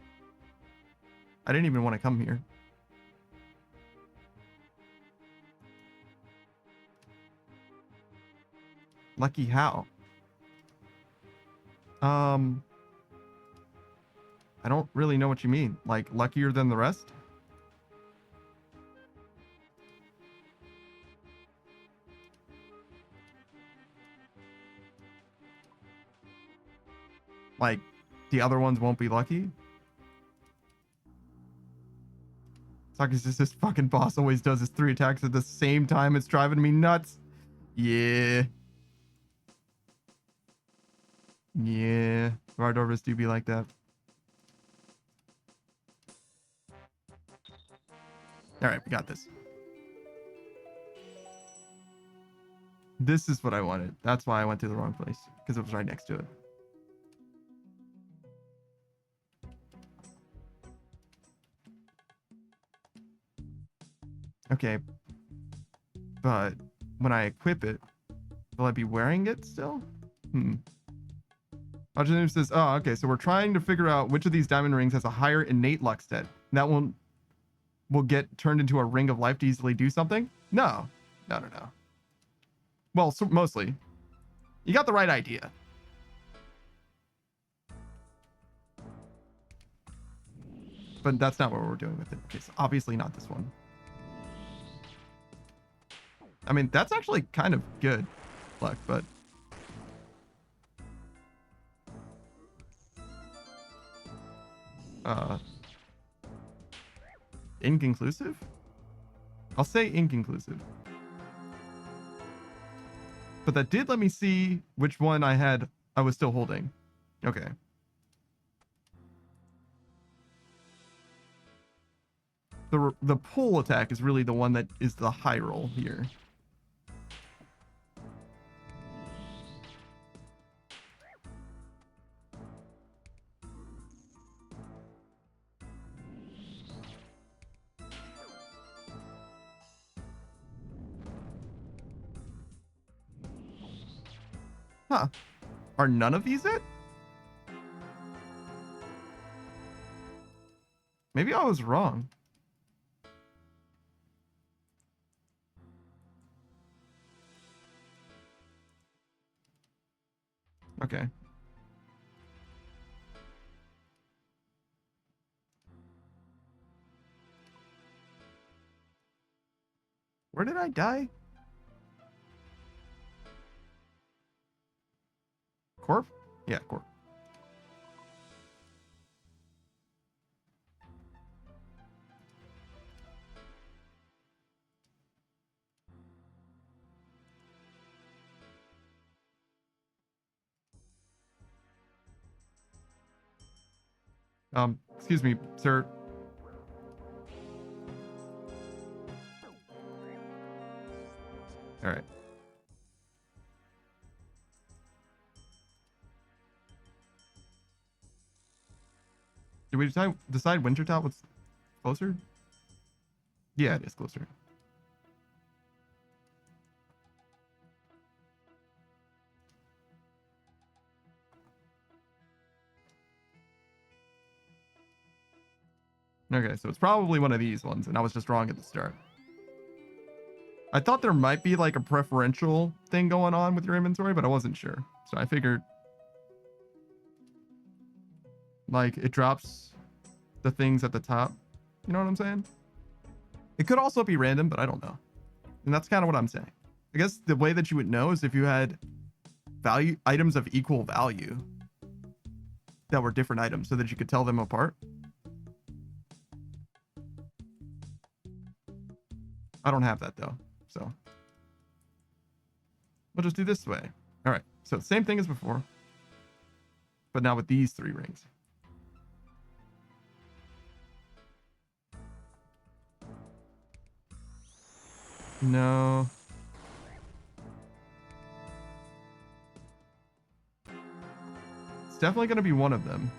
I didn't even want to come here. Lucky how? I don't really know what you mean. Like, luckier than the rest? Like, the other ones won't be lucky? Saki says this fucking boss always does his 3 attacks at the same time. It's driving me nuts. Yeah. Yeah. Vardorvis do be like that. Alright, we got this. This is what I wanted. That's why I went to the wrong place. Because it was right next to it. Okay. But when I equip it, will I be wearing it still? Ajanu says, oh, okay, so we're trying to figure out which of these diamond rings has a higher innate luck stat. That one will get turned into a ring of life to easily do something? No. No. Well, so mostly. You got the right idea. But that's not what we're doing with it. Okay, so obviously not this one. I mean, that's actually kind of good luck, but inconclusive? I'll say inconclusive. But that did let me see which one I was still holding. Okay. The pull attack is really the one that is the high roll here. Huh. Are none of these it? Maybe I was wrong. Okay. Where did I die? Corp? Yeah, Corp. Excuse me, sir. All right. Did we decide Wintertop was closer? Yeah, it is closer. Okay, so it's probably one of these ones, and I was just wrong at the start. I thought there might be like a preferential thing going on with your inventory, but I wasn't sure. So I figured like it drops the things at the top. You know what I'm saying? It could also be random, but I don't know. And that's kind of what I'm saying. I guess the way that you would know is if you had value items of equal value that were different items so that you could tell them apart. I don't have that though, so we'll just do this way. All right, so same thing as before, but now with these 3 rings. No. It's definitely going to be one of them.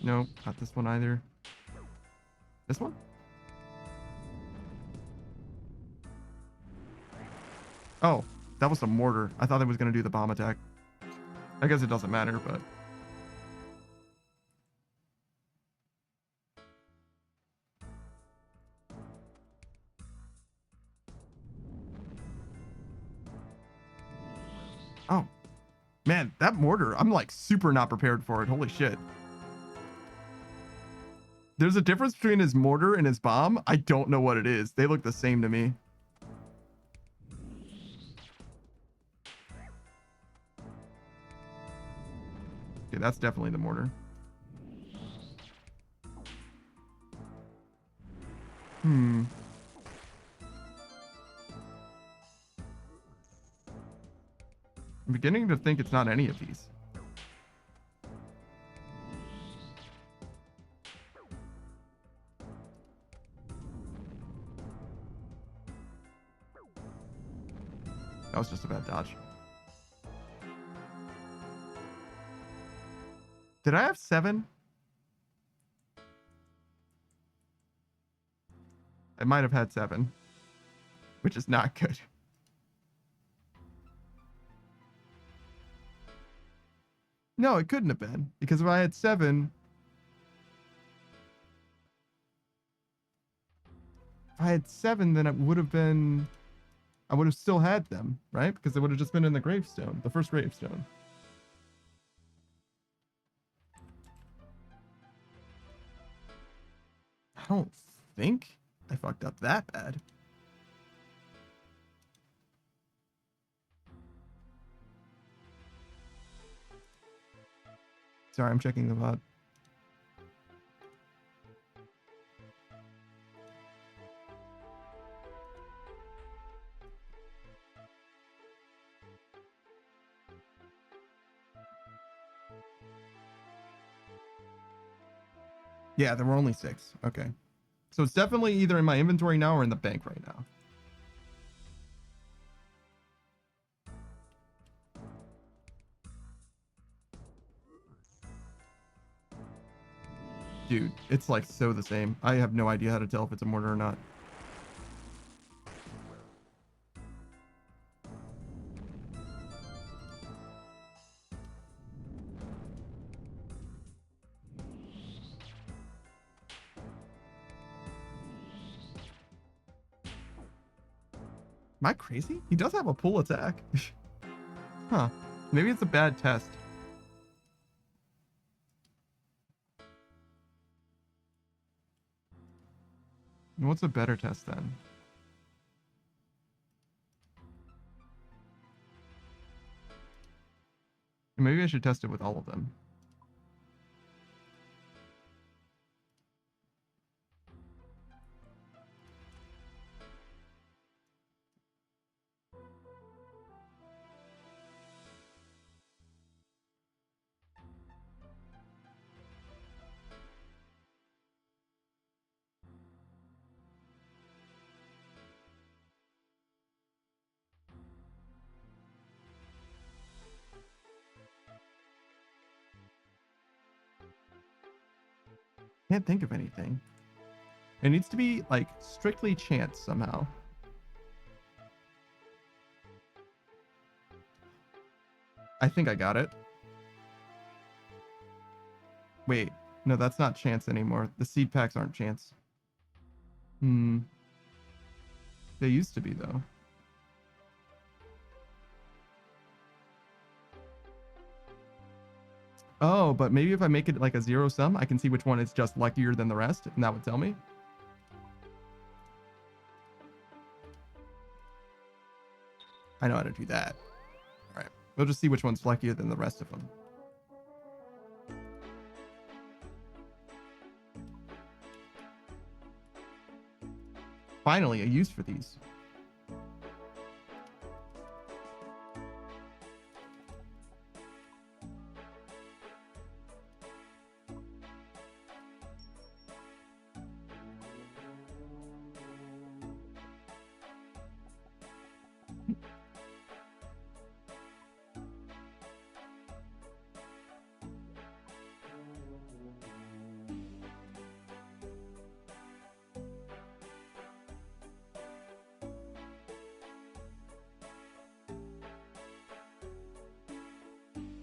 No, not this one either. This one? Oh, that was a mortar. I thought it was going to do the bomb attack. I guess it doesn't matter, but... Oh, man, that mortar, I'm like super not prepared for it. Holy shit. There's a difference between his mortar and his bomb. I don't know what it is. They look the same to me. Okay, that's definitely the mortar. I'm beginning to think it's not any of these. That was just a bad dodge. Did I have 7? I might have had 7, which is not good. No, it couldn't have been, because if I had 7, then it would have been, I would have still had them, right? Because it would have just been in the gravestone, the first gravestone. don't think I fucked up that bad. Sorry, I'm checking the VOD. Yeah, there were only 6. Okay. So it's definitely either in my inventory now or in the bank right now. Dude, it's like so the same. I have no idea how to tell if it's a mortar or not. Am I crazy? He does have a pull attack. Huh. Maybe it's a bad test. What's a better test then? Maybe I should test it with all of them. Can't think of anything. It needs to be like strictly chance somehow. I think I got it. Wait, no, that's not chance anymore. The seed packs aren't chance. They used to be though. Oh, but maybe if I make it like a 0 sum, I can see which one is just luckier than the rest, and that would tell me. I know how to do that. All right, we'll just see which one's luckier than the rest of them. Finally, a use for these.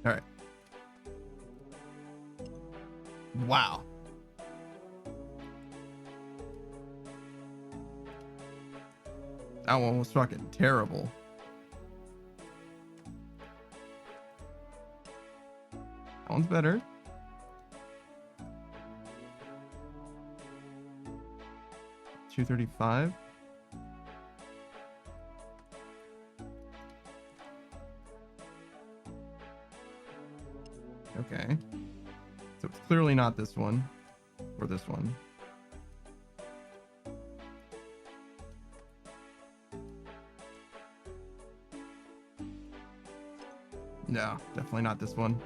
All right. Wow. That one was fucking terrible. That one's better. $235. Okay. So it's clearly not this one or this one. No, definitely not this one.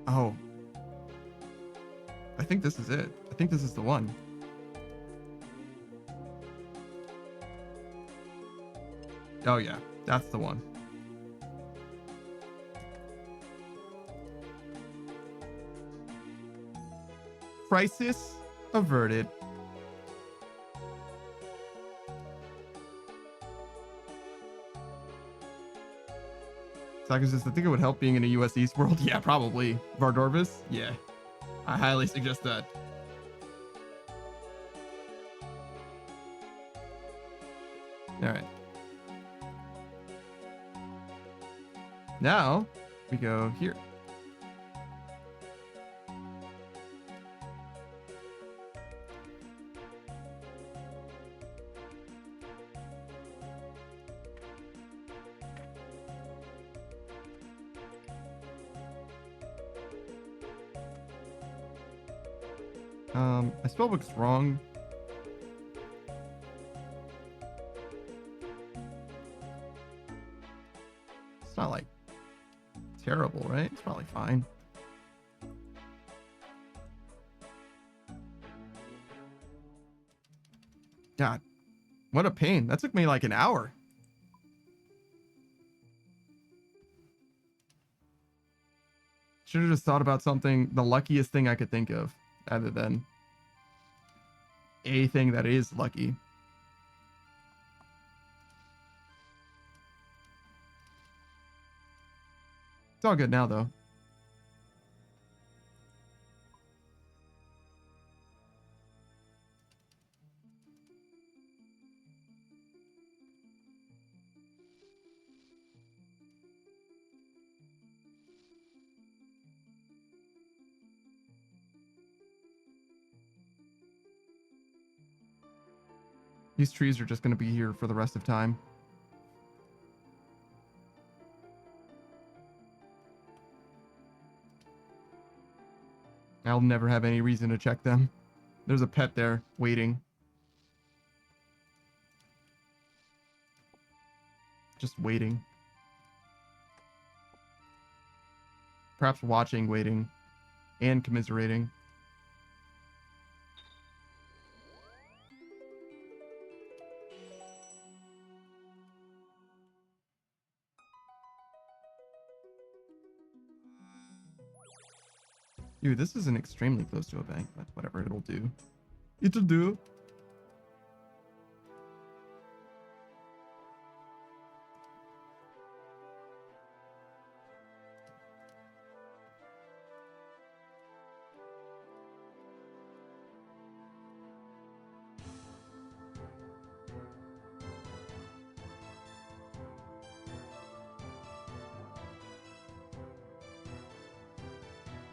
Oh. I think this is it. I think this is the one. Oh yeah, that's the one. Crisis averted. Saga says, I think it would help being in a US East world. Yeah, probably. Vardorvis? Yeah. I highly suggest that. All right. Now we go here. My spellbook's wrong. It's not like terrible, right? It's probably fine. God, what a pain. That took me like an hour. Should have just thought about something, the luckiest thing I could think of, rather than a thing that is lucky. It's all good now, though. These trees are just going to be here for the rest of time. I'll never have any reason to check them. There's a pet there waiting. Just waiting. Perhaps watching, waiting, and commiserating. Dude, this isn't extremely close to a bank, but whatever, it'll do. It'll do.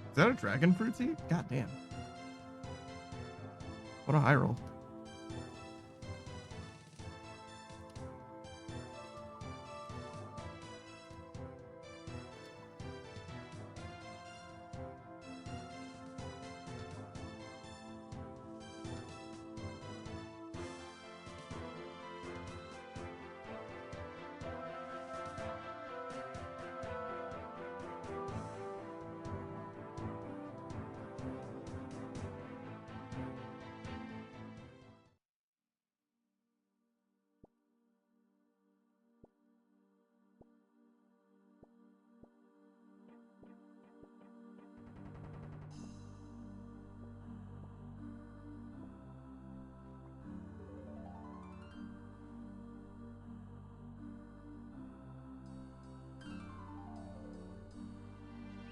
Is that a dragon fruit seed? God damn. What a high roll.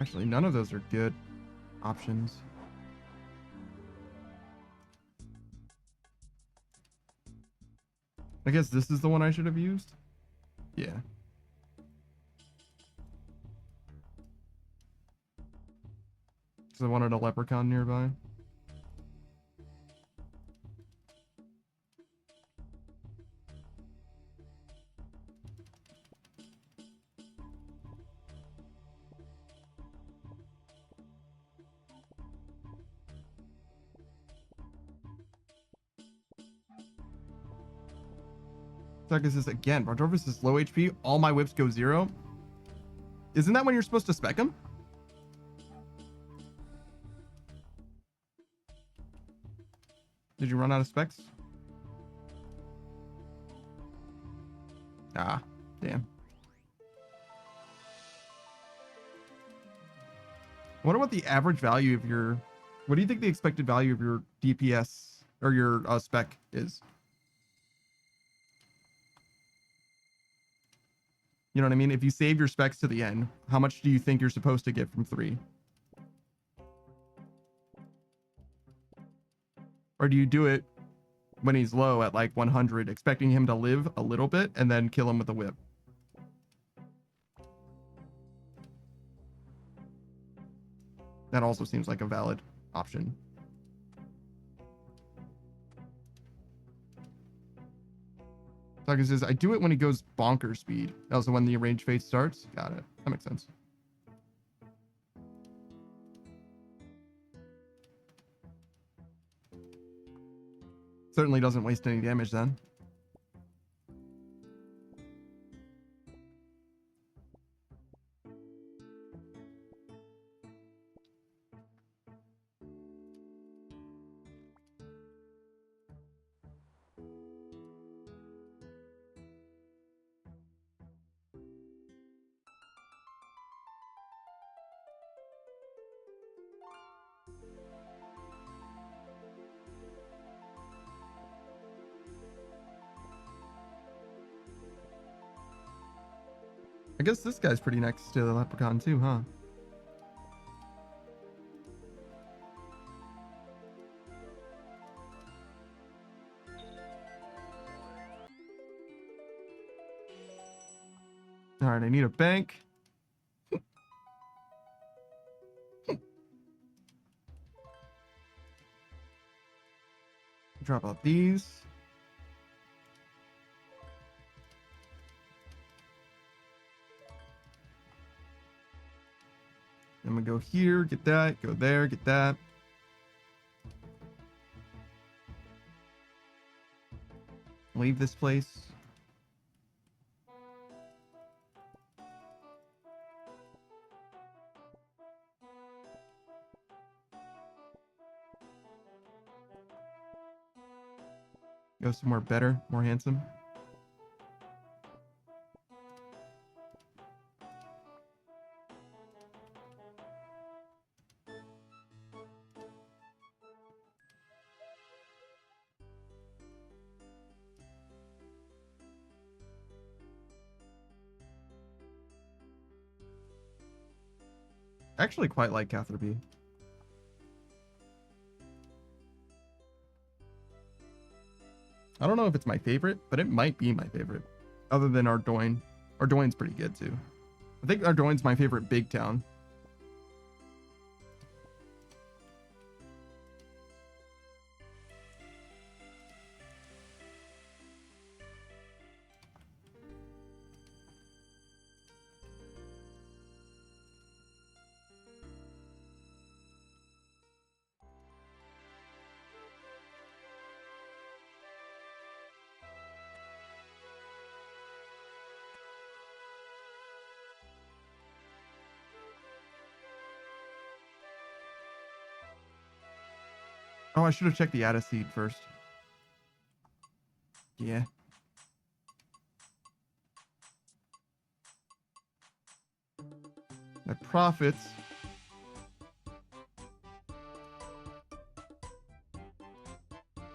Actually, none of those are good options. I guess this is the one I should have used. Yeah. Because I wanted a leprechaun nearby. Is this again? Bardorvis is low HP. All my whips go 0. Isn't that when you're supposed to spec him? Did you run out of specs? Ah, damn. I wonder what the average value of your... What do you think the expected value of your DPS or your spec is? You know what I mean? If you save your specs to the end, how much do you think you're supposed to get from 3? Or do you do it when he's low at like 100, expecting him to live a little bit and then kill him with a whip? That also seems like a valid option. Saga says, I do it when he goes bonker speed. Also when the range phase starts. Got it. That makes sense. Certainly doesn't waste any damage then. I guess this guy's pretty next to the leprechaun too, huh? All right, I need a bank. Drop out these. Then we go here, get that, go there, get that. Leave this place. Go somewhere better, more handsome. I actually quite like Catherby. I don't know if it's my favorite, but it might be my favorite. Other than Ardoin. Ardoin's pretty good too. I think Ardoin's my favorite big town. Oh, I should have checked the Atta seed first. Yeah. My profits.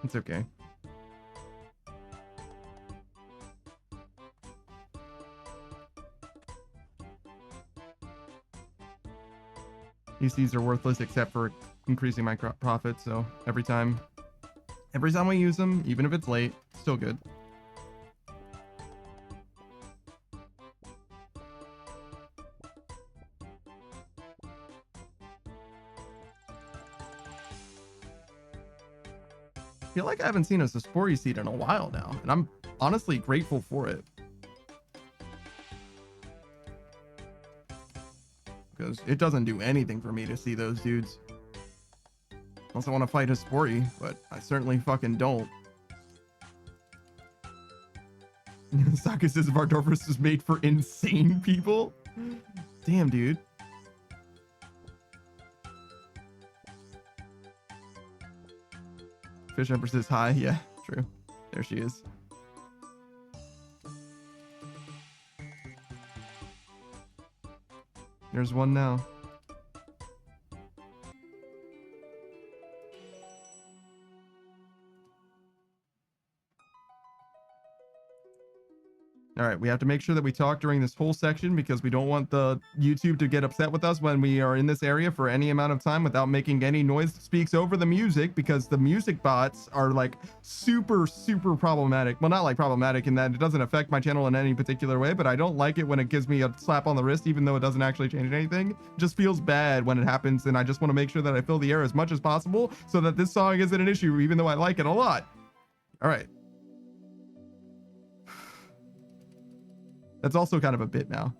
It's okay. These seeds are worthless except for increasing my profit, so every time we use them, even if it's late, still good. I feel like I haven't seen a Saspori seed in a while now, and I'm honestly grateful for it. Because it doesn't do anything for me to see those dudes. Unless I want to fight Hespori, but I certainly fucking don't. Saka says Vardorfus is made for insane people. Damn, dude. Fish Empress says hi. Yeah, true. There she is. There's one now. All right, we have to make sure that we talk during this whole section because we don't want the YouTube to get upset with us when we are in this area for any amount of time without making any noise that speaks over the music, because the music bots are like super problematic. Well, not like problematic in that it doesn't affect my channel in any particular way, but I don't like it when it gives me a slap on the wrist even though it doesn't actually change anything. It just feels bad when it happens, and I just want to make sure that I fill the air as much as possible so that this song isn't an issue even though I like it a lot. All right. That's also kind of a bit now.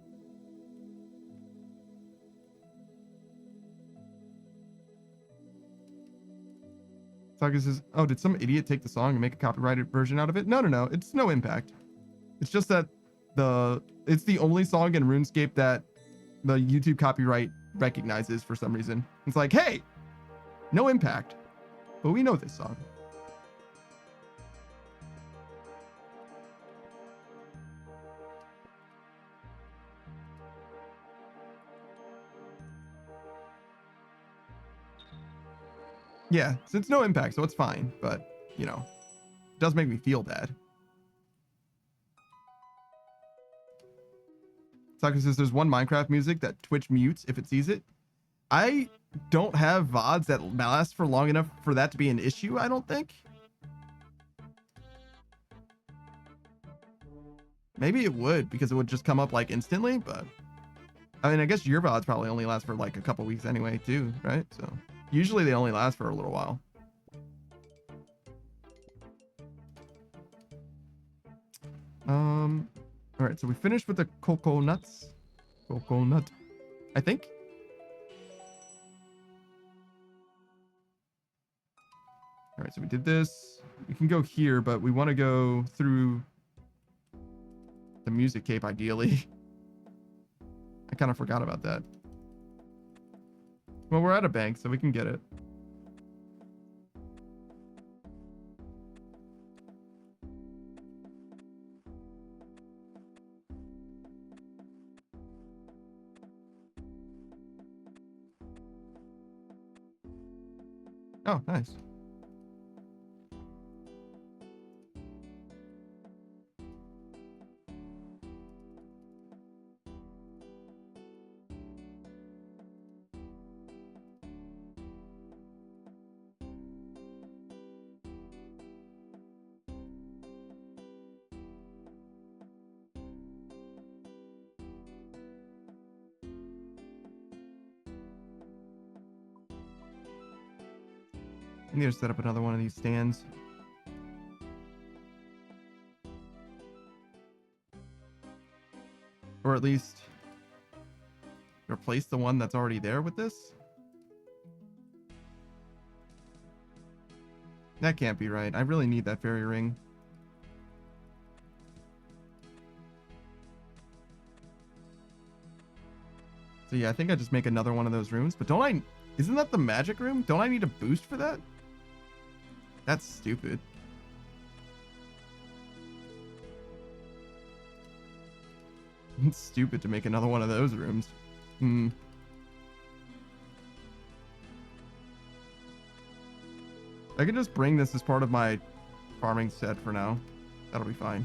Saga says, oh, did some idiot take the song and make a copyrighted version out of it? No. It's no impact. It's just that it's the only song in RuneScape that the YouTube copyright recognizes for some reason. It's like, hey, no impact, but we know this song. Yeah, so it's no impact, so it's fine, but, you know, it does make me feel bad. Saka says there's one Minecraft music that Twitch mutes if it sees it. I don't have VODs that last for long enough for that to be an issue, I don't think. Maybe it would, because it would just come up like instantly, but I mean, I guess your VODs probably only last for like a couple weeks anyway too, right? So usually they only last for a little while. All right, so we finished with the coconuts. Coconut, I think. All right, so we did this. We can go here, but we want to go through the music cape ideally. I kind of forgot about that. Well, we're at a bank, so we can get it. Oh, nice. I need to set up another one of these stands. Or at least replace the one that's already there with this. That can't be right. I really need that fairy ring. So yeah, I think I just make another one of those rooms. But don't I... Isn't that the magic room? Don't I need a boost for that? That's stupid. It's stupid to make another one of those rooms. I can just bring this as part of my farming set for now. That'll be fine.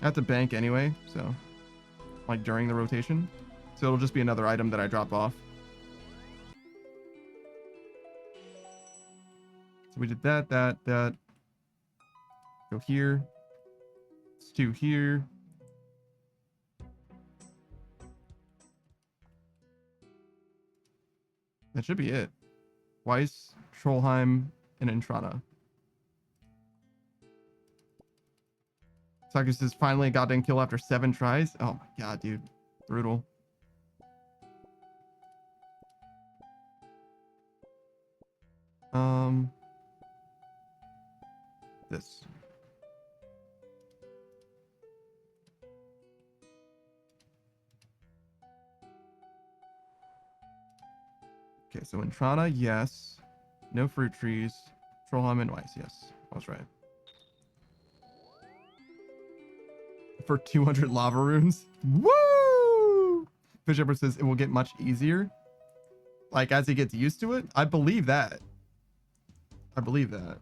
I have to bank anyway, so like during the rotation. So it'll just be another item that I drop off. So we did that. Go here. Let's do here. That should be it. Weiss, Trollheim, and Entrana. Sagus is finally a goddamn kill after 7 tries. Oh my god, dude. Brutal. This. Okay, so Entrana, yes. No fruit trees. Trollheim and Weiss, yes. I was right. For 200 lava runes. Woo! Fish Emperor says it will get much easier. Like, as he gets used to it. I believe that. I believe that.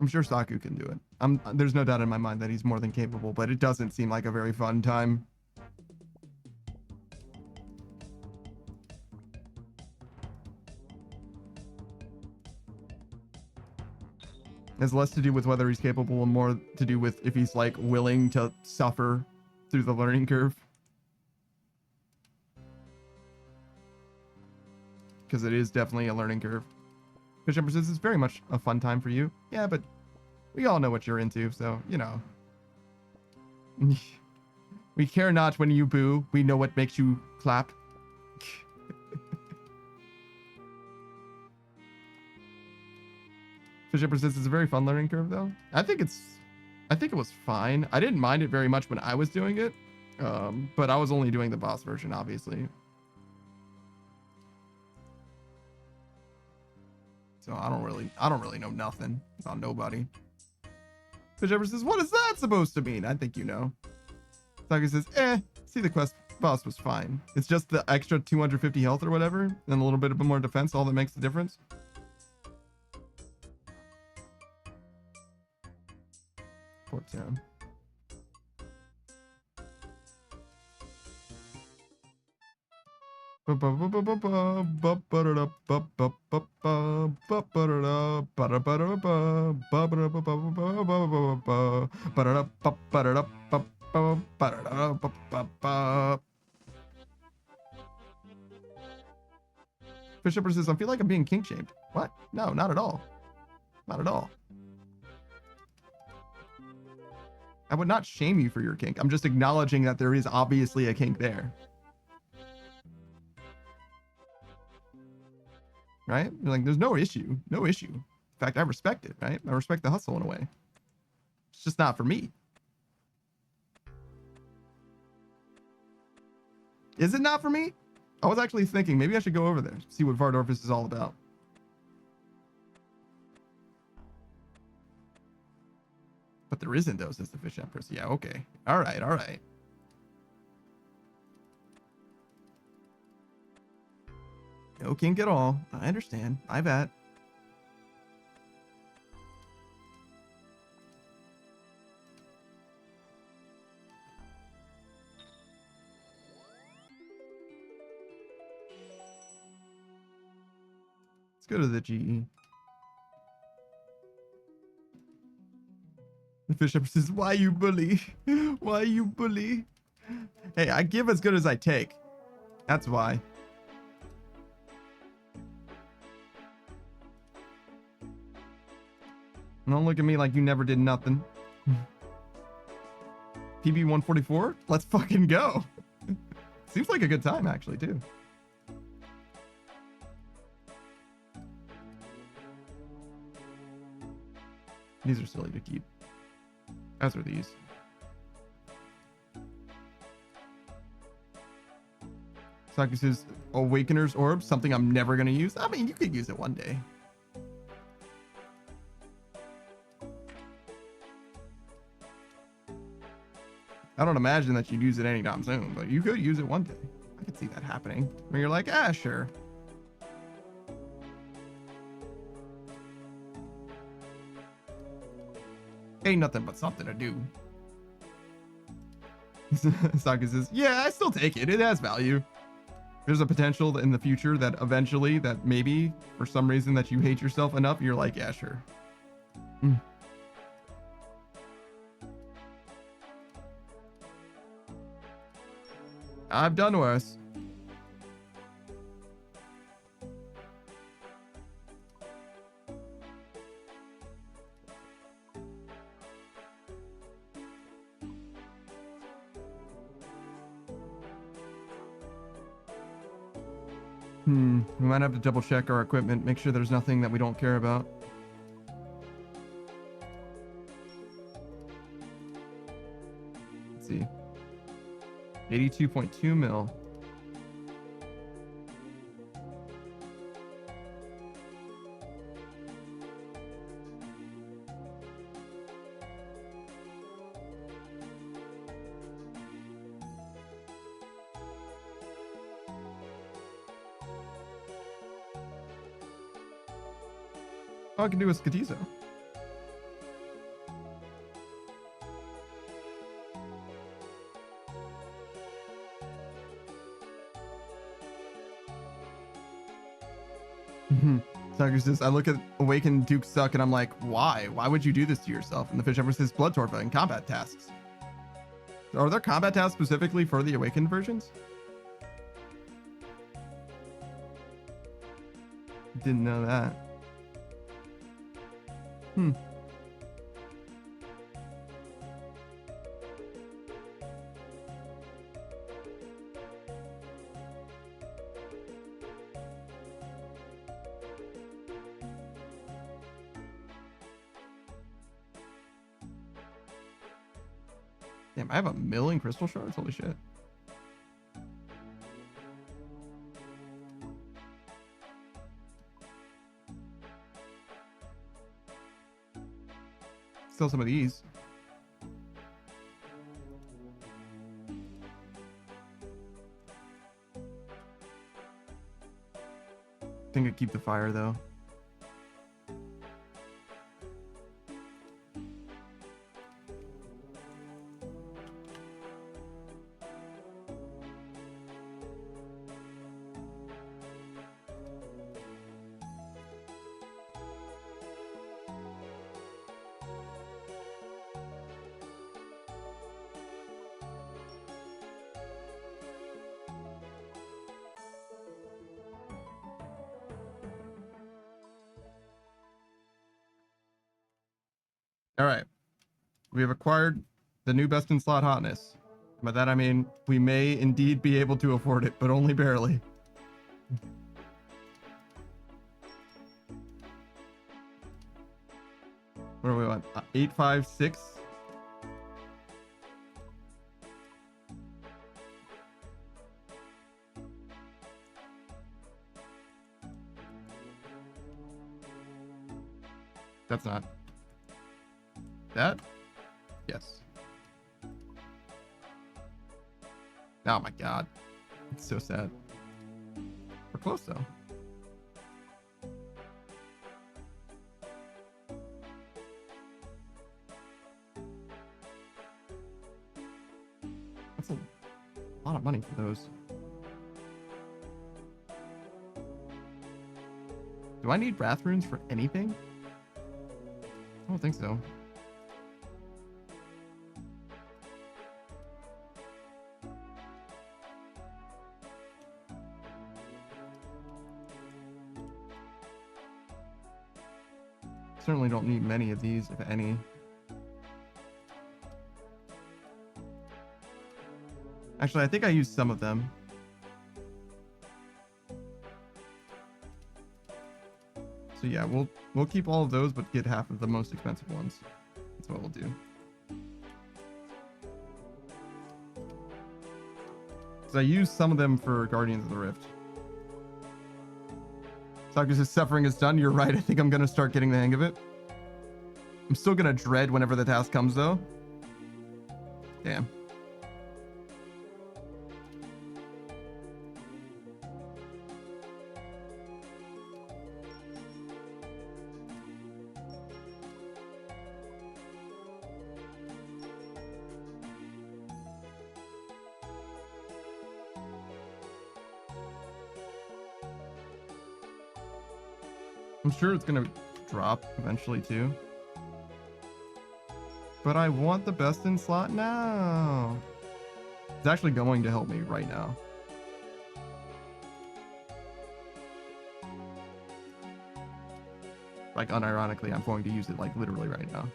I'm sure Saku can do it. There's no doubt in my mind that he's more than capable, but it doesn't seem like a very fun time. It has less to do with whether he's capable and more to do with if he's like willing to suffer through the learning curve. Because it is definitely a learning curve. Fish says it's very much a fun time for you. Yeah, but we all know what you're into, so, you know. We care not when you boo. We know what makes you clap. Fish says it's a very fun learning curve, though. I think it was fine. I didn't mind it very much when I was doing it. But I was only doing the boss version, obviously. So I don't really know nothing about nobody. Fish says, what is that supposed to mean? I think you know. Saku says, see, the quest boss was fine. It's just the extra 250 health or whatever, and a little bit of more defense, all that makes the difference. Port Town. Fisher says, I feel like I'm being kink shamed. What? No, not at all. Not at all. I would not shame you for your kink. I'm just acknowledging that there is obviously a kink there. Right? Like, there's no issue. No issue. In fact, I respect it, right? I respect the hustle in a way. It's just not for me. Is it not for me? I was actually thinking maybe I should go over there, see what Vardorfus is all about. But there isn't, though, says the Fish Empress. Yeah, okay. All right, all right. No kink at all. I understand. My bad. Let's go to the GE. The Fish Empress says, why you bully? Why you bully? Hey, I give as good as I take. That's why. Don't look at me like you never did nothing. PB 144? Let's fucking go. Seems like a good time, actually, too. These are silly to keep. As are these. Saku says, Awakener's Orb, something I'm never going to use. I mean, you could use it one day. I don't imagine that you'd use it anytime soon, but you could use it one day. I could see that happening. Where you're like, ah, sure. Ain't nothing but something to do. Saku says, yeah, I still take it. It has value. There's a potential in the future that eventually, that maybe, for some reason that you hate yourself enough, you're like, yeah, sure. I've done worse. We might have to double check our equipment, make sure there's nothing that we don't care about. Let's see. 82.2 mil. All I can do is Skatizo. Tiger says, I look at Awakened Duke Suck and I'm like, why? Why would you do this to yourself? And the Fish Emperor says, Blood Torva and combat tasks. Are there combat tasks specifically for the Awakened versions? Didn't know that. Damn, I have 1,000,000 crystal shards? Holy shit. Still some of these. I think I'd keep the fire though. All right. We have acquired the new best in slot hotness. By that I mean we may indeed be able to afford it, but only barely. What do we want? 856. That's not. That? Yes. Oh my god. It's so sad. We're close though. That's a lot of money for those. Do I need wrath runes for anything? I don't think so. Certainly don't need many of these, if any. Actually, I think I used some of them. So yeah, we'll keep all of those, but get half of the most expensive ones. That's what we'll do. So I used some of them for Guardians of the Rift. Saku's suffering is done. You're right. I think I'm going to start getting the hang of it. I'm still going to dread whenever the task comes, though. Damn. I'm sure it's gonna drop eventually too. But I want the best in slot now. It's actually going to help me right now. Like unironically, I'm going to use it like literally right now.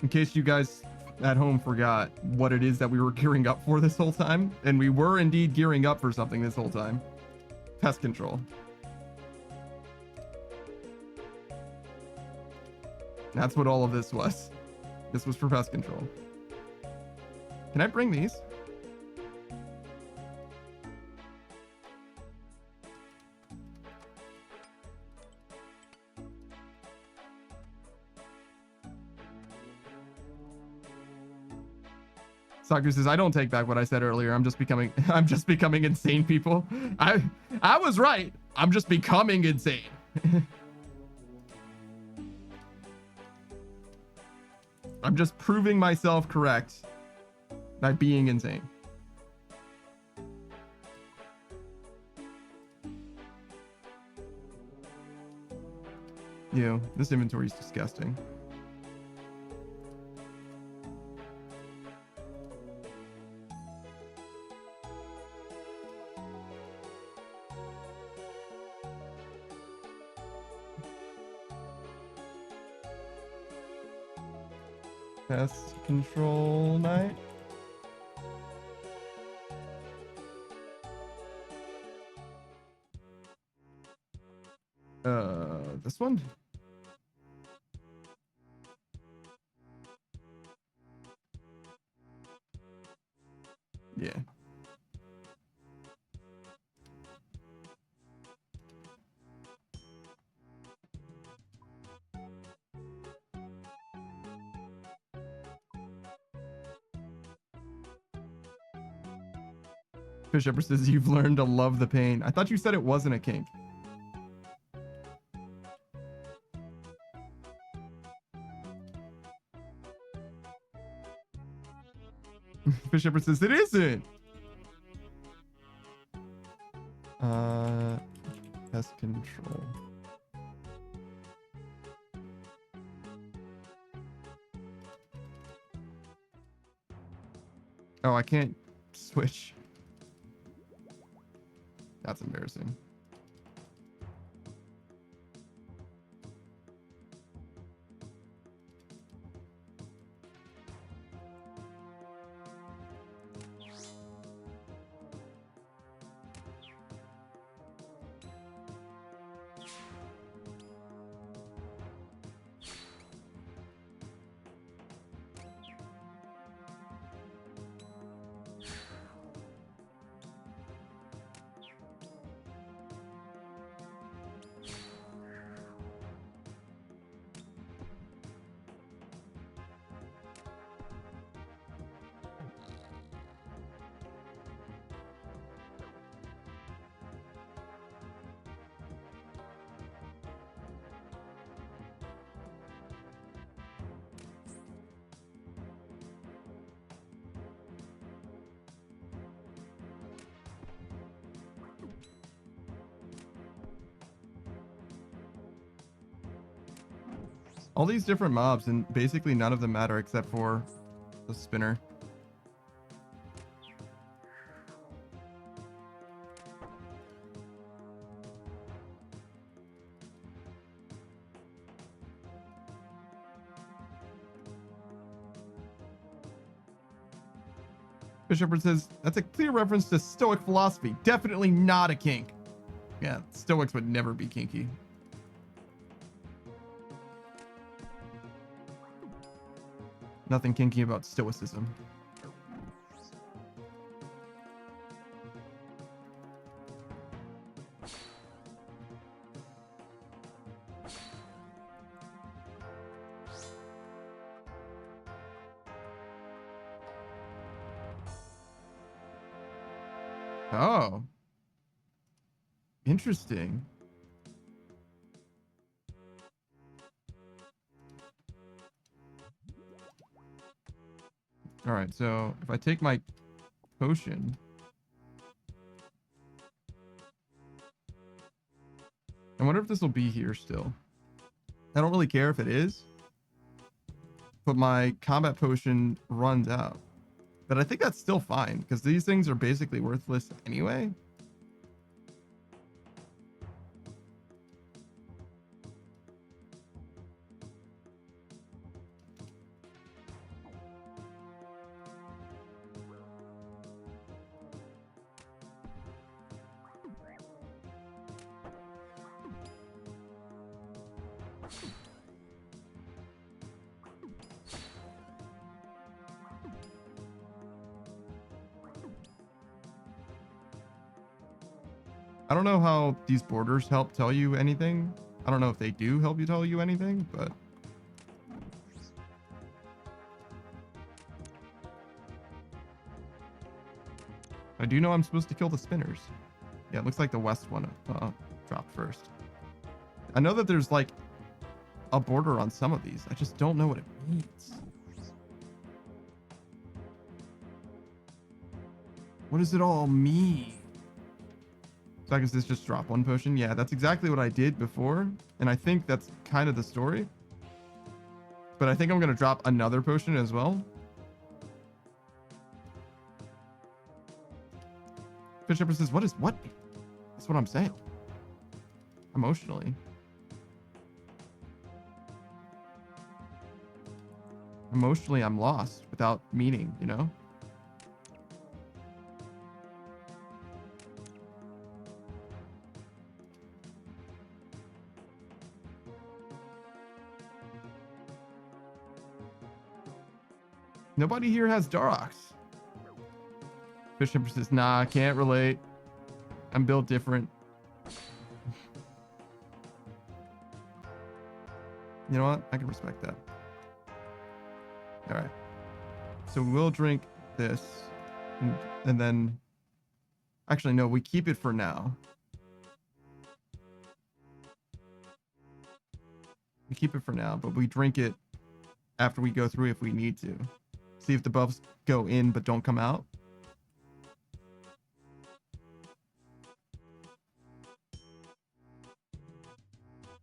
In case you guys at home forgot what it is that we were gearing up for this whole time, and we were indeed gearing up for something this whole time. Pest control. That's what all of this was. This was for pest control. Can I bring these? Saku says, I don't take back what I said earlier. I'm just becoming insane, people. I was right. I'm just becoming insane. I'm just proving myself correct by being insane. Ew, this inventory is disgusting. Pest control night. This one? Yeah. Fish Shepherd says you've learned to love the pain. I thought you said it wasn't a kink. Fish Shepherd says it isn't. Pest control. Oh, I can't switch. That's embarrassing. All these different mobs, and basically none of them matter except for the spinner. Fish Shepherd says, that's a clear reference to Stoic philosophy. Definitely not a kink. Yeah, Stoics would never be kinky. Nothing kinky about Stoicism. Oh. Interesting. All right, so if I take my potion, I wonder if this will be here still. I don't really care if it is, but my combat potion runs out. But I think that's still fine because these things are basically worthless anyway. I don't know how these borders help tell you anything. I don't know if they do help you tell you anything, but I do know I'm supposed to kill the spinners. Yeah, it looks like the west one dropped first. I know that there's like a border on some of these. I just don't know what it means. What does it all mean? So I guess this just drop one potion. Yeah, that's exactly what I did before. And I think that's kind of the story. But I think I'm going to drop another potion as well. Fish Shepherd says, what? That's what I'm saying. Emotionally. Emotionally, I'm lost without meaning, you know? Nobody here has Darox. Fish Shepherd says, nah, I can't relate. I'm built different. You know what? I can respect that. All right. So we'll drink this. And then... Actually, no, we keep it for now. We keep it for now, but we drink it after we go through if we need to. See if the buffs go in but don't come out.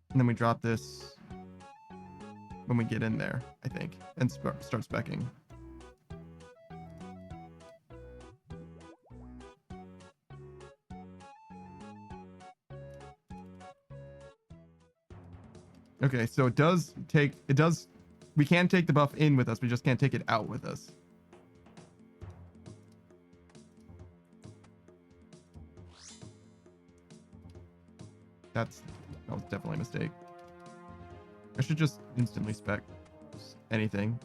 And then we drop this when we get in there, I think, and start speccing. Okay, so we can take the buff in with us, we just can't take it out with us. That was definitely a mistake. I should just instantly spec anything.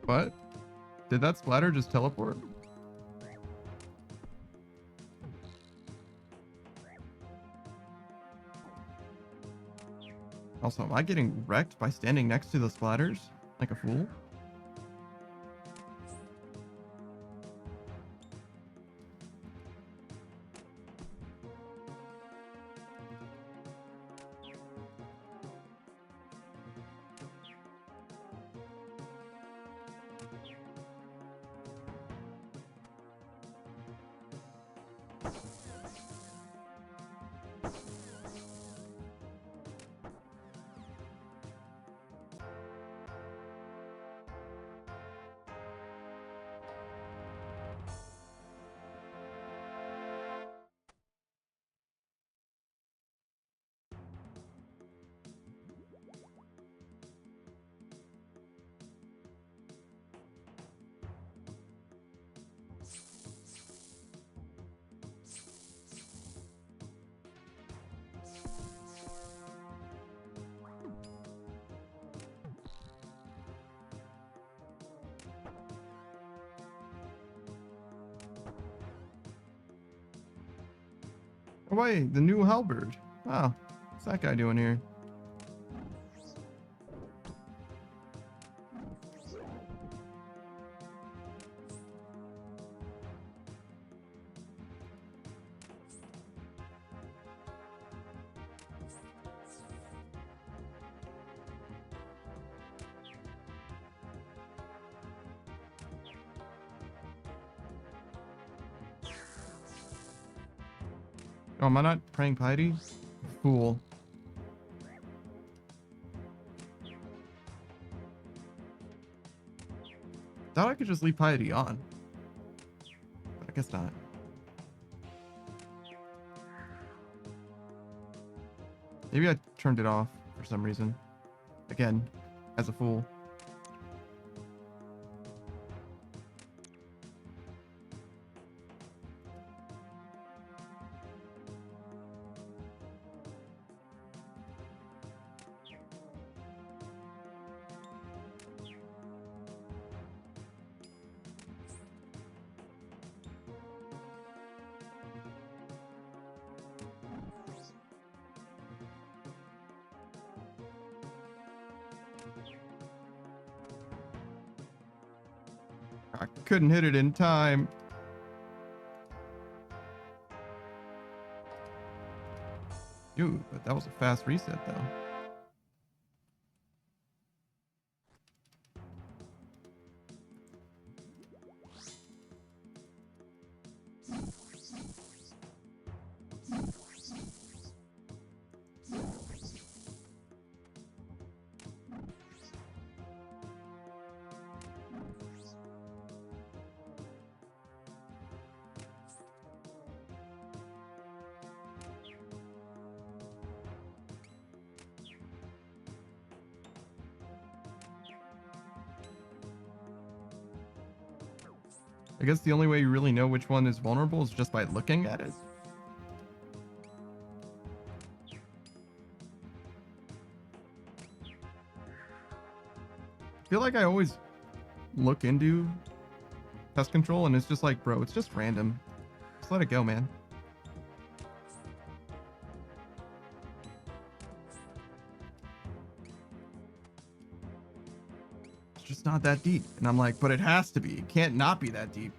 What? Did that splatter just teleport? Also, am I getting wrecked by standing next to the splatters like a fool? Oh wait, the new halberd. Wow, what's that guy doing here? Oh, am I not praying piety? Fool. Thought I could just leave piety on. But I guess not. Maybe I turned it off for some reason. Again, as a fool. I couldn't hit it in time. Dude, but that was a fast reset though. I guess the only way you really know which one is vulnerable is just by looking at it. I feel like I always look into pest control and it's just like, bro, it's just random. Just let it go, man. It's just not that deep. And I'm like, but it has to be. It can't not be that deep.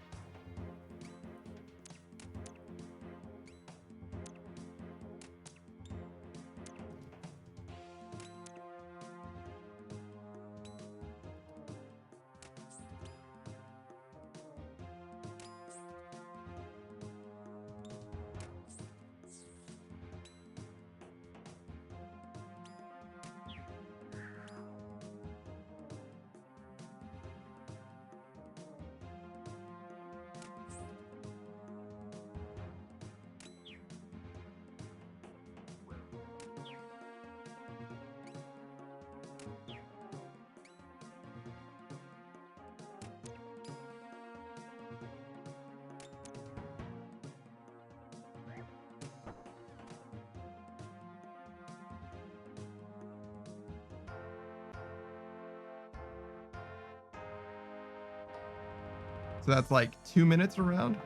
So that's like 2 minutes around.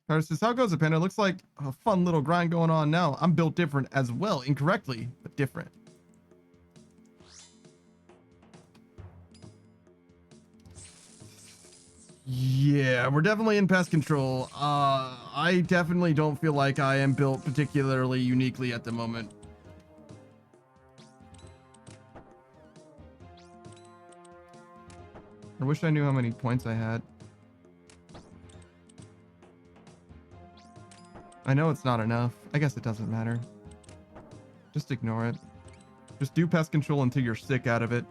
Carter says, how goes it, Panda? Looks like a fun little grind going on now. I'm built different as well. Incorrectly, but different. Yeah, we're definitely in pest control. I definitely don't feel like I am built particularly uniquely at the moment. I wish I knew how many points I had. I know it's not enough. I guess it doesn't matter. Just ignore it. Just do pest control until you're sick out of it.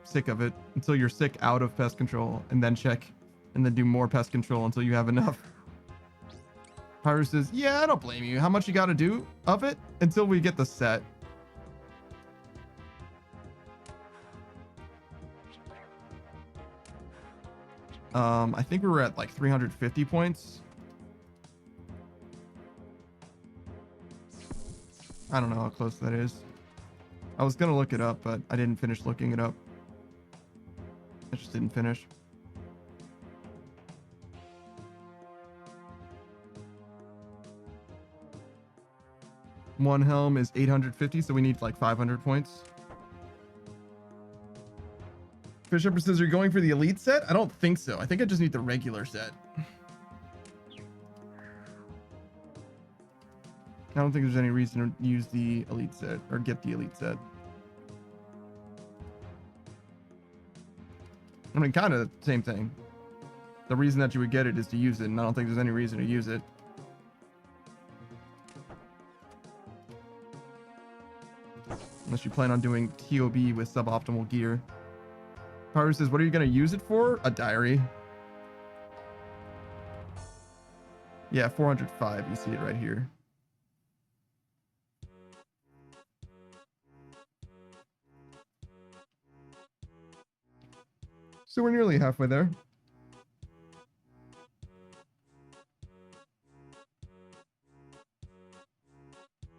Sick of it. Until you're sick out of pest control. And then check. And then do more pest control until you have enough. Pyro says, yeah, I don't blame you. How much you got to do of it until we get the set? I think we were at like 350 points. I don't know how close that is. I was gonna look it up, but I didn't finish looking it up. I just didn't finish. One helm is 850, so we need like 500 points. Fish Upper says, are you going for the elite set? I don't think so. I think I just need the regular set. I don't think there's any reason to use the elite set or get the elite set. I mean, kind of the same thing. The reason that you would get it is to use it, and I don't think there's any reason to use it. Unless you plan on doing TOB with suboptimal gear. Power says, what are you going to use it for? A diary. Yeah, 405. You see it right here. So we're nearly halfway there.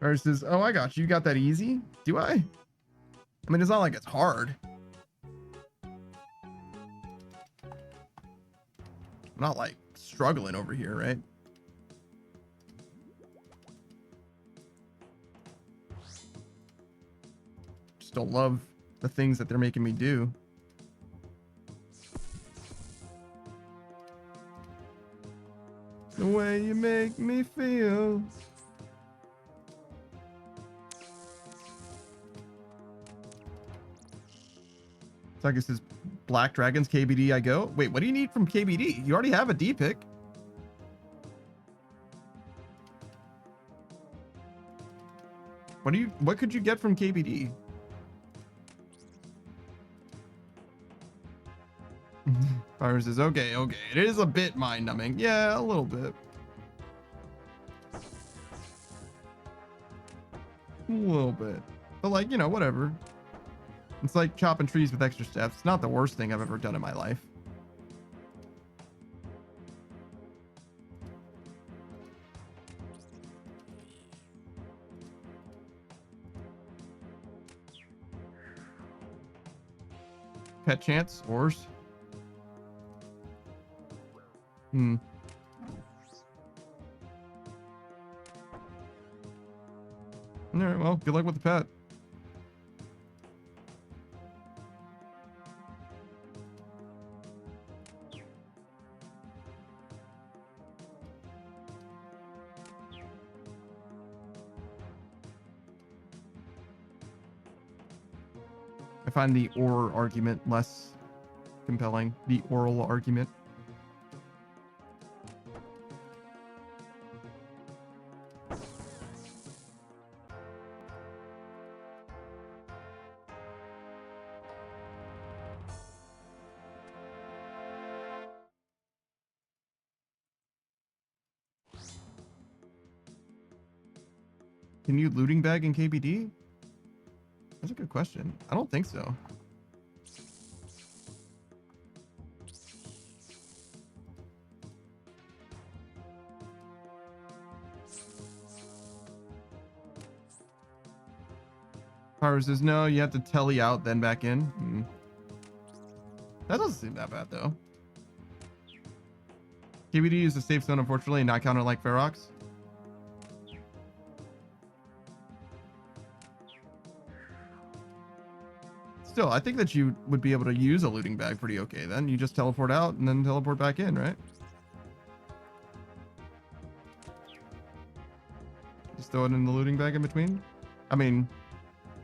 Versus, oh, I got you. You got that easy? Do I? I mean, it's not like it's hard. I'm not like struggling over here, right? Just don't love the things that they're making me do. The way you make me feel. So I guess this Black Dragons KBD I go. Wait, what do you need from KBD? You already have a D pick. What could you get from KBD? Fires is okay. It is a bit mind numbing. Yeah, a little bit. A little bit. But like, you know, whatever. It's like chopping trees with extra steps. It's not the worst thing I've ever done in my life. Pet chance, ores. All right, well, good luck with the pet. I find the or argument less compelling. The oral argument. Can you looting bag in KBD? That's a good question. I don't think so. Power says no, you have to telly out then back in. That doesn't seem that bad though. KBD is a safe zone, unfortunately, not counter like Ferox. Still, I think that you would be able to use a looting bag pretty okay then. You just teleport out and then teleport back in, right? Just throw it in the looting bag in between. I mean,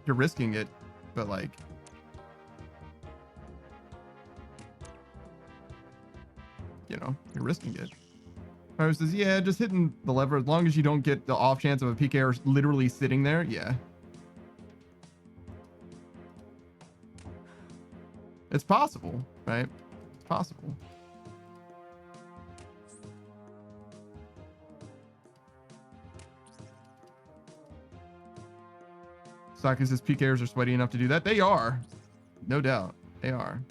you're risking it, but like... You know, you're risking it. Power says, yeah, just hitting the lever. As long as you don't get the off chance of a PKR literally sitting there, yeah. It's possible, right? It's possible. Saki says PKers are sweaty enough to do that. They are. No doubt. They are.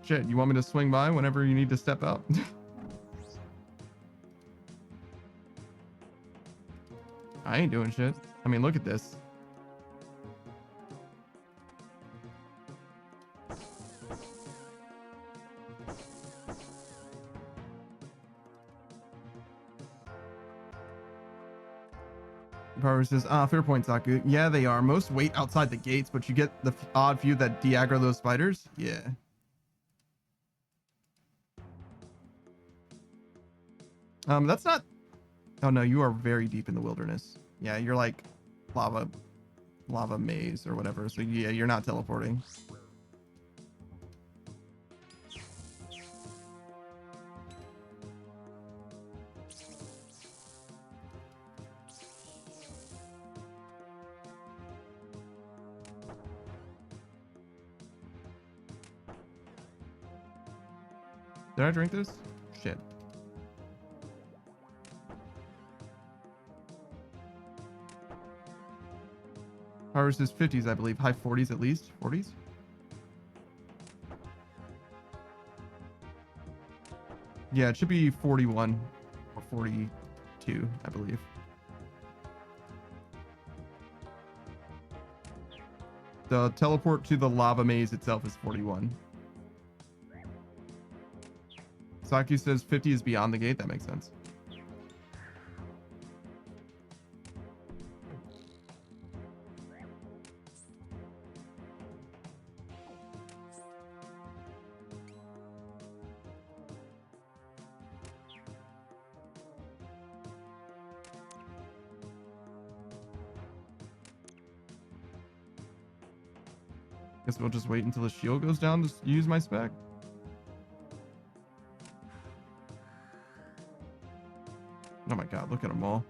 Shit, you want me to swing by whenever you need to step out? I ain't doing shit. I mean, look at this. Power says, fair point, Saku. Yeah, they are. Most wait outside the gates, but you get the odd few that de-aggro those spiders. Yeah. That's not... Oh, no, you are very deep in the wilderness. Yeah, you're like lava maze or whatever. So, yeah, you're not teleporting. Did I drink this? Shit. Ours is 50s, I believe. High 40s at least. 40s? Yeah, it should be 41 or 42, I believe. The teleport to the lava maze itself is 41. Saki says 50 is beyond the gate. That makes sense. Guess we'll just wait until the shield goes down to use my spec. Oh my god, look at them all.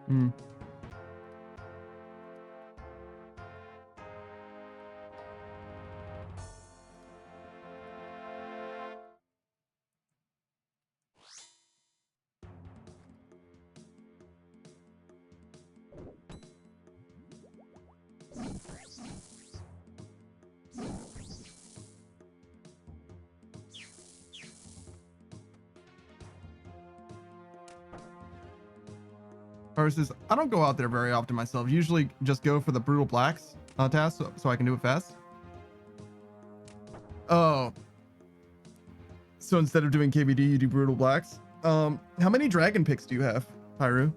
Hmm. Versus, I don't go out there very often myself. Usually just go for the brutal blacks task so I can do it fast. Oh. So instead of doing KVD, you do brutal blacks. How many dragon picks do you have, Pyru?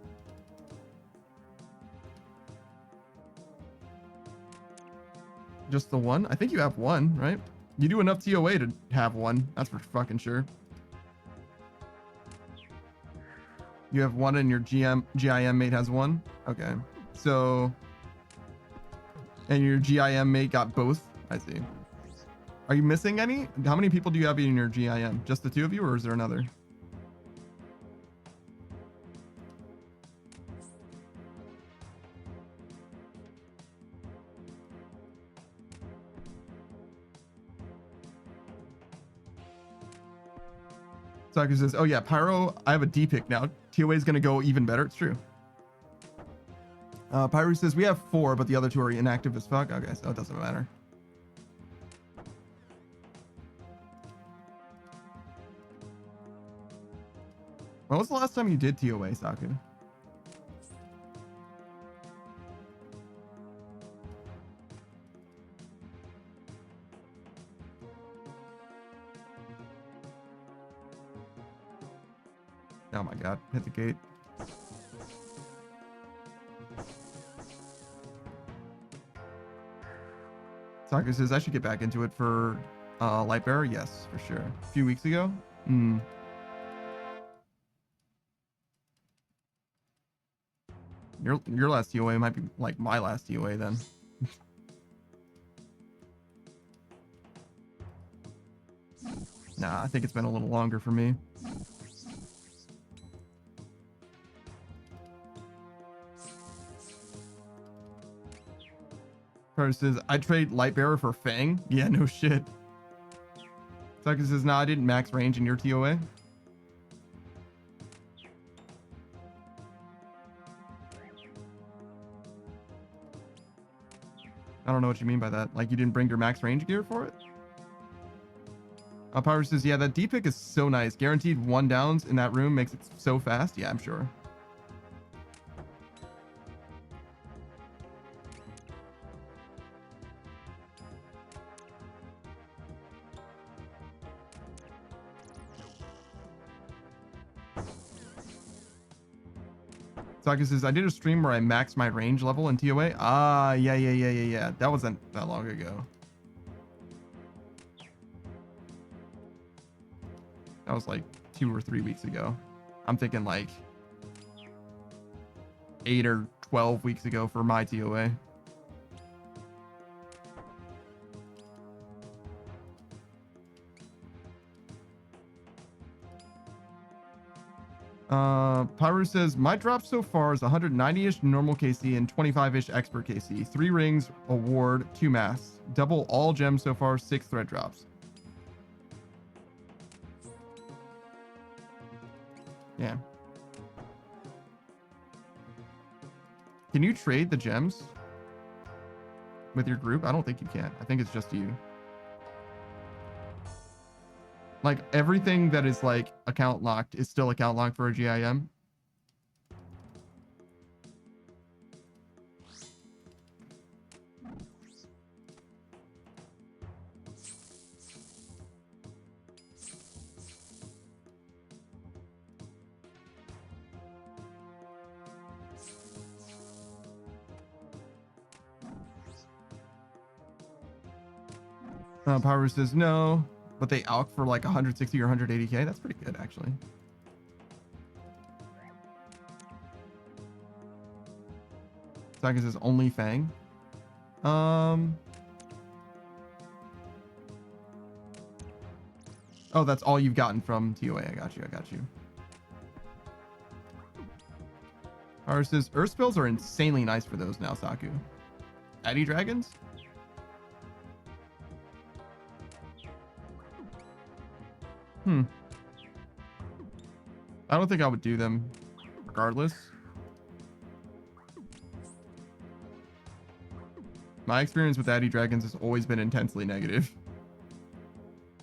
Just the one? I think you have one, right? You do enough TOA to have one. That's for fucking sure. You have one and your GIM mate has one? Okay. So... And your GIM mate got both? I see. Are you missing any? How many people do you have in your GIM? Just the two of you, or is there another? Saki says, oh yeah, Pyro, I have a D pick now. TOA is going to go even better. It's true. Pyro says, we have 4, but the other 2 are inactive as fuck. Okay, so it doesn't matter. When was the last time you did TOA, Saku? Oh my god, hit the gate. Saku says, I should get back into it for Lightbearer. Yes, for sure. A few weeks ago? Your last TOA might be like my last TOA then. Nah, I think it's been a little longer for me. Says, I trade Lightbearer for Fang? Yeah, no shit. Saki says, nah, I didn't max range in your TOA. I don't know what you mean by that. Like, you didn't bring your max range gear for it? Power says, yeah, that D-pick is so nice. Guaranteed 1 downs in that room makes it so fast. Yeah, I'm sure. Saki says, I did a stream where I maxed my range level in TOA. Ah, yeah. That wasn't that long ago. That was like 2 or 3 weeks ago. I'm thinking like 8 or 12 weeks ago for my TOA. Pyro says, my drop so far is 190-ish normal KC and 25-ish expert KC. 3 rings, award, 2 masks. Double all gems so far, 6 thread drops. Yeah. Can you trade the gems with your group? I don't think you can. I think it's just you. Like everything that is like account locked is still account locked for a GIM. Power says no, but they alk for like 160 or 180k. That's pretty good, actually. Saga says only Fang. Oh, that's all you've gotten from TOA. I got you. I got you. Power says Earth spells are insanely nice for those now, Saku. Addy dragons? I don't think I would do them regardless. My experience with Addy dragons has always been intensely negative.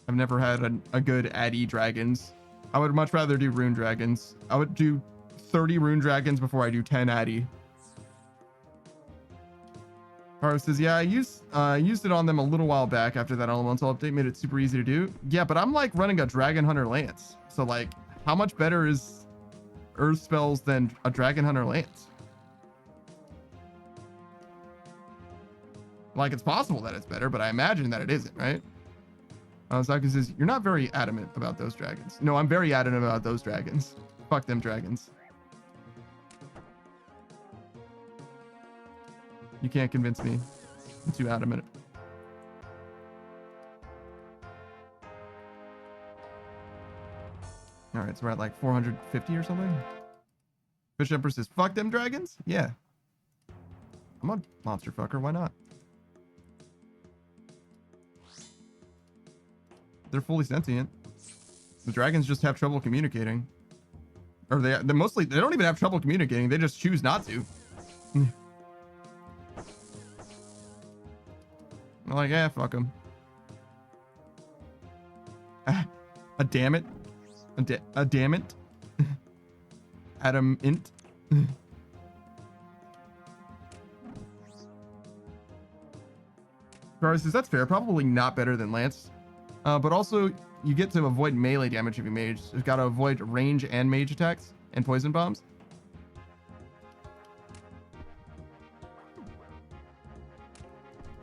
I've never had a good Addy dragons. I would much rather do rune dragons. I would do 30 rune dragons before I do 10 Addy. Haro says, yeah, I used it on them a little while back after that elemental update made it super easy to do. Yeah, but I'm like running a Dragon Hunter Lance. So like, how much better is Earth spells than a Dragon Hunter Lance? Like, it's possible that it's better, but I imagine that it isn't, right? Saku says, you're not very adamant about those dragons. No, I'm very adamant about those dragons. Fuck them dragons. You can't convince me. I'm too adamant. All right, so we're at like 450 or something. Fish Emperor says, fuck them dragons? Yeah. I'm a monster fucker. Why not? They're fully sentient. The dragons just have trouble communicating. Or they mostly, they don't even have trouble communicating. They just choose not to. I'm like, yeah, fuck them. A damn it. A damn it. Adam int. Garza says, that's fair. Probably not better than Lance. But also, you get to avoid melee damage if you mage. You've got to avoid range and mage attacks and poison bombs.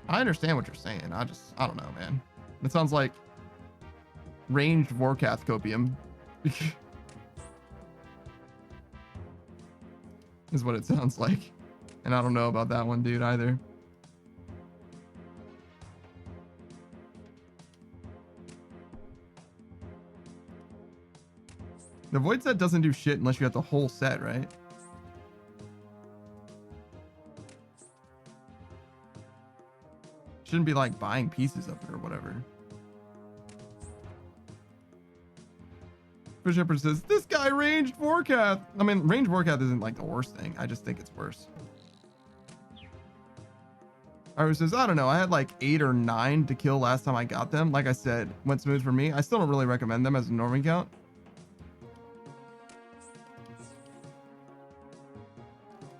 I understand what you're saying. I don't know, man. It sounds like ranged Vorkath copium. Is what it sounds like. And I don't know about that one, dude, either. The void set doesn't do shit unless you have the whole set, right? Shouldn't be like buying pieces of it or whatever. Fish Shepherd says, this guy ranged Vorkath. I mean, ranged Vorkath isn't like the worst thing. I just think it's worse. Iris says, I don't know. I had like 8 or 9 to kill last time I got them. Like I said, went smooth for me. I still don't really recommend them as a norming count.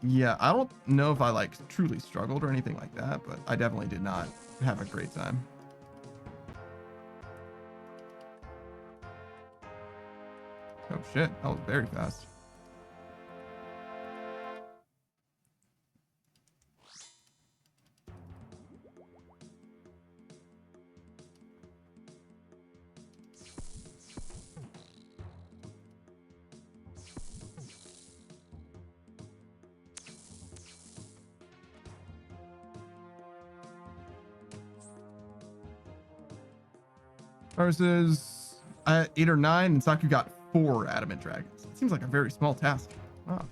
Yeah, I don't know if I like truly struggled or anything like that, but I definitely did not have a great time. Oh shit, that was very fast. Versus 8 or 9, and Saku got 4 adamant dragons. It seems like a very small task. Wow.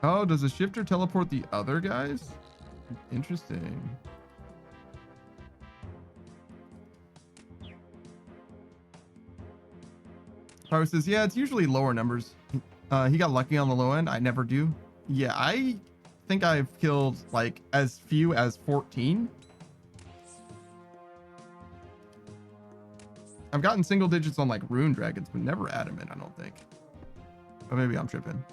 Oh, does the shifter teleport the other guys? Interesting. Power says, yeah, it's usually lower numbers. He got lucky on the low end. I never do. Yeah, I think I've killed like as few as 14. I've gotten single digits on like rune dragons, but never adamant, I don't think. But maybe I'm tripping.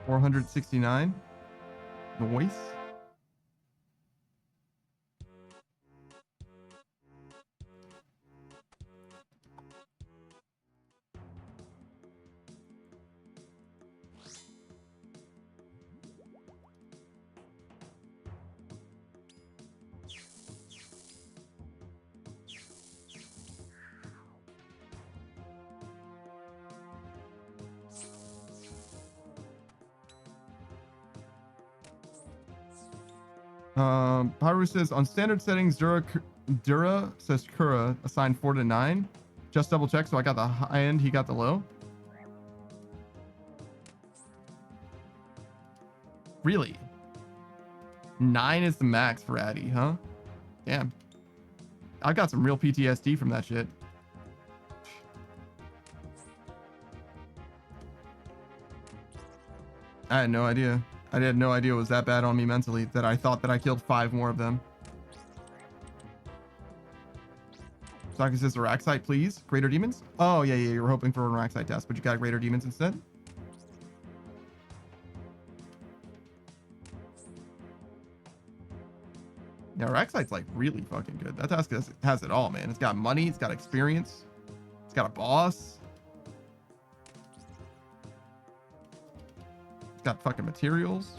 $469. Noise. Haru says on standard settings, Dura says Kura assigned 4 to 9. Just double check. So I got the high end, he got the low. Really? 9 is the max for Addy, huh? Damn. I got some real PTSD from that shit. I had no idea. I had no idea it was that bad on me mentally that I thought that I killed 5 more of them. Saki says Araxite, please. Greater Demons? Oh, yeah, you were hoping for an Araxite test, but you got Greater Demons instead? Yeah, Araxite's like really fucking good. That task has it all, man. It's got money, it's got experience, it's got a boss. It's got fucking materials.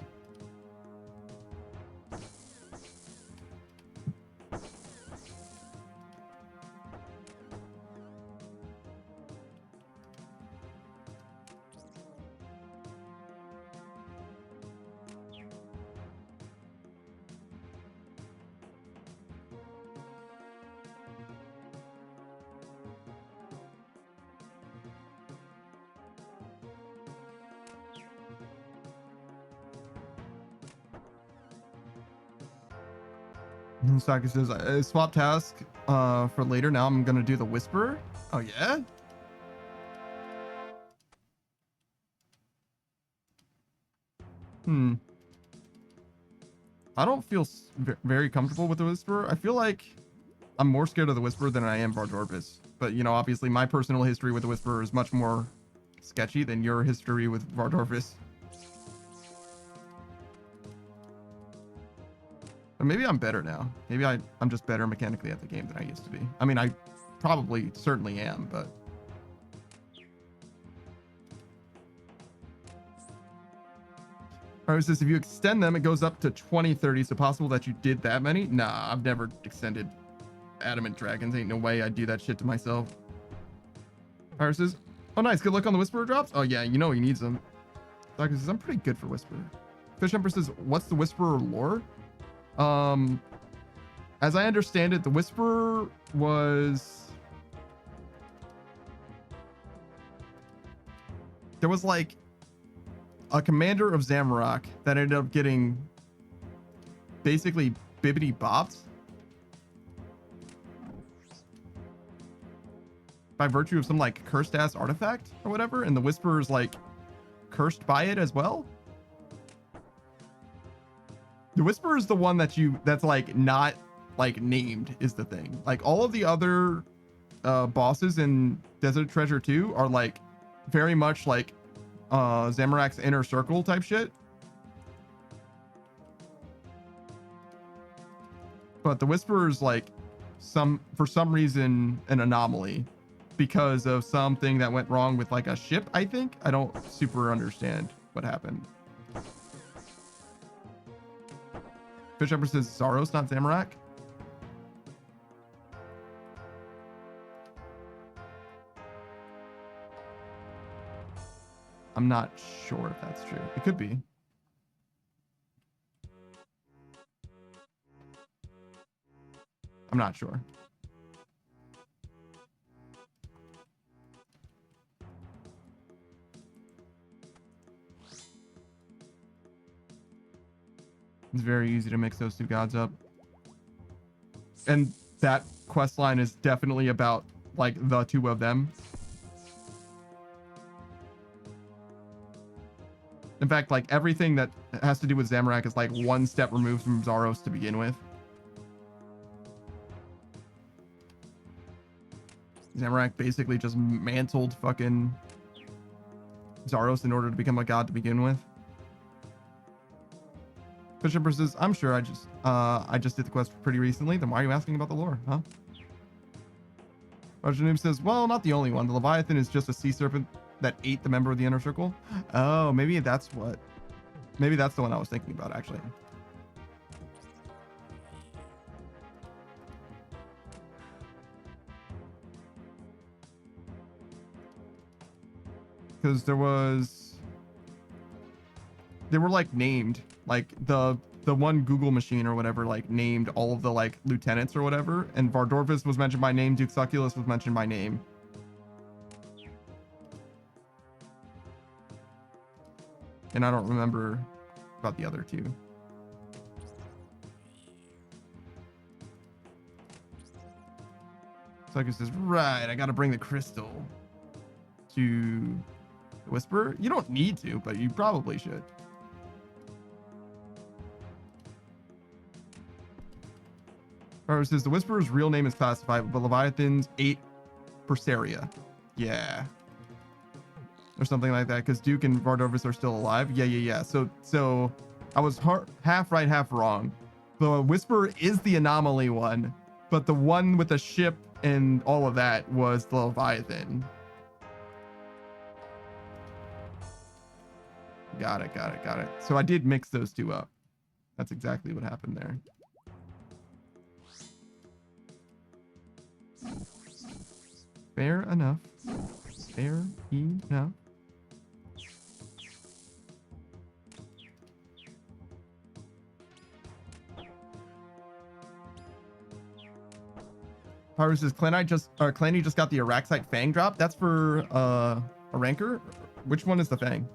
Saki says, swap task for later. Now I'm gonna do the Whisperer. Oh yeah? I don't feel very comfortable with the Whisperer. I feel like I'm more scared of the Whisperer than I am Vardorvis. But, you know, obviously my personal history with the Whisperer is much more sketchy than your history with Vardorvis. But maybe I'm better now. Maybe I'm just better mechanically at the game than I used to be. I mean, I probably certainly am, but... Alright, says if you extend them, it goes up to 2030. So possible that you did that many? Nah, I've never extended adamant dragons. Ain't no way I'd do that shit to myself. Alright, says, oh nice, good luck on the Whisperer drops. Oh yeah, you know he needs them. Doctor says, I'm pretty good for Whisperer. Fish Emperor says, what's the Whisperer lore? As I understand it, the Whisperer was... There was like a commander of Zamorak that ended up getting basically bibbity bopped. by virtue of some like cursed ass artifact or whatever, and the Whisperer's like cursed by it as well. The Whisperer is the one that's like not like named is the thing. Like all of the other bosses in Desert Treasure 2 are like very much like Zamorak's inner circle type shit. But the Whisperer is like for some reason an anomaly because of something that went wrong with like a ship, I think. I don't super understand what happened. Fish Emperor says Zaros, not Zamorak. I'm not sure if that's true. It could be. I'm not sure. It's very easy to mix those two gods up. And that quest line is definitely about like the two of them. In fact, like everything that has to do with Zamorak is like one step removed from Zaros to begin with. Zamorak basically just mantled fucking Zaros in order to become a god to begin with. Bishop says, I'm sure I just did the quest pretty recently. Then why are you asking about the lore, huh? Rajanub says, well, not the only one. The Leviathan is just a sea serpent that ate the member of the inner circle. Oh, maybe that's the one I was thinking about, actually. Because they were like named, like the one Google machine or whatever like named all of the like lieutenants or whatever, and Vardorvis was mentioned by name, Duke Succulus was mentioned by name. And I don't remember about the other two. Succulus says, right, I gotta bring the crystal to the Whisperer. You don't need to, but you probably should. Or says the Whisperer's real name is classified, but Leviathan's 8 Perseria. Yeah. Or something like that, because Duke and Vardorvis are still alive. Yeah. So I was half right, half wrong. The Whisperer is the anomaly one, but the one with the ship and all of that was the Leviathan. Got it. So I did mix those two up. That's exactly what happened there. Fair enough. Fair enough. Pyro says, Clanny just got the Araxite Fang drop. That's for a Rancor. Which one is the Fang?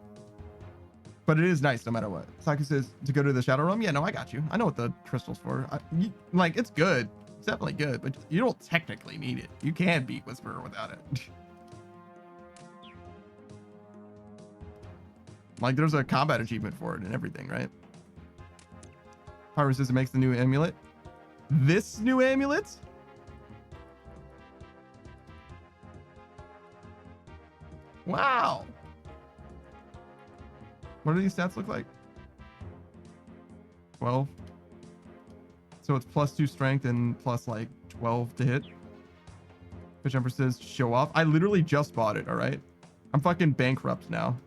But it is nice no matter what. Saki says to go to the Shadow Realm. Yeah, no, I got you. I know what the crystal's for. Like, it's good. It's definitely good, but you don't technically need it. You can beat Whisperer without it. Like, there's a combat achievement for it and everything, right? Pyro says it makes the new amulet. This new amulet? Wow. What do these stats look like? 12. So it's +2 strength and plus like 12 to hit. Fish Emperor says, show off. I literally just bought it, all right? I'm fucking bankrupt now.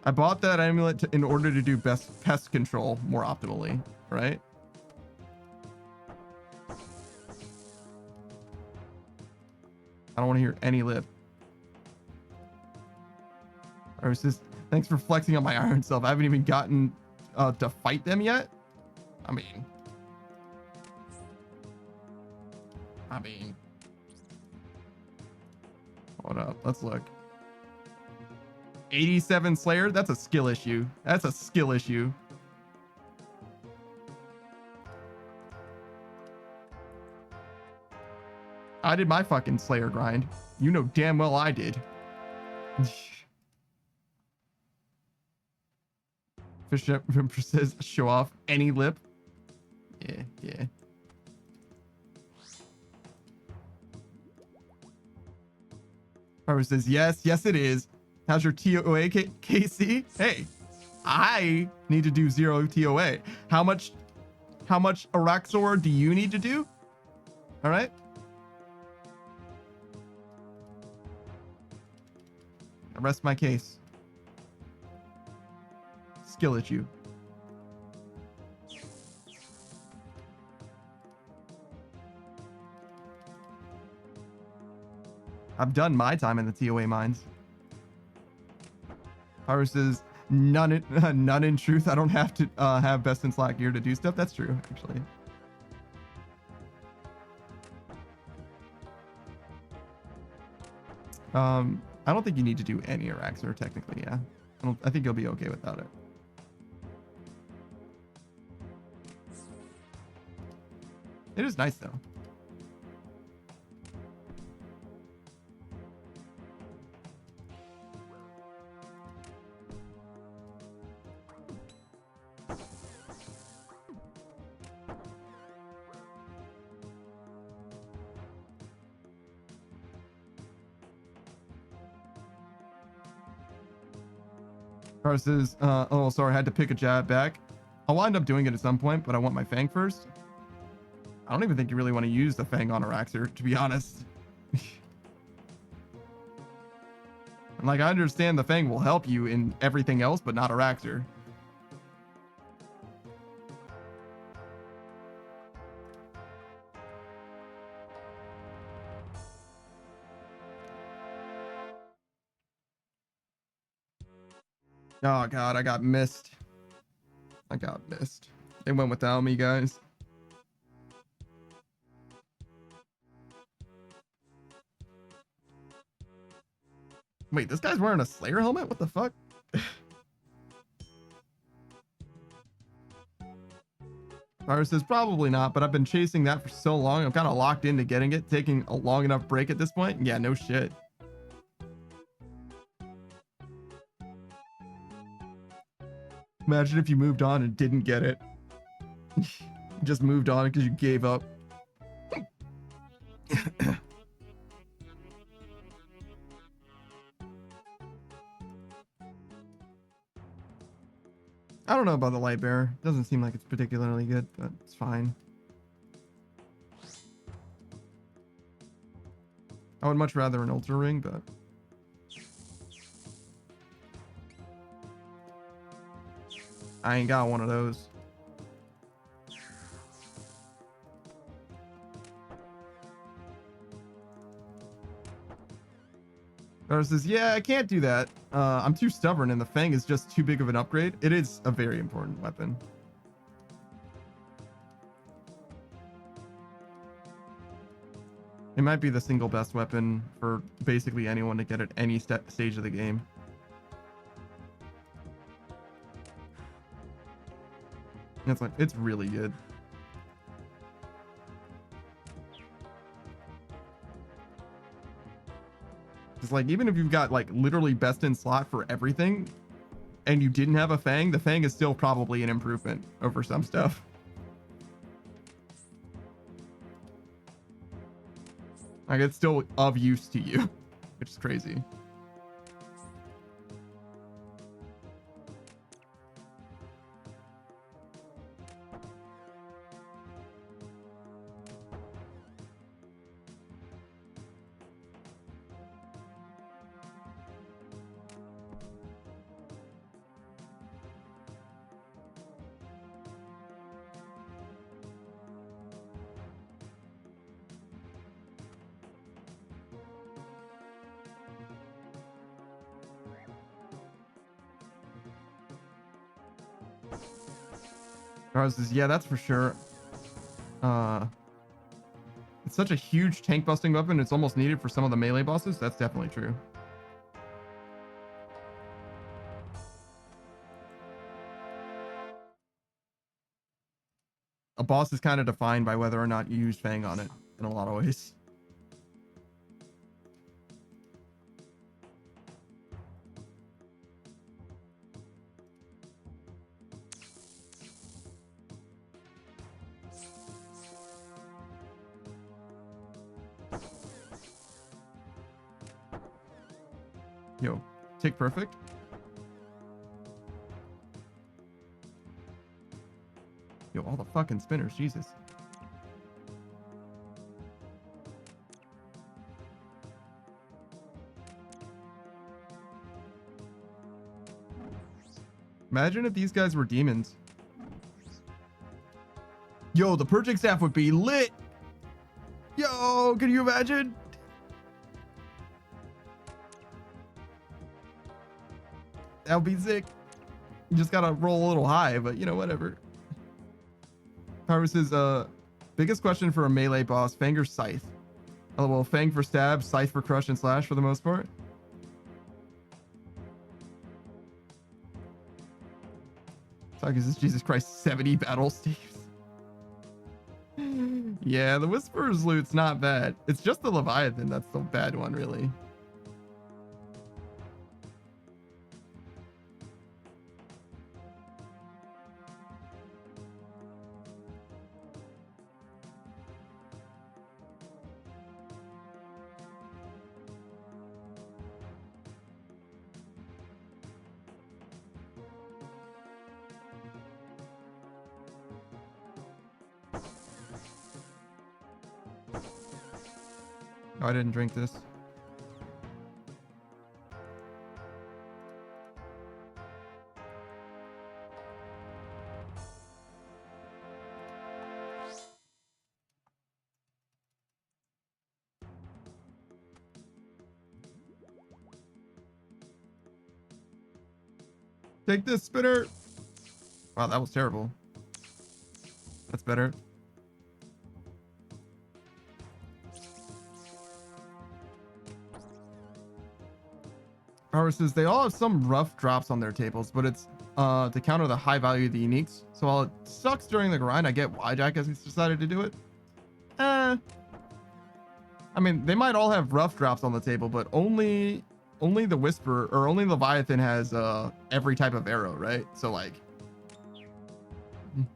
I bought that amulet in order to do best pest control more optimally, right? I don't want to hear any lip. Or it's just, thanks for flexing on my iron self. I haven't even gotten to fight them yet. I mean, hold up. Let's look. 87 Slayer. That's a skill issue. That's a skill issue. I did my fucking Slayer grind. You know damn well I did. Fish says show off any lip. Yeah, yeah. Harvey says yes, yes it is. How's your TOA, KC? Hey, I need to do 0 TOA. How much Araxor do you need to do? All right. I rest my case. Skill at you. I've done my time in the TOA mines. Harvey says none in truth. I don't have to have best in slot gear to do stuff. That's true, actually. I don't think you need to do any Araxor technically. Yeah, I think you'll be okay without it. It is nice though. Says, oh, sorry, I had to pick a jab back. I'll wind up doing it at some point, but I want my Fang first. I don't even think you really want to use the Fang on Araxor, to be honest. And like, I understand the Fang will help you in everything else, but not Araxor. Oh god, I got missed. They went without me, guys. Wait, this guy's wearing a Slayer helmet? What the fuck? Cyrus says probably not, but I've been chasing that for so long. I'm kind of locked into getting it, taking a long enough break at this point. Yeah, no shit. Imagine if you moved on and didn't get it. Just moved on because you gave up. I don't know about the light bearer. Doesn't seem like it's particularly good, but it's fine. I would much rather an ultra ring, but I ain't got one of those. Or says, yeah, I can't do that. I'm too stubborn and the Fang is just too big of an upgrade. It is a very important weapon. It might be the single best weapon for basically anyone to get at any stage of the game. It's really good. It's like, even if you've got like literally best in slot for everything and you didn't have a Fang, the Fang is still probably an improvement over some stuff. Like, it's still of use to you, which is crazy. Says, yeah, that's for sure. It's such a huge tank busting weapon. It's almost needed for some of the melee bosses. That's definitely true. A boss is kind of defined by whether or not you use Fang on it in a lot of ways. Yo, tick perfect. Yo, all the fucking spinners, Jesus. Imagine if these guys were demons. Yo, the purging staff would be lit. Yo, can you imagine? That would be sick. You just gotta roll a little high, but you know, whatever. Power says, biggest question for a melee boss, Fang or Scythe? Oh, well, Fang for stab, Scythe for crush and slash for the most part. Fuck, is this Jesus Christ 70 battle staves? Yeah, the Whisperer's loot's not bad. It's just the Leviathan that's the bad one, really. Oh, I didn't drink this. Take this, spinner. Wow, that was terrible. That's better. Power says they all have some rough drops on their tables, but it's to counter the high value of the uniques. So while it sucks during the grind, I get why Jack has decided to do it. I mean, they might all have rough drops on the table, but only the Whisperer or only Leviathan has every type of arrow, right? So like, you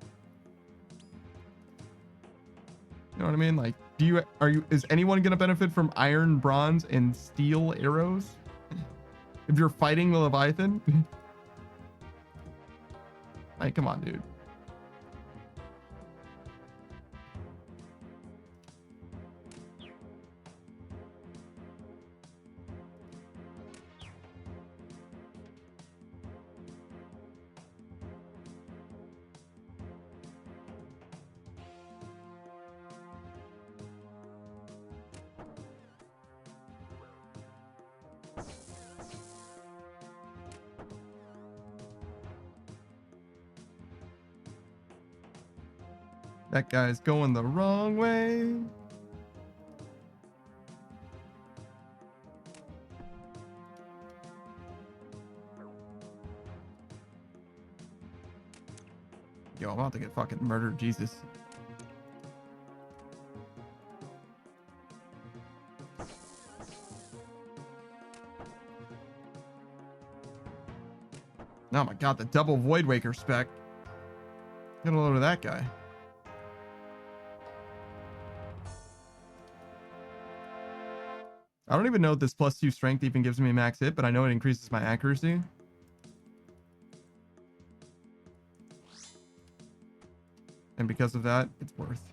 know what I mean? Like, is anyone gonna benefit from iron, bronze, and steel arrows? If you're fighting the Leviathan? Like, come on, dude. That guy's going the wrong way. Yo, I'm about to get fucking murdered, Jesus. Oh my god, the double Void Waker spec. Get a load of that guy. I don't even know if this +2 strength even gives me max hit, but I know it increases my accuracy. And because of that, it's worth.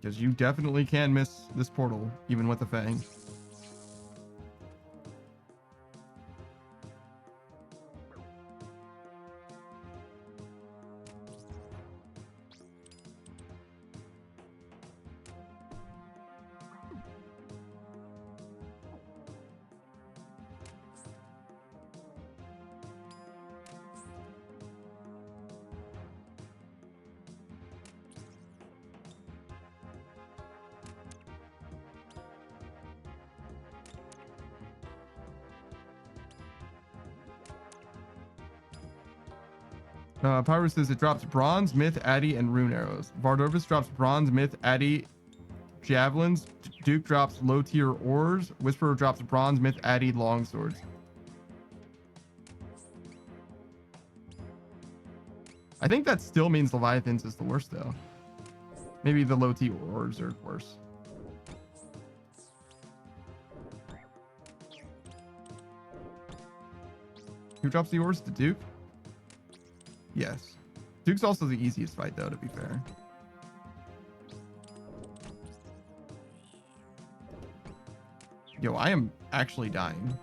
Because you definitely can miss this portal, even with the Fang. Pyrus says it drops bronze, myth, addy, and rune arrows. Vardorvis drops bronze, myth, addy, javelins. Duke drops low tier ores. Whisperer drops bronze, myth, addy, long swords. I think that still means Leviathans is the worst though. Maybe the low tier ores are worse. Who drops the ores? The Duke? Yes. Duke's also the easiest fight, though, to be fair. Yo, I am actually dying.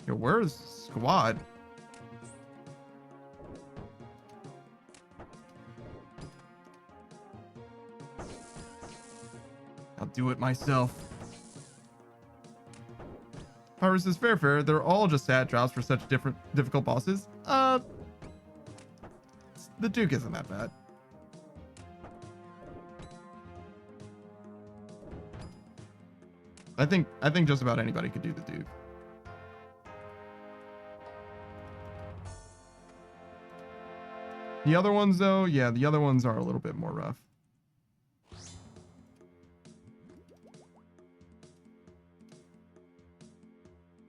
Yo, where's squad? I'll do it myself. Powers is fair. They're all just sad drops for such difficult bosses. The Duke isn't that bad. I think just about anybody could do the Duke. The other ones, though, yeah, the other ones are a little bit more rough.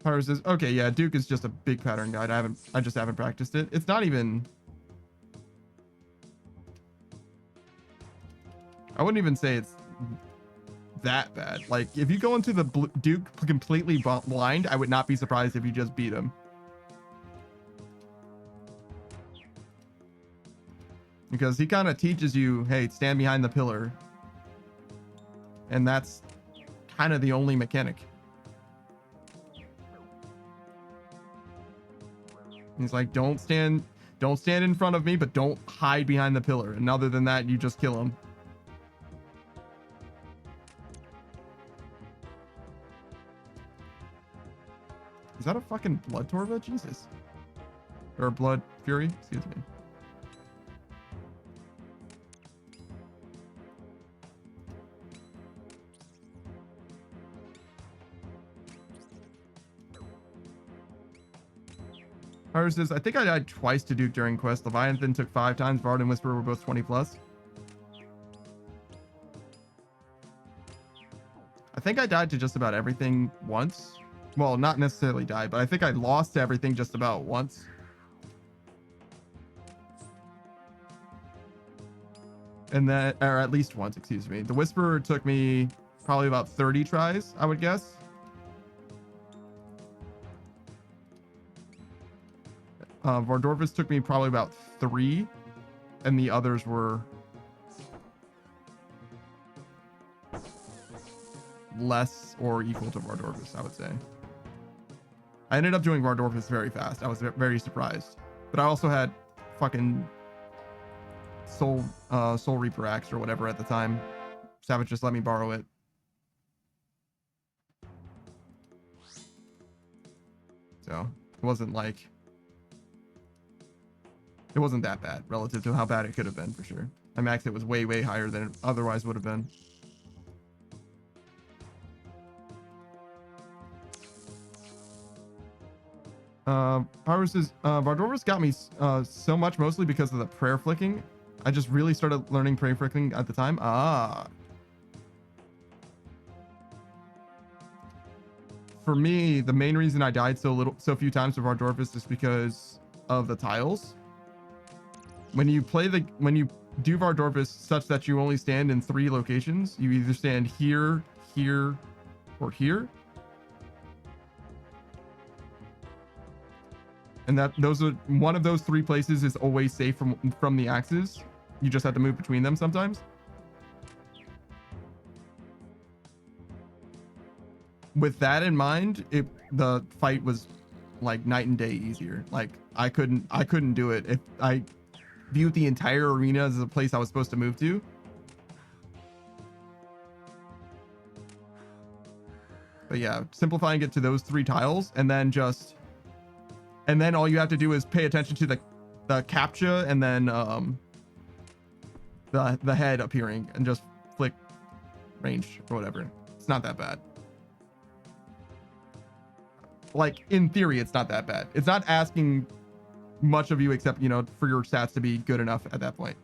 Powers is okay. Yeah, Duke is just a big pattern guide. I just haven't practiced it. It's not even. I wouldn't even say it's that bad. Like, if you go into the Duke completely blind, I would not be surprised if you just beat him. Because he kind of teaches you, hey, stand behind the pillar. And that's kind of the only mechanic. He's like, don't stand in front of me, but don't hide behind the pillar. And other than that, you just kill him. Is that a fucking blood torva? Jesus. Or blood fury? Excuse me. Ours says, I think I died twice to Duke during quest. Leviathan took 5 times. Vard and Whisper were both 20 plus. I think I died to just about everything once. Well, not necessarily died, but I think I lost to everything just about once. And that, or at least once, excuse me. The Whisperer took me probably about 30 tries, I would guess. Vardorvis took me probably about 3, and the others were less or equal to Vardorvis, I would say. I ended up doing Vardorvis very fast. I was very surprised. But I also had fucking Soul Reaper Axe or whatever at the time. Savage just let me borrow it. So it wasn't like... It wasn't that bad relative to how bad it could have been, for sure. My max hit was way, way higher than it otherwise would have been. Powers says, Vardorvis got me so much mostly because of the prayer flicking. I just really started learning prayer flicking at the time. For me, the main reason I died so few times with Vardorvis is because of the tiles. When you do Vardorvis such that you only stand in 3 locations, you either stand here, here, or here. And one of those 3 places is always safe from the axes. You just have to move between them sometimes. With that in mind, the fight was like night and day easier. Like I couldn't do it if I viewed the entire arena as a place I was supposed to move to. But yeah, simplifying it to those 3 tiles, and then all you have to do is pay attention to the captcha and then the head appearing and just flick range or whatever. It's not that bad. Like in theory, it's not that bad. It's not asking much of you except, you know, for your stats to be good enough at that point.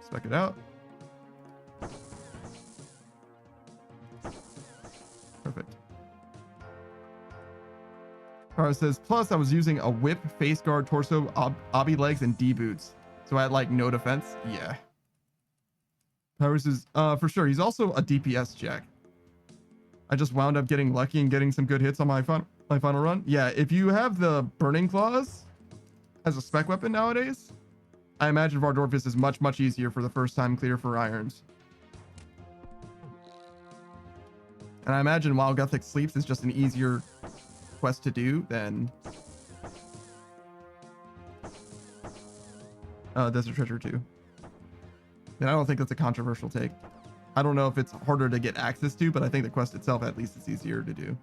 Spec it out. Perfect. Or it says, plus I was using a whip, face guard, torso, obby legs, and D boots. So I had like no defense. Yeah. Powers is for sure. He's also a DPS jack. I just wound up getting lucky and getting some good hits on my final run. Yeah, if you have the burning claws as a spec weapon nowadays, I imagine Vardorvis is much easier for the first time clear for irons. And I imagine while Gothic Sleeps is just an easier quest to do than Desert Treasure 2. And I don't think that's a controversial take. I don't know if it's harder to get access to, but I think the quest itself at least is easier to do.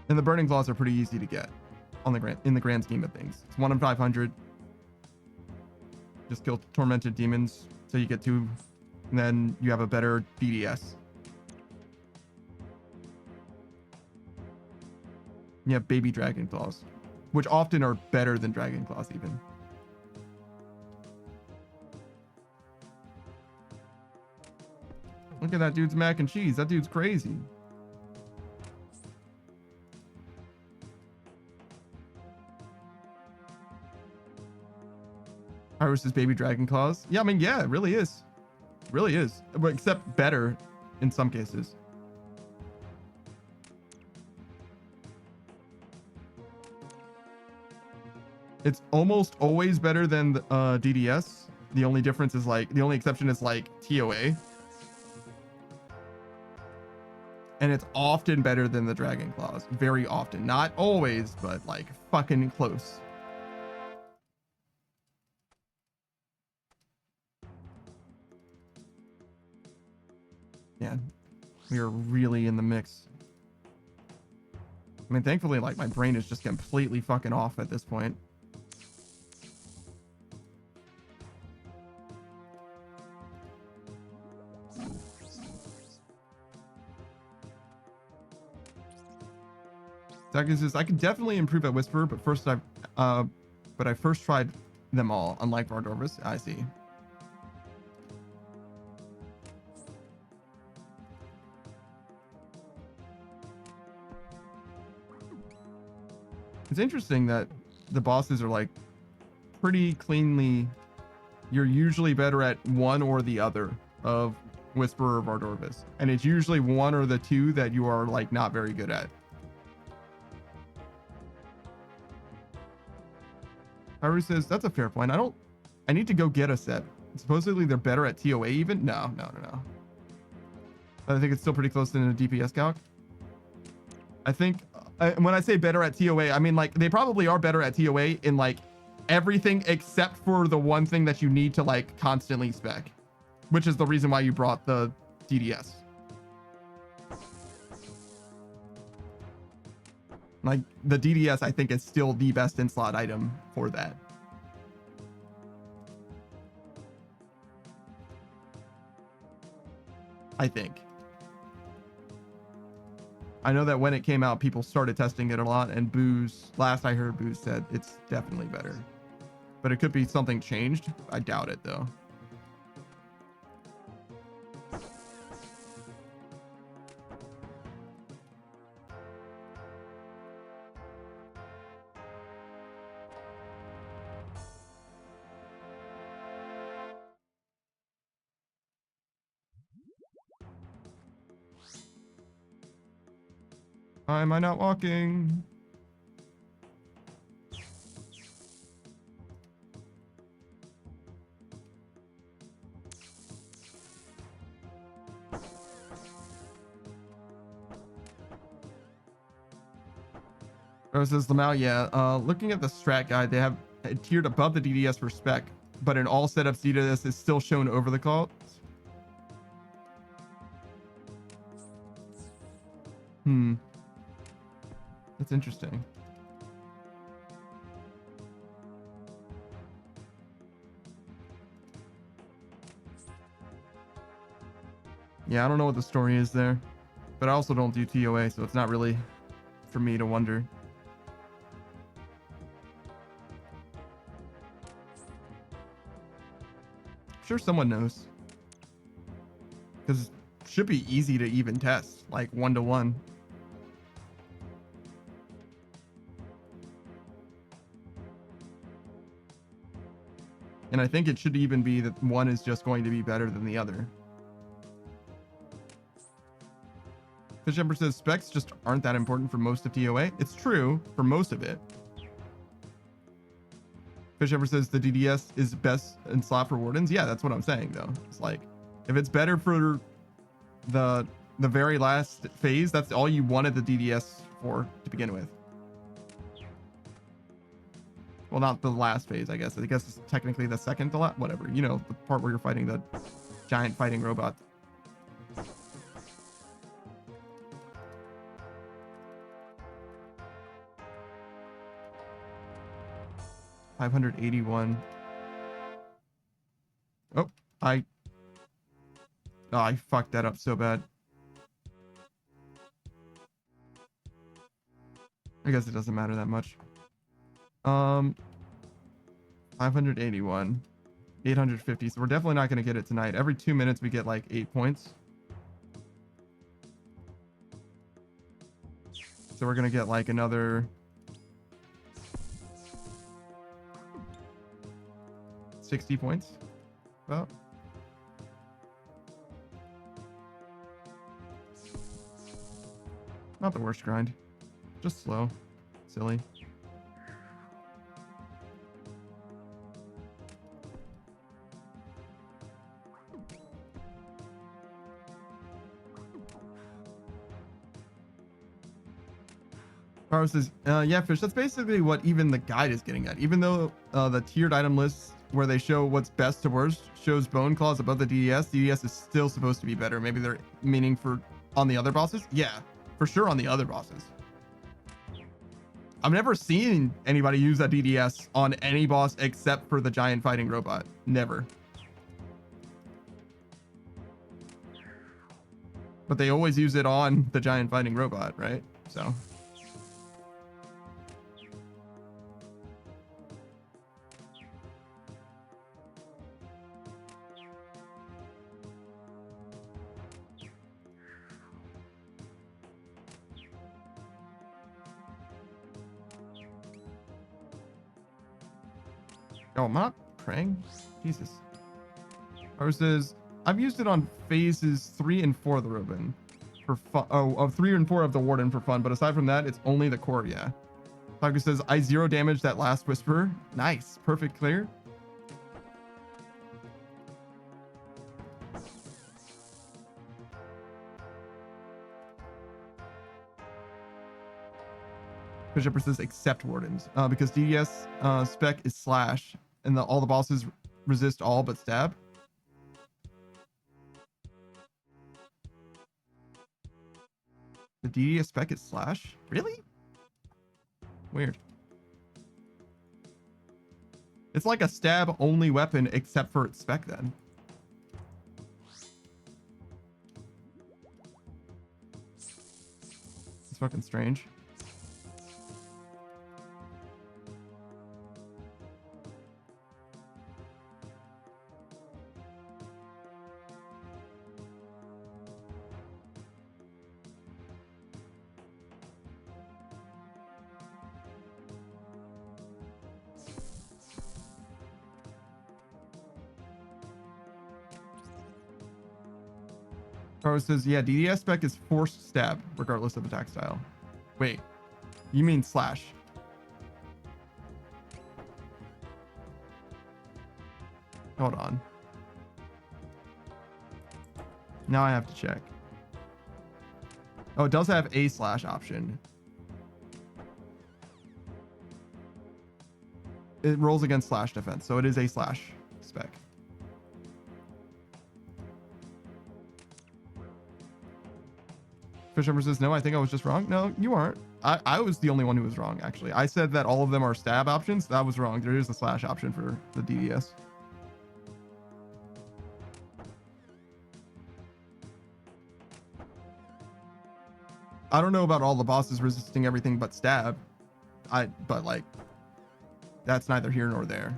And the burning claws are pretty easy to get on the in the grand scheme of things. It's 1 in 500. Just kill tormented demons so you get 2, and then you have a better DDS. You have baby dragon claws, which often are better than dragon claws even. Look at that dude's mac and cheese. That dude's crazy. Iris's baby dragon claws. Yeah, I mean, yeah, it really is. It really is. Except better in some cases. It's almost always better than the, DDS. The only difference is like, the only exception is like TOA. And it's often better than the dragon claws. Very often. Not always, but like fucking close. Yeah, we are really in the mix. I mean, thankfully, like, my brain is just completely fucking off at this point. Second says, I can definitely improve at Whisper, but I first tried them all, unlike Vardorvis. I see. It's interesting that the bosses are like pretty cleanly. You're usually better at one or the other of Whisper or Vardorvis, and it's usually one or the two that you are like not very good at. Haru says that's a fair point. I need to go get a set. Supposedly they're better at TOA even. No. I think it's still pretty close to the DPS calc. I think when I say better at TOA, I mean like they probably are better at TOA in like everything except for the one thing that you need to like constantly spec, which is the reason why you brought the DDS. Like the DDS, I think, is still the best in slot item for that. I think. I know that when it came out, people started testing it a lot, and Booze, last I heard, Booze said it's definitely better. But it could be something changed. I doubt it, though. Why am I not walking? Rose says Lamau, yeah. Looking at the strat guide, they have it tiered above the DDS for spec, but in all setups, DDS is still shown over the call. That's interesting. Yeah, I don't know what the story is there, But I also don't do TOA, so it's not really for me to wonder. I'm sure someone knows. Because it should be easy to even test, like 1-to-1. And I think it should even be that one is just going to be better than the other. Fish Emperor says specs just aren't that important for most of TOA. It's true for most of it. Fish Emperor says the DDS is best in slot for wardens. Yeah, that's what I'm saying though. It's like, if it's better for the very last phase, that's all you wanted the DDS for to begin with. Well, not the last phase, I guess. I guess it's technically the second to last, whatever. You know, the part where you're fighting the giant fighting robot. $581. Oh, I fucked that up so bad. I guess it doesn't matter that much. 581, 850. So we're definitely not going to get it tonight. Every 2 minutes we get like 8 points. So we're going to get like another 60 points. About. Not the worst grind. Just slow. Silly. Paro says, yeah, Fish, that's basically what even the guide is getting at. Even though the tiered item list where they show what's best to worst shows bone claws above the DDS, DDS is still supposed to be better. Maybe they're meaning for on the other bosses. Yeah, for sure on the other bosses. I've never seen anybody use that DDS on any boss except for the giant fighting robot. Never. But they always use it on the giant fighting robot, right? So... Oh, I'm not praying. Jesus. Versus, I've used it on phases 3 and 4 of the Robin for fun. Oh, of 3 and 4 of the Warden for fun. But aside from that, it's only the core. Yeah. Taku says, I 0 damage that last Whisper. Nice. Perfect clear. Bishop says, accept Wardens. Because DDS spec is slash. And all the bosses resist all but stab. The DDS spec is slash? Really? Weird. It's like a stab only weapon except for its spec then. It's fucking strange. Carlos says, yeah, DDS spec is forced stab, regardless of attack style. Wait, you mean slash? Hold on. Now I have to check. Oh, it does have a slash option. It rolls against slash defense, so it is a slash spec. Fisher says, no, I think I was just wrong. No, you aren't. I was the only one who was wrong, actually. I said that all of them are stab options. That was wrong. There is a slash option for the DDS. I don't know about all the bosses resisting everything but stab. But like, that's neither here nor there.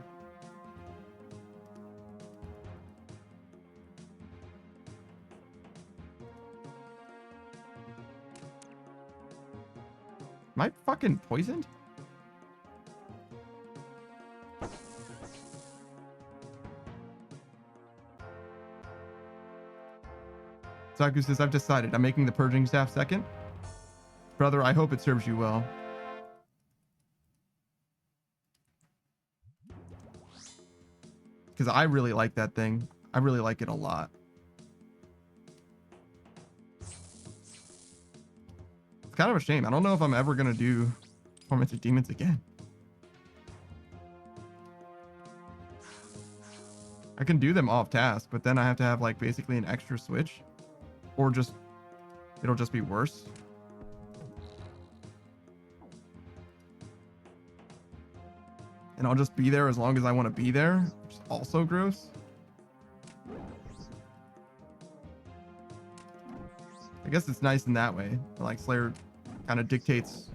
Am I fucking poisoned? Saku says, I've decided. I'm making the purging staff second. Brother, I hope it serves you well. Because I really like that thing. I really like it a lot. It's kind of a shame. I don't know if I'm ever going to do Tormented Demons again. I can do them off task, but then I have to have like basically an extra switch. Or just, it'll just be worse. And I'll just be there as long as I want to be there, which is also gross. I guess it's nice in that way. Like Slayer kind of dictates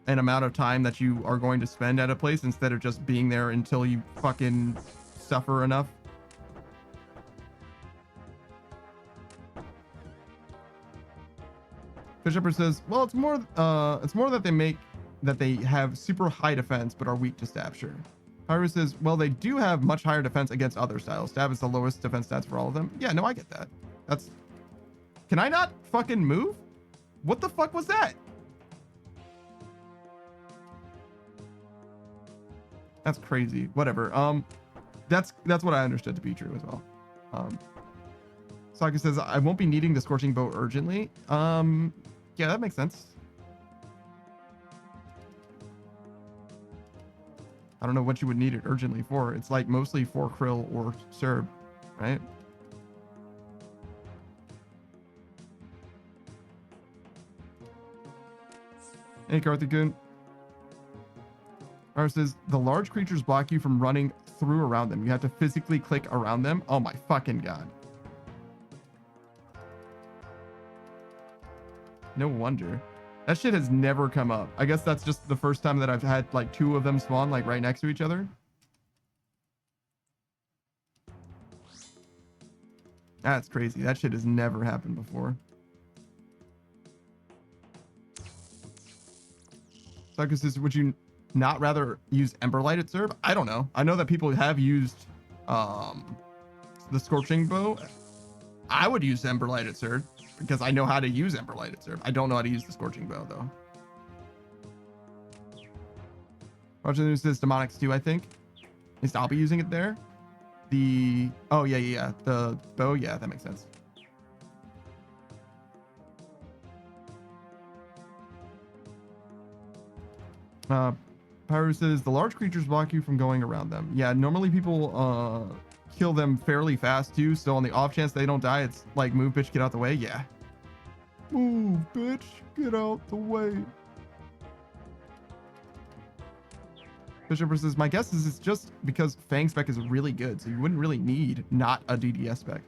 an amount of time that you are going to spend at a place instead of just being there until you fucking suffer enough. Bishopper says, well, it's more that they have super high defense but are weak to stab. Sure. Pyro says, well, they do have much higher defense against other styles. Stab is the lowest defense stats for all of them. Yeah, no, I get that. That's... Can I not fucking move? What the fuck was that? That's crazy. Whatever. That's what I understood to be true as well. Saki says, I won't be needing the Scorching Bow urgently. Yeah, that makes sense. I don't know what you would need it urgently for. It's like mostly for Krill or Serb, right? Hey, Karthikun. Mara says, the large creatures block you from running through around them. You have to physically click around them. Oh my fucking god. No wonder. That shit has never come up. I guess that's just the first time that I've had like two of them spawn like right next to each other. That's crazy. That shit has never happened before. Suckus says, would you not rather use Emberlight at Serb? I don't know. I know that people have used the Scorching Bow. I would use Emberlight at Serb because I know how to use Emberlight at Serb. I don't know how to use the Scorching Bow though. Roger News says Demonics too, I think. At least I'll be using it there. Oh yeah. The bow, yeah, that makes sense. Pyro says the large creatures block you from going around them. Yeah, normally people kill them fairly fast too, so on the off chance they don't die, it's like move bitch, get out the way. Yeah, move bitch, get out the way. Bishop says, my guess is it's just because Fang spec is really good, so you wouldn't really need not a DDS spec.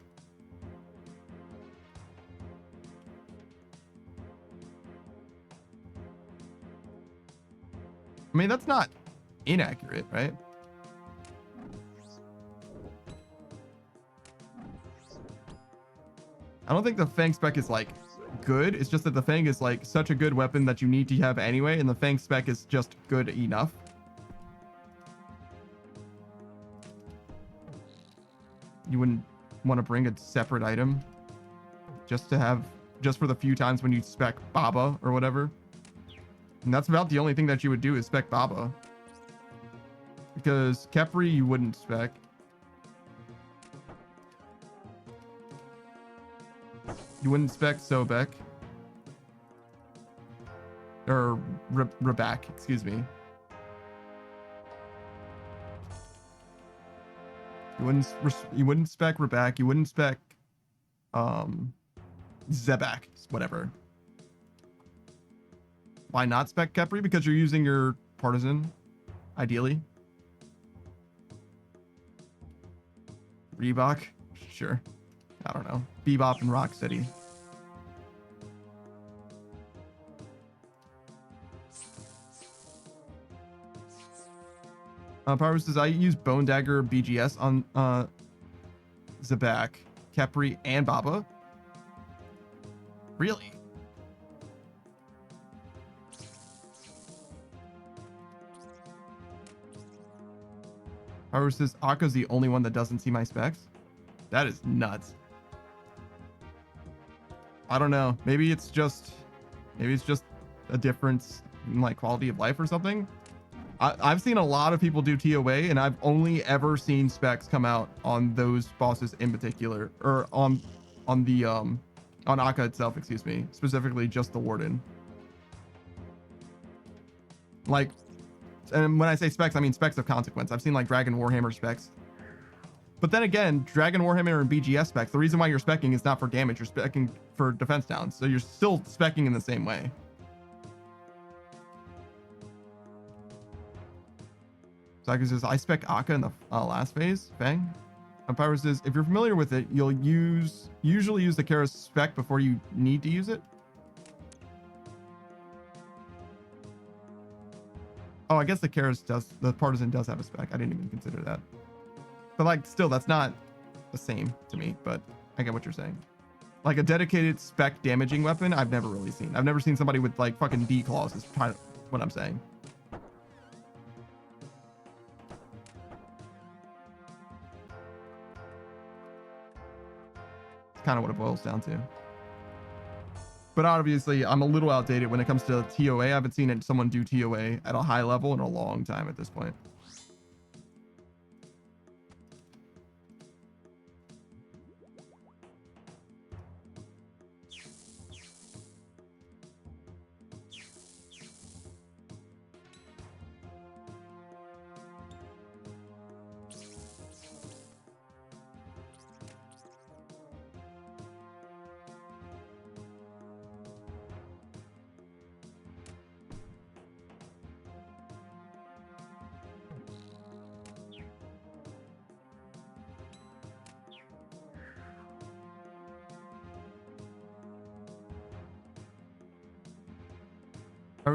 I mean, that's not inaccurate, right? I don't think the Fang spec is like good. It's just that the Fang is like such a good weapon that you need to have anyway, and the Fang spec is just good enough. You wouldn't want to bring a separate item just for the few times when you spec Baba or whatever. And that's about the only thing that you would do is spec Baba. Because Kepri you wouldn't spec. You wouldn't spec Sobek. Or Rabak, excuse me. You wouldn't spec Rabak, you wouldn't spec Zebak, whatever. Why not spec Kepri? Because you're using your partisan, ideally. Reebok? Sure. I don't know. Bebop and Rocksteady. Pyro says, I use Bone Dagger BGS on Zabak, Kepri, and Baba. Really? Pyro says, Akka's the only one that doesn't see my specs. That is nuts. I don't know. Maybe it's just a difference in like quality of life or something. I've seen a lot of people do TOA, and I've only ever seen specs come out on those bosses in particular, or on Akka itself, excuse me, specifically just the Warden. Like, and when I say specs, I mean specs of consequence. I've seen like Dragon Warhammer specs. But then again, Dragon Warhammer and BGS specs, the reason why you're specking is not for damage, you're specking for defense downs. So you're still specking in the same way. Saku says, I spec Akka in the last phase. Fang. Pyro says, if you're familiar with it, you'll usually use the Kara spec before you need to use it. Oh, I guess the Partisan does have a spec. I didn't even consider that. But like, still, that's not the same to me, but I get what you're saying. Like a dedicated spec damaging weapon, I've never really seen. I've never seen somebody with like fucking D claws is kind of what I'm saying. It's kind of what it boils down to. But obviously, I'm a little outdated when it comes to TOA. I haven't seen someone do TOA at a high level in a long time at this point.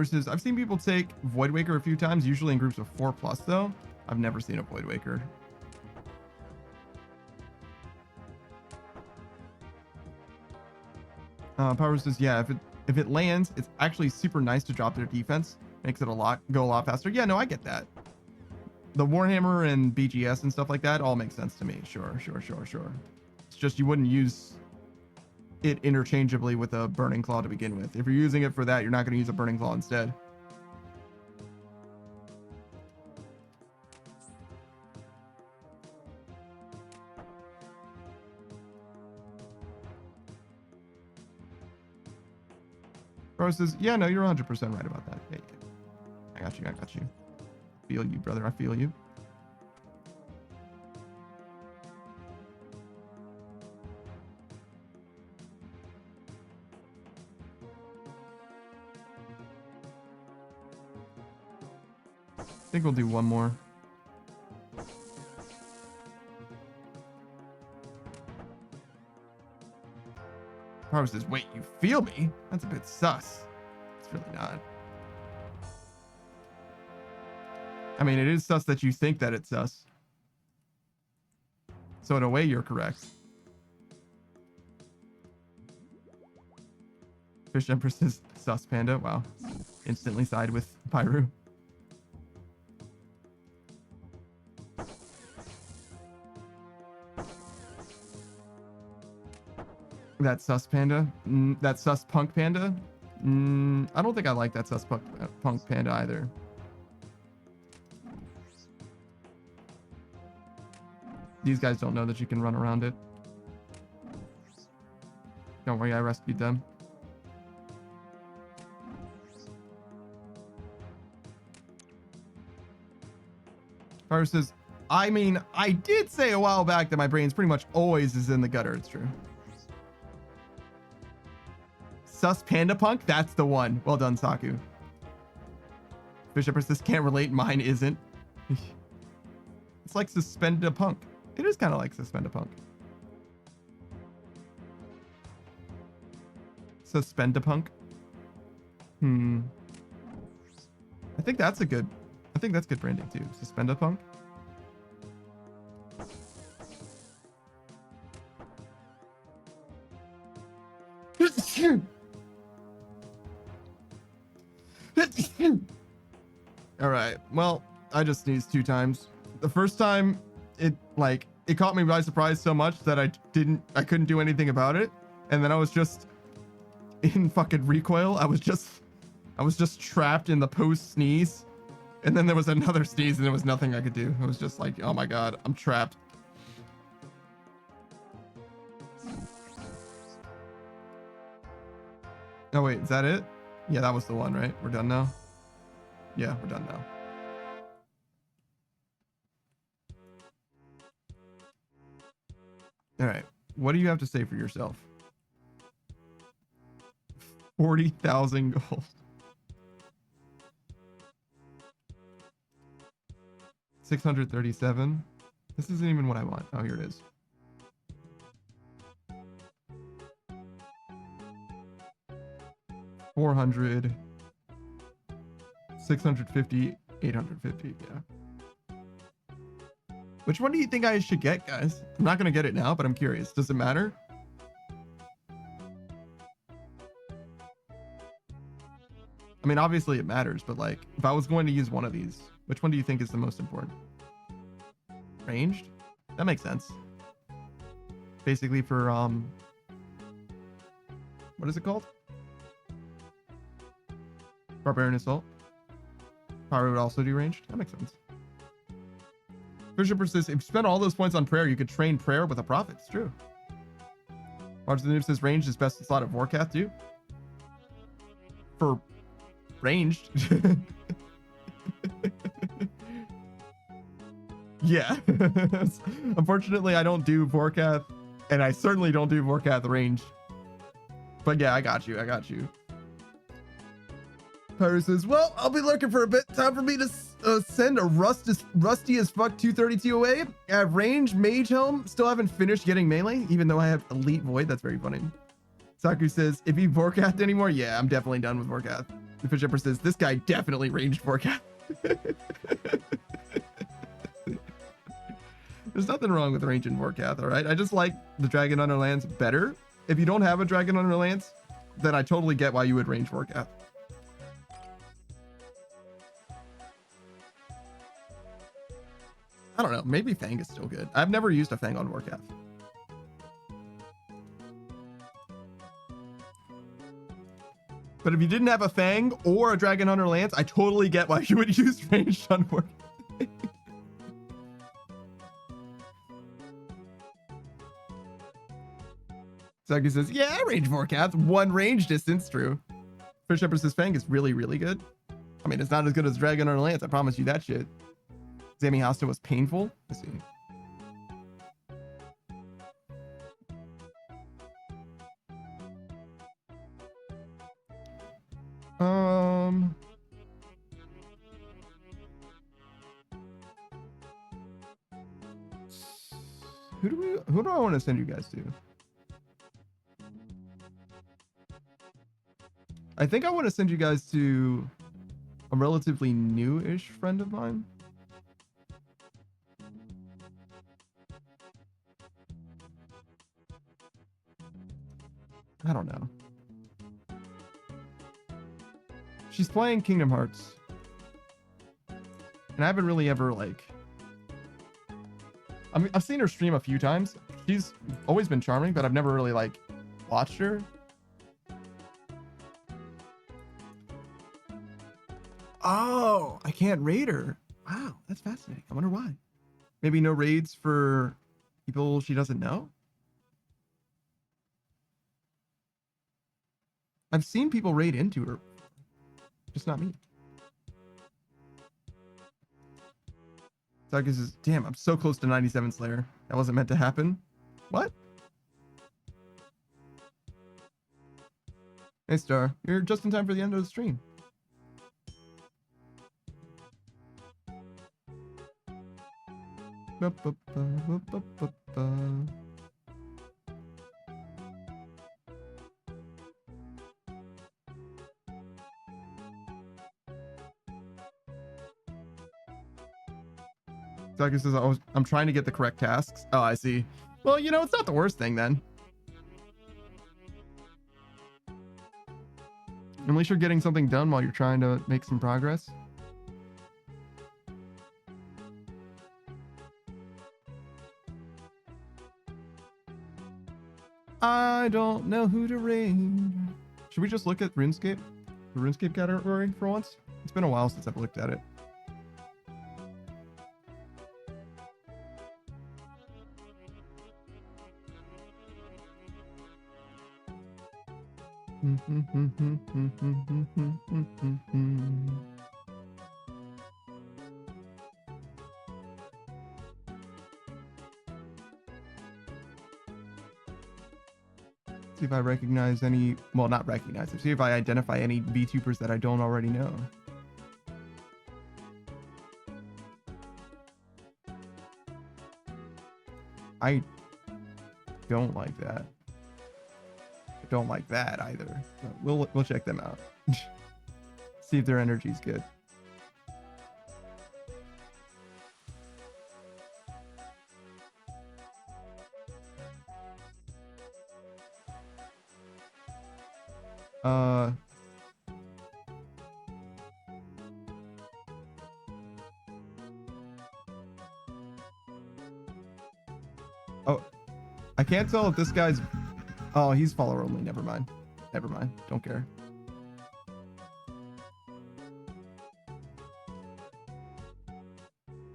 Says, I've seen people take Voidwaker a few times, usually in groups of 4+ though. I've never seen a Voidwaker. Power says, yeah, if it lands, it's actually super nice to drop their defense. Makes it go a lot faster. Yeah, no, I get that. The Warhammer and BGS and stuff like that all makes sense to me. Sure. It's just you wouldn't use it interchangeably with a Burning Claw to begin with. If you're using it for that, you're not going to use a Burning Claw instead. Bro says, yeah, no, you're 100% right about that. Yeah. I got you. Feel you, brother. I feel you. I think we'll do one more. Power says, wait, you feel me? That's a bit sus. It's really not. I mean, it is sus that you think that it's sus. So in a way, you're correct. Fish Empress says, sus panda. Wow. Instantly side with Pyru. That sus panda, that sus punk panda. I don't think I like that sus punk panda either. These guys don't know that you can run around it. Don't worry, I rescued them. Fire says, I mean, I did say a while back that my brain's pretty much always is in the gutter. It's true. Sus Panda Punk? That's the one. Well done, Saku. Fish Empress says, can't relate. Mine isn't. It's like Suspend a Punk. It is kind of like Suspend a Punk. Suspend a Punk? I think that's a good I think that's good branding too. Suspend-a-punk. All right. Well, I just sneezed 2 times. The first time, it caught me by surprise so much that I couldn't do anything about it. And then I was just in fucking recoil. I was just trapped in the post sneeze. And then there was another sneeze and there was nothing I could do. I was just like, oh my God, I'm trapped. Oh wait, is that it? Yeah, that was the one, right? We're done now? Yeah, we're done now. All right. What do you have to say for yourself? 40,000 gold. 637. This isn't even what I want. Oh, here it is. $400, 650, 850. Yeah. Which one do you think I should get, guys? I'm not gonna get it now, but I'm curious. Does it matter? I mean, obviously it matters, but like, if I was going to use one of these, which one do you think is the most important? Ranged? That makes sense. Basically for, what is it called? Barbarian Assault. Power would also do ranged. That makes sense. Fisher persists. If you spend all those points on prayer, you could train prayer with a prophet. It's true. March the Noob says ranged is best slot of Warcath too. For ranged. Yeah. Unfortunately, I don't do Vorkath, and I certainly don't do Vorkath range. But yeah, I got you. I got you. Pyro says, well, I'll be lurking for a bit. Time for me to send a rusty as fuck 232 away. I have range, mage helm. Still haven't finished getting melee, even though I have elite void. That's very funny. Saku says, if you Vorkath anymore, yeah, I'm definitely done with Vorkath. The Fish Emperor says, this guy definitely ranged Vorkath. There's nothing wrong with range in Vorkath, all right? I just like the Dragon Hunter Lance better. If you don't have a Dragon Hunter Lance, then I totally get why you would range Vorkath. I don't know. Maybe Fang is still good. I've never used a Fang on Vorkath. But if you didn't have a Fang or a Dragon Hunter Lance, I totally get why you would use ranged on Vorkath. Saki says, yeah, range Vorkath. 1 range distance. True. Fish Emperor says Fang is really, really good. I mean, it's not as good as Dragon Hunter Lance. I promise you that shit. Zami Hosta was painful. Let's see. Who do I want to send you guys to? I think I want to send you guys to a relatively new-ish friend of mine. I don't know. She's playing Kingdom Hearts. And I haven't really ever, like... I mean, I've seen her stream a few times. She's always been charming, but I've never really, like, watched her. Oh, I can't raid her. Wow, that's fascinating. I wonder why. Maybe no raids for people she doesn't know? I've seen people raid into her. Just not me. Saga says, damn, I'm so close to 97 Slayer. That wasn't meant to happen. What? Hey, Star. You're just in time for the end of the stream. Ba, ba, ba, ba, ba, ba, ba. Zachary says, I'm trying to get the correct tasks. Oh, I see. Well, you know, it's not the worst thing then. At least you're getting something done while you're trying to make some progress. I don't know who to raid. Should we just look at RuneScape? The RuneScape category for once? It's been a while since I've looked at it. See if I recognize any, well, not recognize them. See if I identify any VTubers that I don't already know. I don't like that. I don't like that either. But we'll check them out. See if their energy's good. Oh, I can't tell if this guy's, oh, he's follower only. Never mind. Never mind. Don't care.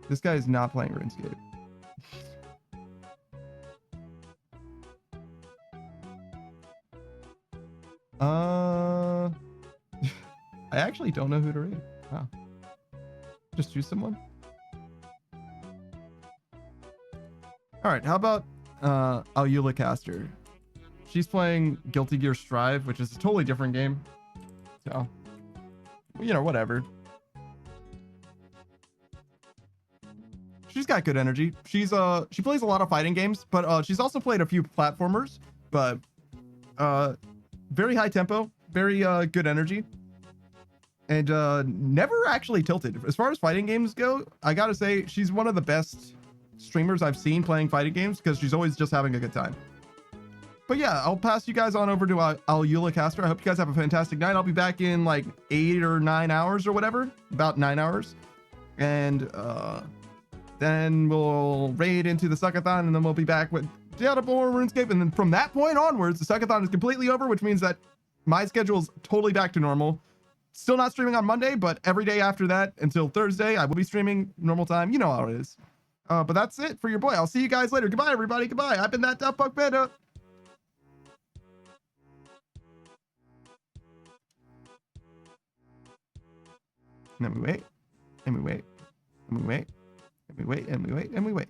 This guy is not playing RuneScape. I actually don't know who to raid. Wow. Just choose someone. All right, how about Alyula Caster? She's playing Guilty Gear Strive, which is a totally different game. So, you know, whatever. She's got good energy. She plays a lot of fighting games, but she's also played a few platformers, but very high tempo, very good energy, and never actually tilted. As far as fighting games go, I gotta say she's one of the best streamers I've seen playing fighting games because she's always just having a good time. But yeah, I'll pass you guys on over to Alyula Caster. I hope you guys have a fantastic night. I'll be back in like 8 or 9 hours or whatever, about 9 hours, and then we'll raid into the suckathon, and then we'll be back with Data more RuneScape, and then from that point onwards, the suckathon is completely over, which means that my schedule is totally back to normal. Still not streaming on Monday, but every day after that until Thursday, I will be streaming normal time. You know how it is. But that's it for your boy. I'll see you guys later. Goodbye, everybody. Goodbye. I've been that Daft Punk Beta. And then we wait, and we wait, and we wait, and we wait, and we wait, and we wait.